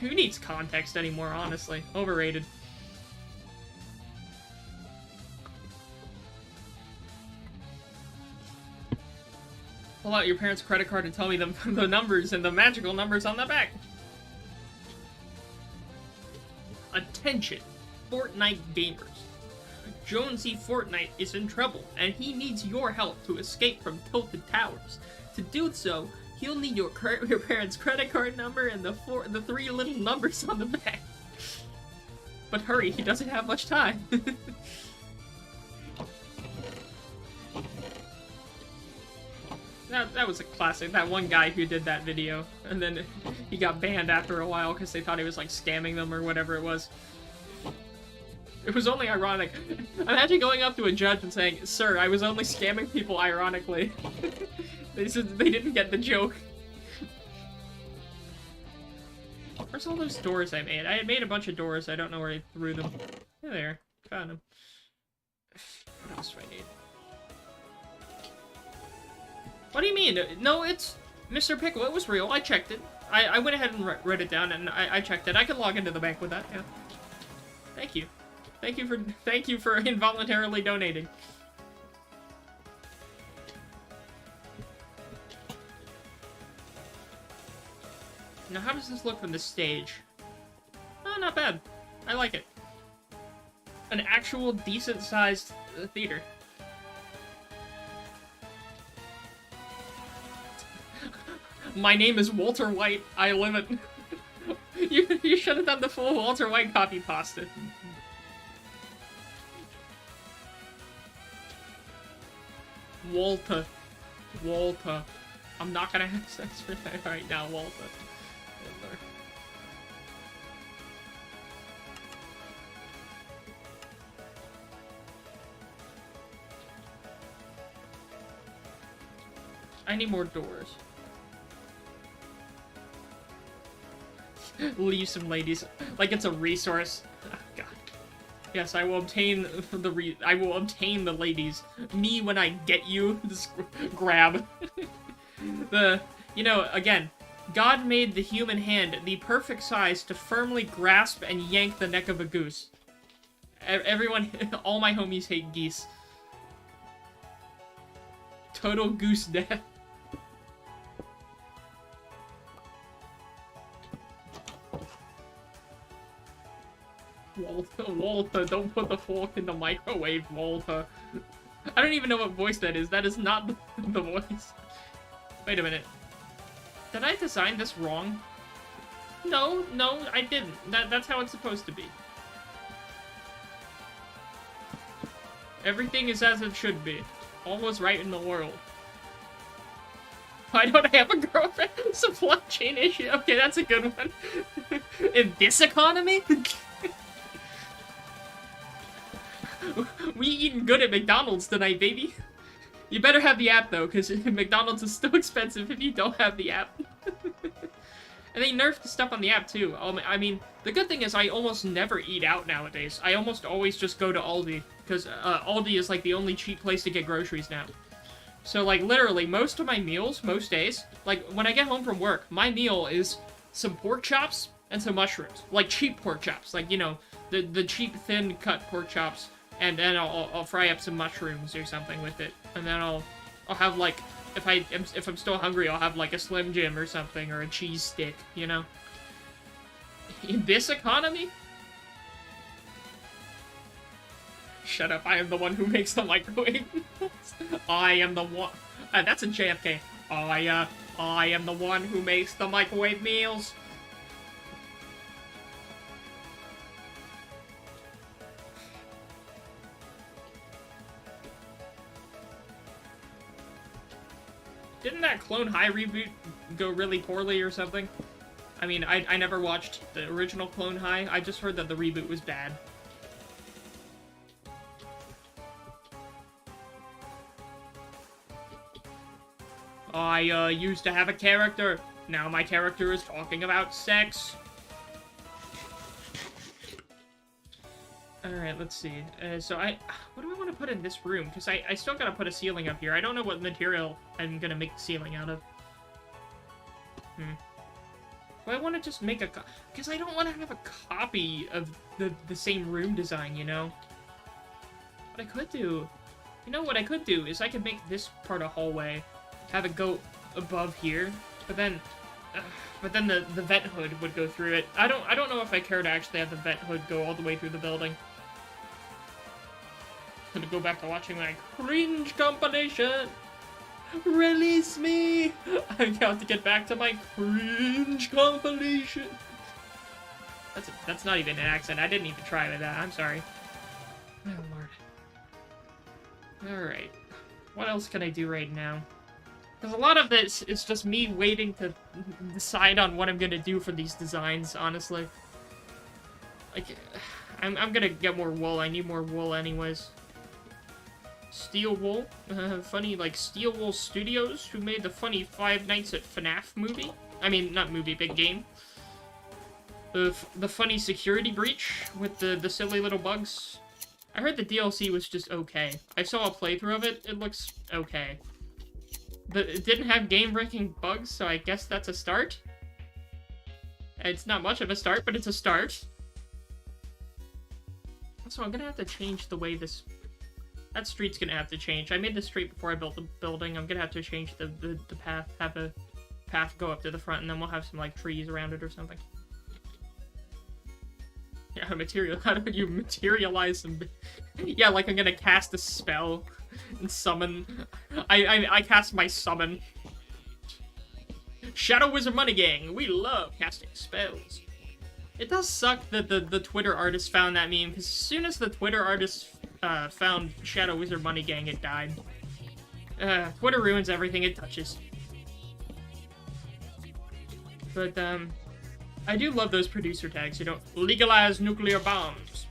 A: Who needs context anymore, honestly? Overrated. Pull out your parents' credit card and tell me the numbers and the magical numbers on the back. Attention, Fortnite gamers. Jonesy Fortnite is in trouble, and he needs your help to escape from Tilted Towers. To do so, he'll need your parents' credit card number and the 3 little numbers on the back. But hurry, he doesn't have much time. That was a classic. That one guy who did that video, and then he got banned after a while because they thought he was like scamming them or whatever it was. It was only ironic. Imagine going up to a judge and saying, "Sir, I was only scamming people ironically." They said they didn't get the joke. Where's all those doors I made? I had made a bunch of doors. I don't know where I threw them. There. Found them. What else do I need? What do you mean? No, it's... Mr. Pickle, it was real. I checked it. I went ahead and read it down, and I checked it. I can log into the bank with that, yeah. Thank you. Thank you for involuntarily donating. Now, how does this look from the stage? Oh, not bad. I like it. An actual decent-sized theater. My name is Walter White. I live it. You should have done the full Walter White copy pasta. Walter. I'm not gonna have sex for that right now, Walter. I need more doors. Leave some ladies. Like it's a resource. Oh, God. Yes, I will obtain the ladies. Me when I get you. Just grab. You know, again, God made the human hand the perfect size to firmly grasp and yank the neck of a goose. Everyone, all my homies hate geese. Total goose death. Walter, don't put the fork in the microwave, Walter. I don't even know what voice that is. That is not the voice. Wait a minute. Did I design this wrong? No, I didn't. That's how it's supposed to be. Everything is as it should be. All was right in the world. Why don't I have a girlfriend? Supply chain issue. Okay, that's a good one. In this economy? We eating good at McDonald's tonight, baby. You better have the app, though, because McDonald's is still expensive if you don't have the app. And they nerfed the stuff on the app, too. I mean, the good thing is I almost never eat out nowadays. I almost always just go to Aldi, because Aldi is, like, the only cheap place to get groceries now. So, like, literally, most of my meals, most days, like, when I get home from work, my meal is some pork chops and some mushrooms. Like, cheap pork chops. Like, you know, the cheap, thin-cut pork chops. And then I'll fry up some mushrooms or something with it. And then I'll have, like, if I'm still hungry, I'll have, like, a Slim Jim or something, or a cheese stick, you know? In this economy? Shut up, I am the one who makes the microwave meals. I am the one... that's a JFK. I am the one who makes the microwave meals. Didn't that Clone High reboot go really poorly or something? I mean, I never watched the original Clone High. I just heard that the reboot was bad. I used to have a character. Now my character is talking about sex. Alright, let's see. So what do I want to put in this room? Because I still gotta put a ceiling up here. I don't know what material I'm gonna make the ceiling out of. Do I want to just make a... Because I don't want to have a copy of the same room design, you know? What I could do... You know what I could do is I could make this part a hallway, have it go above here, but then the vent hood would go through it. I don't know if I care to actually have the vent hood go all the way through the building. I'm gonna go back to watching my cringe compilation. Release me! I got to get back to my cringe compilation. That's not even an accent. I didn't even try with that. I'm sorry. Oh lord. Alright. What else can I do right now? Because a lot of this is just me waiting to decide on what I'm gonna do for these designs, honestly. Like, I'm gonna get more wool. I need more wool anyways. Steel Wool. Funny, like, Steel Wool Studios, who made the funny Five Nights at FNAF movie. I mean, not movie, big game. The funny security breach with the silly little bugs. I heard the DLC was just okay. I saw a playthrough of it. It looks okay. It didn't have game-breaking bugs, so I guess that's a start. It's not much of a start, but it's a start. Also, I'm gonna have to change the way this... That street's gonna have to change. I made the street before I built the building. I'm gonna have to change the path, have a path go up to the front, and then we'll have some, like, trees around it or something. Yeah, how do you materialize some... Yeah, like I'm gonna cast a spell and summon... I cast my summon. Shadow Wizard Money Gang, we love casting spells. It does suck that the Twitter artist found that meme, because as soon as the Twitter artist found Shadow Wizard Money Gang, it died. Twitter ruins everything it touches. But, I do love those producer tags, you know, legalize nuclear bombs.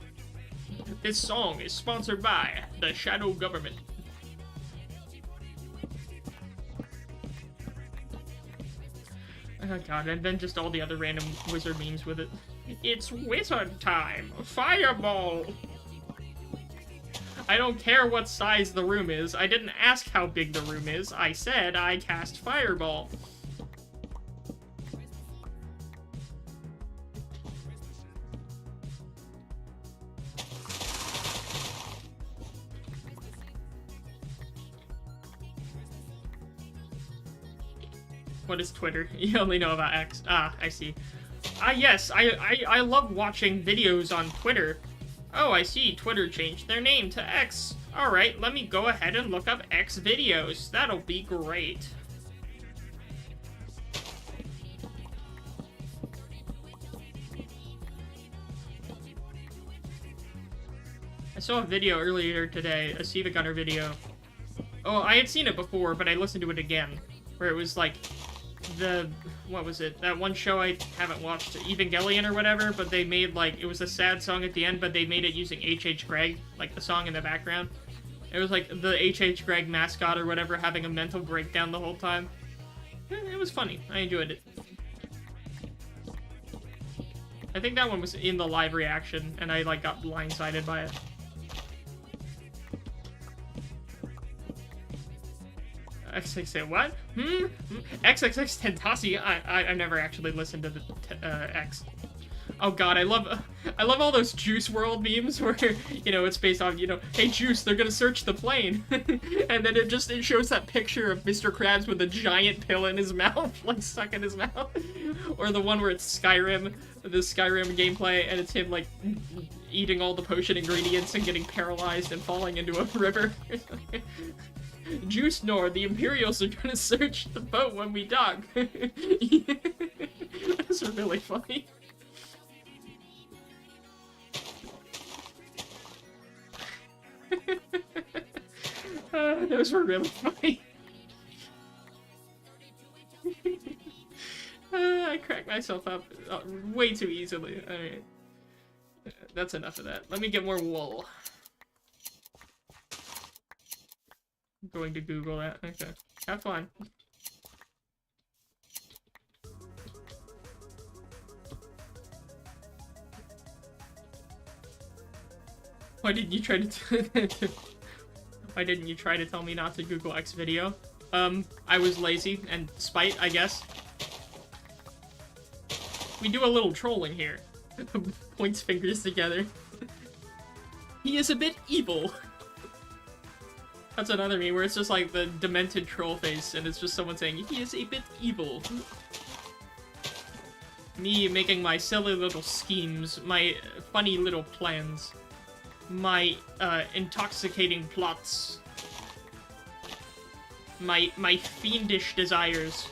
A: This song is sponsored by the Shadow Government. Oh god, and then just all the other random wizard memes with it. It's wizard time! Fireball! I don't care what size the room is. I didn't ask how big the room is. I said I cast Fireball. What is Twitter? You only know about X. Ah, I see. Ah, yes, I love watching videos on Twitter. Oh, I see. Twitter changed their name to X. Alright, let me go ahead and look up X videos. That'll be great. I saw a video earlier today, a Siva Gunner video. Oh, I had seen it before, but I listened to it again. Where it was like, what was it? That one show I haven't watched, Evangelion or whatever, but they made, like, it was a sad song at the end, but they made it using H.H. Gregg, like the song in the background. It was like the H.H. Gregg mascot or whatever having a mental breakdown the whole time. It was funny. I enjoyed it. I think that one was in the live reaction, and I, like, got blindsided by it. XXX, what? XXX Tentasi? I never actually listened to the X. Oh god, I love all those Juice WRLD memes where, you know, it's based on, you know, hey Juice, they're gonna search the plane. And then it shows that picture of Mr. Krabs with a giant pill in his mouth, like stuck in his mouth. Or the one where it's Skyrim, the Skyrim gameplay, and it's him, like, eating all the potion ingredients and getting paralyzed and falling into a river. Juice Nord, the Imperials are gonna search the boat when we dock. Those are really funny. Those were really funny. I crack myself up way too easily. Alright. That's enough of that. Let me get more wool. I'm going to Google that. Okay. Have fun. Why didn't you try to Why didn't you try to tell me not to Google X video? I was lazy and spite, I guess. We do a little trolling here. Points fingers together. He is a bit evil. That's another meme where it's just like the demented troll face and it's just someone saying, he is a bit evil. Me making my silly little schemes, my funny little plans, my intoxicating plots, my fiendish desires.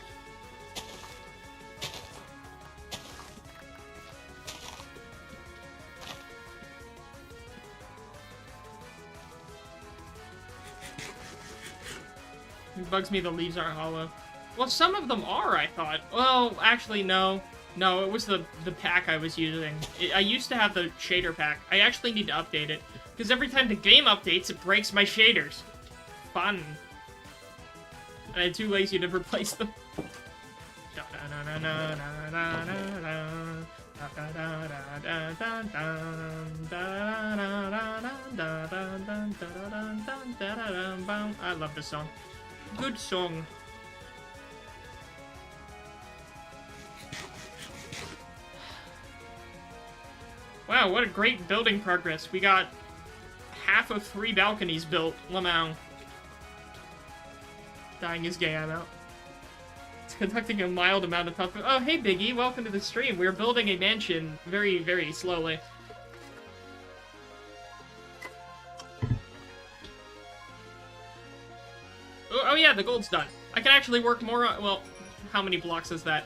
A: It bugs me the leaves aren't hollow. Well, some of them are, I thought. Well, actually, no. No, it was the pack I was using. I used to have the shader pack. I actually need to update it. Because every time the game updates, it breaks my shaders. Fun. And I'm too lazy to replace them. I love this song. Good song. Wow, what a great building progress. We got half of 3 balconies built. Lamau. Dying is gay, I'm out. It's conducting a mild amount of tough. Oh, hey Biggie, welcome to the stream. We're building a mansion very, very slowly. Oh yeah, the gold's done. I can actually work more on, well, how many blocks is that?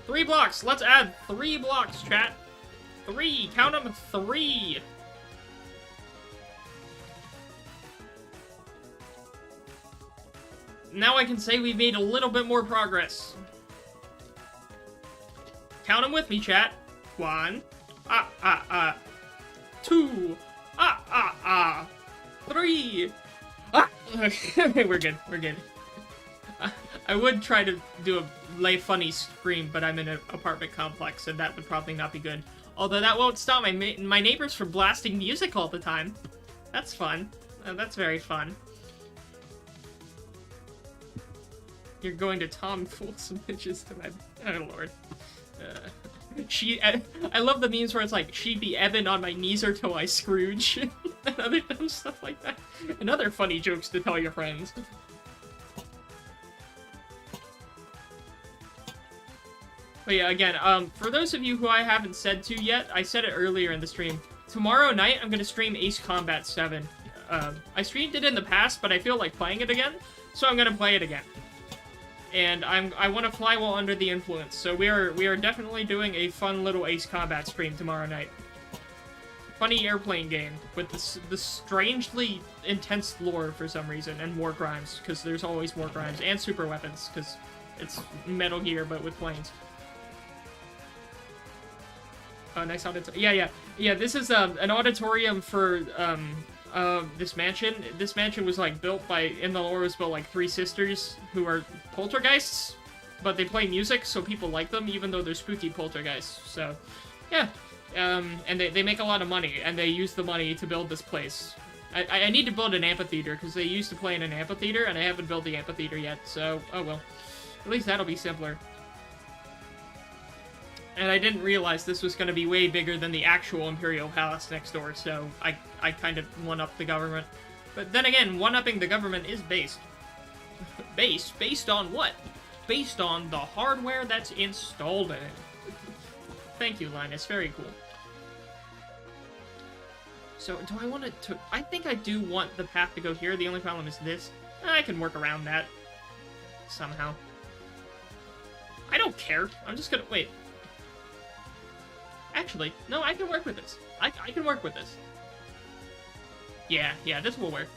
A: 3 blocks! Let's add 3 blocks, chat! 3! Count them, 3! Now I can say we've made a little bit more progress. Count them with me, chat. 1. 2. 3. We're good. We're good. I would try to do a funny scream, but I'm in an apartment complex, and that would probably not be good. Although that won't stop my neighbors from blasting music all the time. That's fun. That's very fun. You're going to Tom Fool some bitches tonight. Oh lord. I love the memes where it's like, she'd be Evan on my knees or till I Scrooge. And other dumb stuff like that. And other funny jokes to tell your friends. But yeah, again, for those of you who I haven't said to yet, I said it earlier in the stream. Tomorrow night, I'm gonna stream Ace Combat 7. I streamed it in the past, but I feel like playing it again, so I'm gonna play it again. And I want to fly while under the influence, so we are definitely doing a fun little Ace Combat stream tomorrow night. Funny airplane game with the strangely intense lore for some reason, and war crimes, because there's always war crimes, and super weapons, because it's Metal Gear, but with planes. Nice auditorium. Yeah, this is an auditorium for this mansion. This mansion was like built by, in the lore, was built like 3 sisters who are poltergeists, but they play music, so people like them, even though they're spooky poltergeists. So, yeah. And they make a lot of money, and they use the money to build this place. I need to build an amphitheater, because they used to play in an amphitheater, and I haven't built the amphitheater yet, so, oh well. At least that'll be simpler. And I didn't realize this was going to be way bigger than the actual Imperial Palace next door, so I kind of one-upped the government. But then again, one-upping the government is based. Based on what? Based on the hardware that's installed in it. Thank you, Linus. Very cool. So, do I want to... I think I do want the path to go here. The only problem is this. I can work around that. Somehow. I don't care. I'm just gonna... Wait. Actually, no, I can work with this. I can work with this. Yeah, this will work.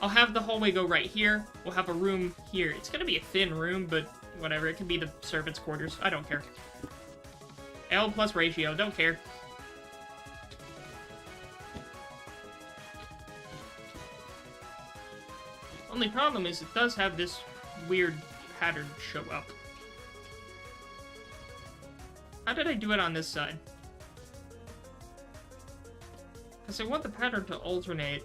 A: I'll have the hallway go right here. We'll have a room here. It's gonna be a thin room, but Whatever, it can be the servants' quarters. I don't care. L plus ratio, don't care. Only problem is it does have this weird pattern show up. How did I do it on this side? Because I want the pattern to alternate.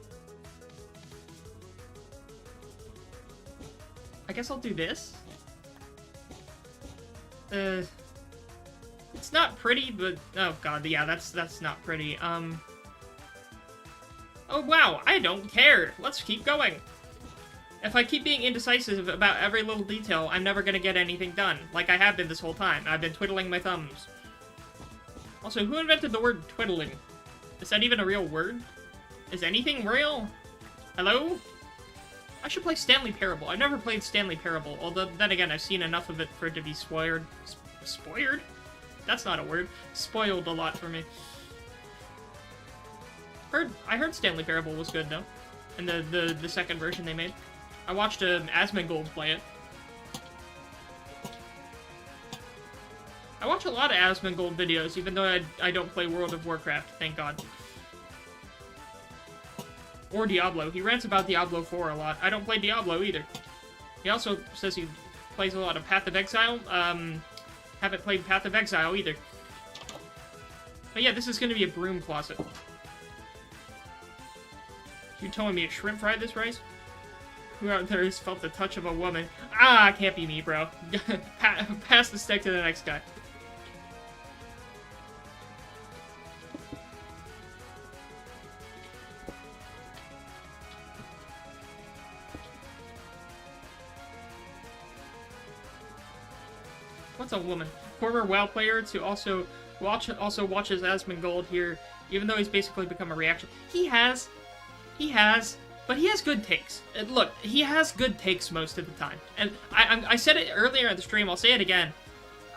A: I guess I'll do this. It's not pretty, but oh god, yeah, that's not pretty. Oh wow, I don't care. Let's keep going. If I keep being indecisive about every little detail, I'm never gonna get anything done, like I have been this whole time. I've been twiddling my thumbs. Also, who invented the word twiddling? Is that even a real word? Is anything real? Hello? I should play Stanley Parable. I've never played Stanley Parable, although then again, I've seen enough of it for it to be spoiled. Spoiled? That's not a word. Spoiled a lot for me. I heard Stanley Parable was good though, and the second version they made. I watched Asmongold play it. I watch a lot of Asmongold videos, even though I don't play World of Warcraft, thank God. Or Diablo. He rants about Diablo 4 a lot. I don't play Diablo either. He also says he plays a lot of Path of Exile. Haven't played Path of Exile either. But yeah, this is going to be a broom closet. You telling me to shrimp fry this rice? Who out there has felt the touch of a woman? Ah, can't be me, bro. Pass the stick to the next guy. What's a woman? Former WoW player to also watches Asmongold here, even though he's basically become a reaction. He has, but he has good takes. And look, he has good takes most of the time. And I said it earlier in the stream, I'll say it again.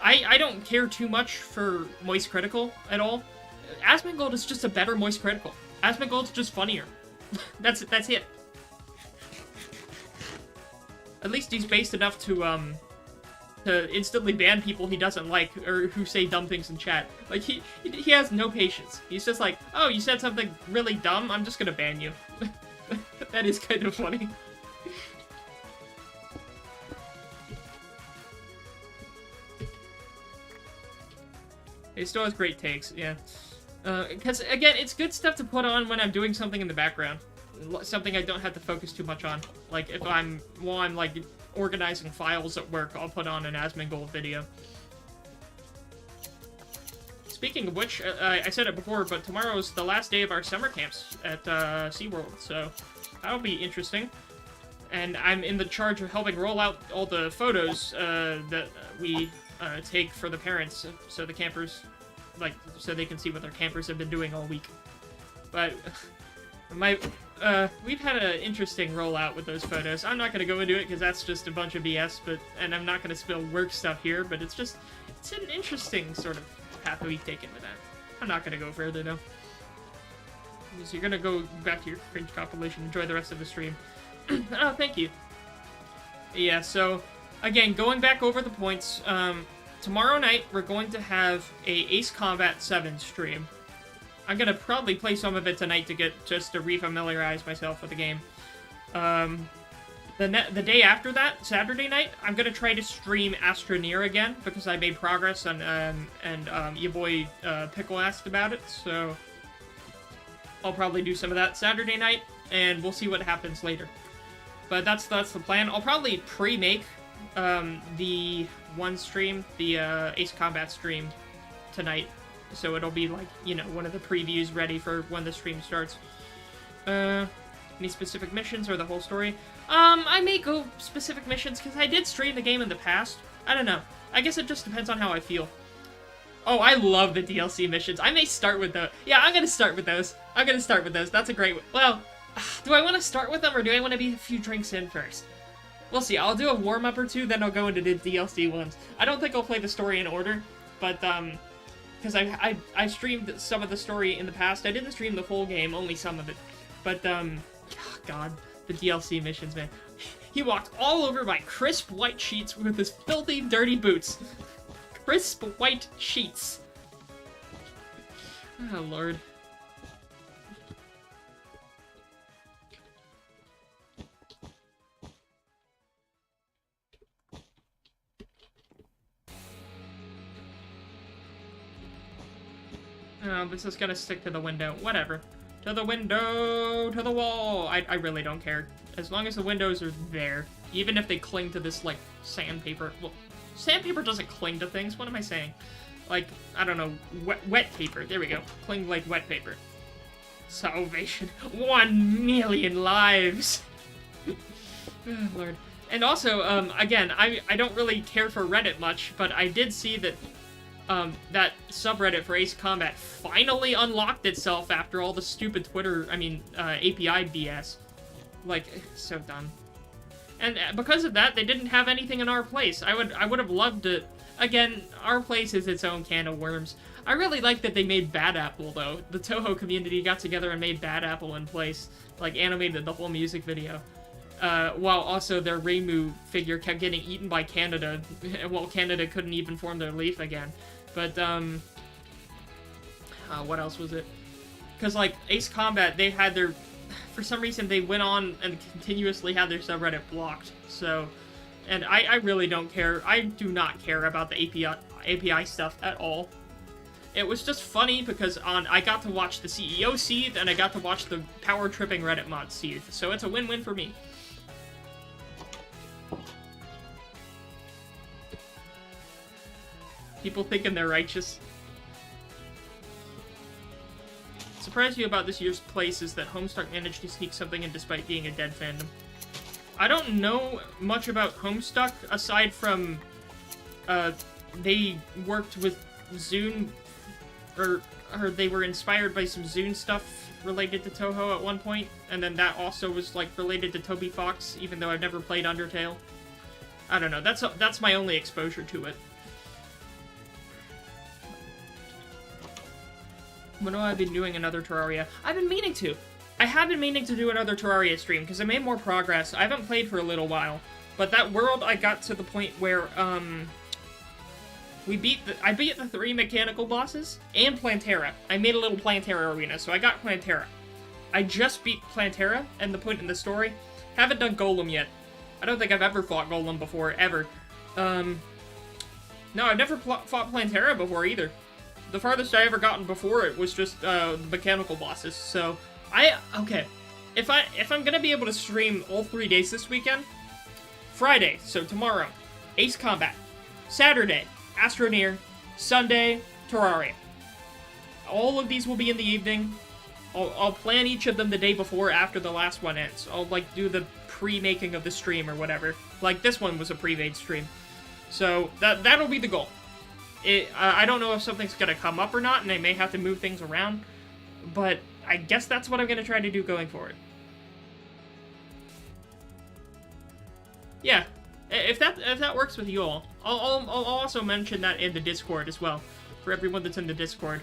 A: I don't care too much for Moist Critical at all. Asmongold is just a better Moist Critical. Asmongold's just funnier. That's it. At least he's based enough to instantly ban people he doesn't like, or who say dumb things in chat. Like, he has no patience. He's just like, oh, you said something really dumb? I'm just gonna ban you. That is kind of funny. He still has great takes, yeah. Because, again, it's good stuff to put on when I'm doing something in the background. Something I don't have to focus too much on. Like, while I'm, like, organizing files at work, I'll put on an Asmongold video. Speaking of which, I said it before, but tomorrow's the last day of our summer camps at SeaWorld, so that'll be interesting. And I'm in the charge of helping roll out all the photos that we take for the parents, so the campers, like, so they can see what their campers have been doing all week. But we've had an interesting rollout with those photos. I'm not going to go into it because that's just a bunch of BS, and I'm not going to spill work stuff here, but it's an interesting sort of path we've taken with that. I'm not going to go further, though. So you're going to go back to your cringe compilation, enjoy the rest of the stream. Oh, thank you. Yeah, so, again, going back over the points, tomorrow night we're going to have a Ace Combat 7 stream. I'm gonna probably play some of it tonight to just to refamiliarize myself with the game. The day after that, Saturday night, I'm gonna try to stream Astroneer again, because I made progress on, and your boy, Pickle asked about it, so I'll probably do some of that Saturday night, and we'll see what happens later. But that's the plan. I'll probably pre-make, the one stream, the, Ace Combat stream tonight. So it'll be like, you know, one of the previews ready for when the stream starts. Any specific missions or the whole story? I may go specific missions, because I did stream the game in the past. I don't know. I guess it just depends on how I feel. Oh, I love the DLC missions. I may start with those. Yeah, I'm gonna start with those. That's a great... Well, do I want to start with them, or do I want to be a few drinks in first? We'll see. I'll do a warm-up or two, then I'll go into the DLC ones. I don't think I'll play the story in order, but, because I streamed some of the story in the past. I didn't stream the full game, only some of it. But, God, the DLC missions, man. He walked all over my crisp white sheets with his filthy, dirty boots. Crisp white sheets. Oh, Lord. Oh, this is gonna stick to the window. Whatever. To the window! To the wall! I really don't care. As long as the windows are there. Even if they cling to this, like, sandpaper. Well, sandpaper doesn't cling to things. What am I saying? Like, I don't know, wet paper. There we go. Cling like wet paper. Salvation. 1 million lives! Oh, Lord. And also, again, I don't really care for Reddit much, but I did see that that subreddit for Ace Combat finally unlocked itself after all the stupid Twitter, API BS. Like, so dumb. And because of that, they didn't have anything in our place. I would have loved to... Again, our place is its own can of worms. I really like that they made Bad Apple, though. The Toho community got together and made Bad Apple in place. Like, animated the whole music video. While also their Reimu figure kept getting eaten by Canada, while Canada couldn't even form their leaf again. But, what else was it? Because, like, Ace Combat, they had their... For some reason, they went on and continuously had their subreddit blocked, so... And I really don't care. I do not care about the API stuff at all. It was just funny because I got to watch the CEO seethe, and I got to watch the power-tripping Reddit mod seethe, so it's a win-win for me. People thinking they're righteous. Surprised you about this year's place is that Homestuck managed to sneak something in despite being a dead fandom. I don't know much about Homestuck aside from they worked with Zune, or they were inspired by some Zune stuff related to Toho at one point, and then that also was like related to Toby Fox, even though I've never played Undertale. I don't know. That's my only exposure to it. When have I been doing another Terraria? I've been meaning to. I have been meaning to do another Terraria stream, because I made more progress. I haven't played for a little while. But that world, I got to the point where, I beat the 3 mechanical bosses, and Plantera. I made a little Plantera arena, so I got Plantera. I just beat Plantera, and the point in the story. Haven't done Golem yet. I don't think I've ever fought Golem before, ever. No, I've never fought Plantera before, either. The farthest I ever gotten before it was just the mechanical bosses. So okay, if I'm gonna be able to stream all 3 days this weekend, Friday, so tomorrow, Ace Combat, Saturday, Astroneer, Sunday, Terraria. All of these will be in the evening. I'll plan each of them the day before after the last one ends. I'll like do the pre-making of the stream or whatever. Like this one was a pre-made stream, so that'll be the goal. I don't know if something's gonna come up or not, and I may have to move things around, but I guess that's what I'm gonna try to do going forward. Yeah, if that works with you all, I'll also mention that in the Discord as well, for everyone that's in the Discord.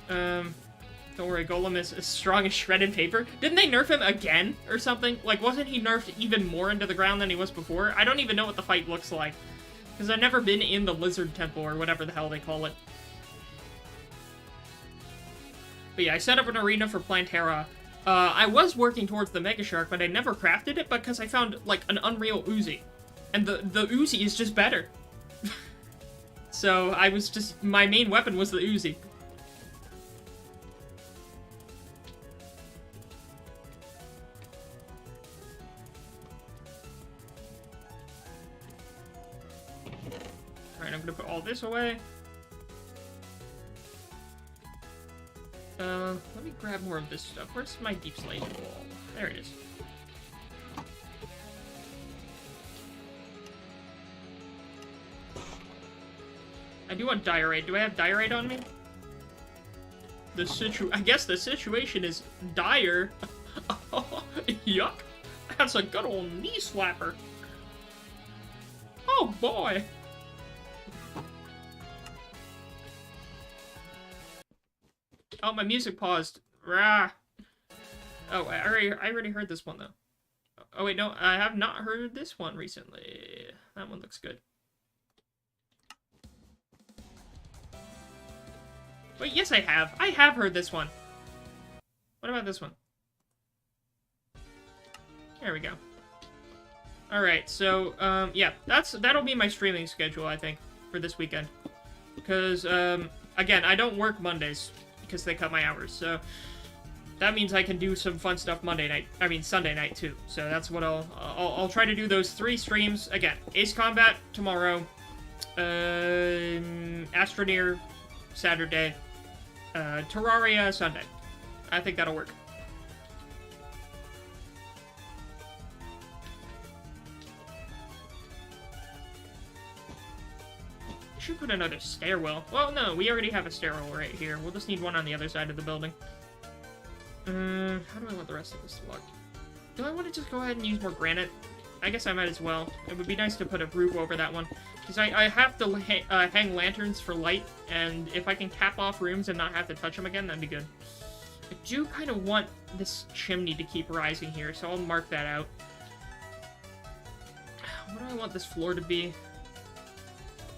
A: Don't worry, Golem is as strong as shredded paper. Didn't they nerf him again or something? Like, wasn't he nerfed even more into the ground than he was before? I don't even know what the fight looks like. Because I've never been in the Lizard Temple, or whatever the hell they call it. But yeah, I set up an arena for Plantera. I was working towards the Mega Shark, but I never crafted it because I found, like, an Unreal Uzi. And the Uzi is just better. So, my main weapon was the Uzi. Alright, I'm gonna put all this away. Let me grab more of this stuff. Where's my deep slate wall? There it is. I do want diorite. Do I have diorite on me? I guess the situation is dire. Yuck. That's a good old knee slapper. Oh boy. Oh, my music paused. Rah. Oh, I already heard this one, though. Oh, wait, no, I have not heard this one recently. That one looks good. Wait, yes, I have. I have heard this one. What about this one? There we go. Alright, so, yeah, that'll be my streaming schedule, I think, for this weekend. Because, again, I don't work Mondays, because they cut my hours, so that means I can do some fun stuff Sunday night, too. So that's what I'll try to do those 3 streams. Again, Ace Combat tomorrow, Astroneer Saturday, Terraria Sunday. I think that'll work. Should put another stairwell. Well, no, we already have a stairwell right here. We'll just need one on the other side of the building. How do I want the rest of this to look? Do I want to just go ahead and use more granite? I guess I might as well. It would be nice to put a roof over that one. Because I have to hang lanterns for light, and if I can cap off rooms and not have to touch them again, that'd be good. I do kind of want this chimney to keep rising here, so I'll mark that out. What do I want this floor to be?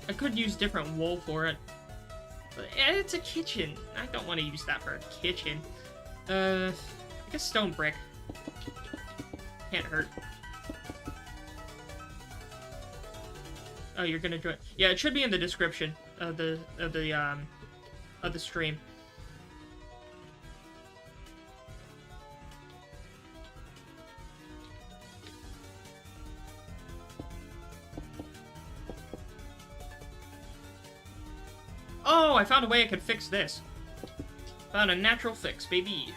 A: I could use different wool for it. But it's a kitchen. I don't want to use that for a kitchen. I guess stone brick. Can't hurt. Oh, you're gonna join? Yeah, it should be in the description of the stream. Oh, I found a way I could fix this. Found a natural fix, baby.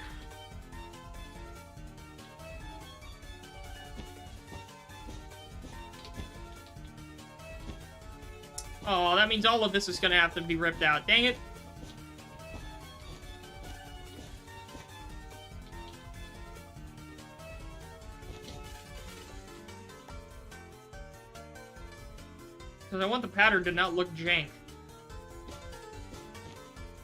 A: Oh, that means all of this is gonna have to be ripped out. Dang it. Because I want the pattern to not look jank.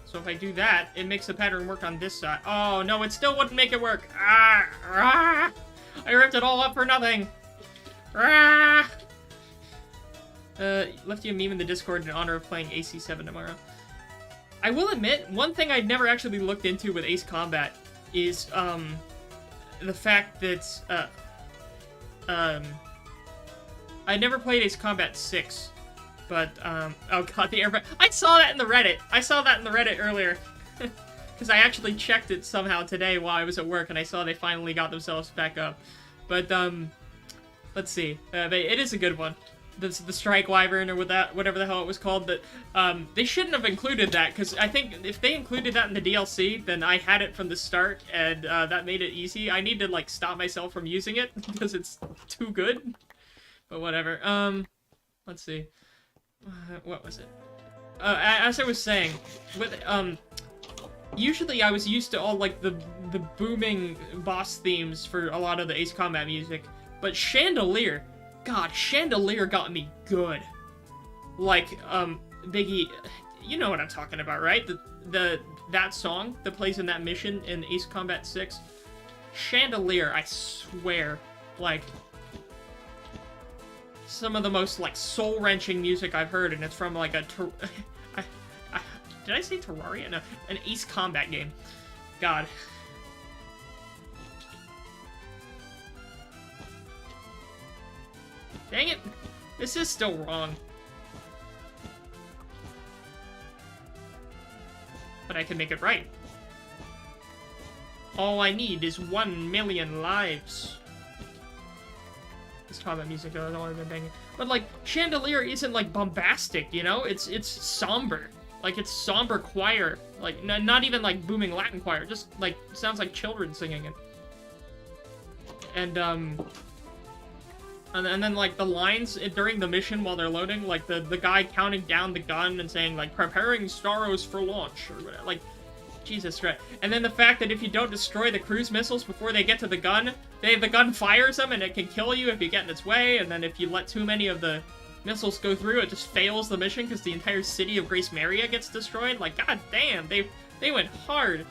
A: So if I do that, it makes the pattern work on this side. Oh, no, it still wouldn't make it work. Ah! Ah! I ripped it all up for nothing. Ah! Left you a meme in the Discord in honor of playing AC7 tomorrow. I will admit, one thing I'd never actually looked into with Ace Combat is, the fact that, I never played Ace Combat 6. But, oh god, the airbag. I saw that in the Reddit. I saw that in the Reddit earlier. Because I actually checked it somehow today while I was at work, and I saw they finally got themselves back up. But, let's see. It is a good one. The Strike Wyvern, or whatever the hell it was called. But, they shouldn't have included that, because I think if they included that in the DLC, then I had it from the start, and, that made it easy. I need to, like, stop myself from using it, because it's too good. But whatever. Let's see. What was it? As I was saying, with, usually I was used to all, like, the booming boss themes for a lot of the Ace Combat music, but Chandelier, god, Chandelier got me good. Like, Biggie, you know what I'm talking about, right? That song that plays in that mission in Ace Combat 6? Chandelier, I swear, like, some of the most, like, soul-wrenching music I've heard, and it's from, like, a... did I say Terraria? No, an Ace Combat game. God. Dang it! This is still wrong. But I can make it right. All I need is 1 million lives. This combat music, I don't want to be banging. But, like, Chandelier isn't, like, bombastic, you know? It's somber. Like, it's somber choir. Like, not even, like, booming Latin choir. Just, like, sounds like children singing it. And then, like, the lines during the mission while they're loading, like, the guy counting down the gun and saying, like, preparing Staros for launch, or whatever. Like, Jesus Christ. And then the fact that if you don't destroy the cruise missiles before they get to the gun, the gun fires them and it can kill you if you get in its way, and then if you let too many of the missiles go through, it just fails the mission because the entire city of Grace Maria gets destroyed. Like, god damn, they went hard.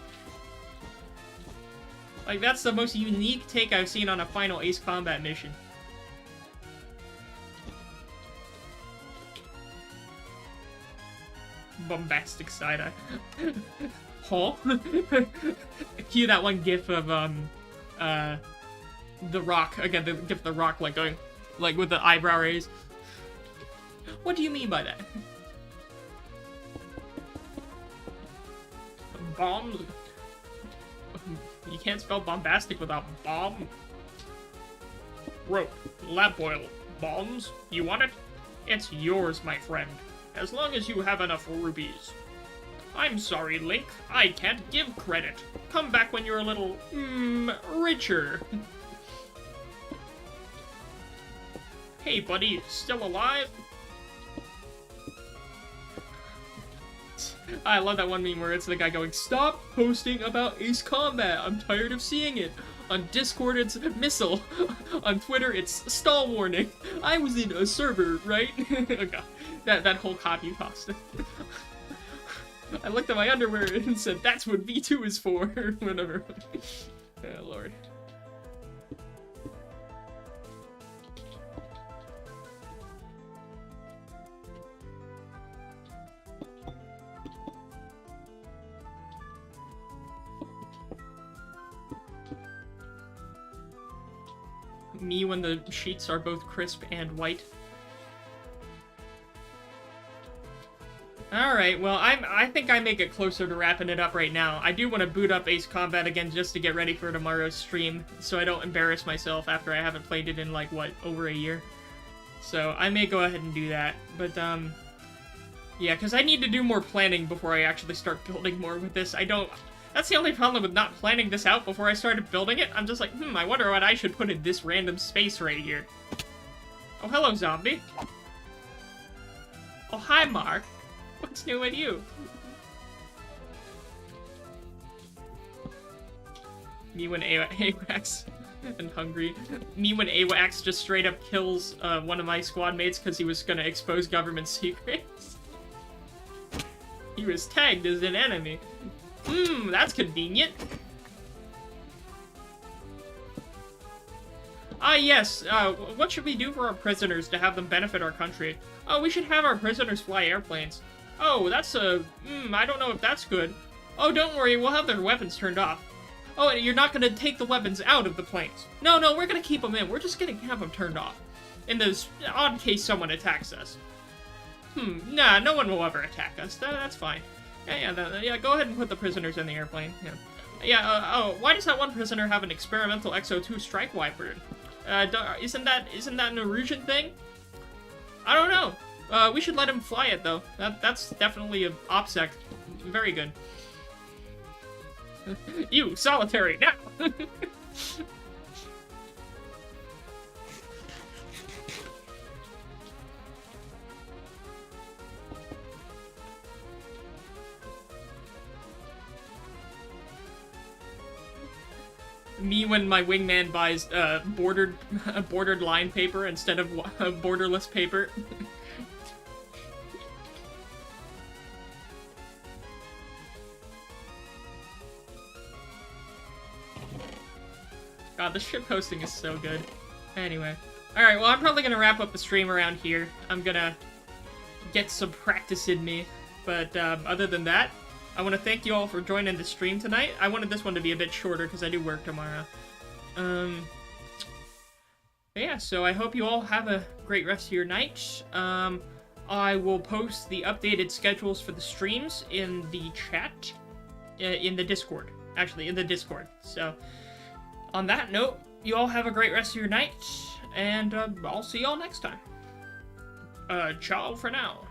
A: Like, that's the most unique take I've seen on a final Ace Combat mission. Bombastic side-eye. Huh? Cue that one gif of, The Rock. Again, the gif of The Rock, like, going, like, with the eyebrow raise. What do you mean by that? Bombs? You can't spell bombastic without bomb. Rope. Lab oil. Bombs? You want it? It's yours, my friend. As long as you have enough rubies. I'm sorry, Link. I can't give credit. Come back when you're a little, richer. Hey, buddy. Still alive? I love that one meme where it's the guy going, "Stop posting about Ace Combat. I'm tired of seeing it. On Discord, it's missile. On Twitter, it's stall warning. I was in a server, right?" Oh, God. That whole copy pasta. I looked at my underwear and said, "That's what V2 is for." Whatever. Oh, Lord. Me when the sheets are both crisp and white. Alright, well, I think I make it closer to wrapping it up right now. I do want to boot up Ace Combat again just to get ready for tomorrow's stream, so I don't embarrass myself after I haven't played it in, like, what, over a year? So, I may go ahead and do that, but, yeah, because I need to do more planning before I actually start building more with this. That's the only problem with not planning this out before I started building it. I'm just like, I wonder what I should put in this random space right here. Oh, hello, zombie. Oh, hi, Mark. What's new with you? Me when AWACS and hungry. Me when AWACS just straight up kills one of my squad mates because he was gonna expose government secrets. He was tagged as an enemy. That's convenient. Ah, yes, what should we do for our prisoners to have them benefit our country? Oh, we should have our prisoners fly airplanes. Oh, that's I don't know if that's good. Oh, don't worry, we'll have their weapons turned off. Oh, and you're not gonna take the weapons out of the planes. No, we're gonna keep them in. We're just gonna have them turned off. In the odd case someone attacks us. Nah, no one will ever attack us. That's fine. Yeah, go ahead and put the prisoners in the airplane. Yeah, why does that one prisoner have an experimental XO2 strike wiper? Isn't that an Erusian thing? I don't know. We should let him fly it, though. That's definitely an OPSEC. Very good. You, solitary, now! Me when my wingman buys bordered line paper instead of borderless paper. God, the ship posting is so good. Anyway. Alright, well, I'm probably gonna wrap up the stream around here. I'm gonna get some practice in me. But, other than that, I want to thank you all for joining the stream tonight. I wanted this one to be a bit shorter because I do work tomorrow. Yeah, so I hope you all have a great rest of your night. I will post the updated schedules for the streams in the chat. In the Discord. Actually, in the Discord. So, on that note, you all have a great rest of your night. And, I'll see y'all next time. Ciao for now.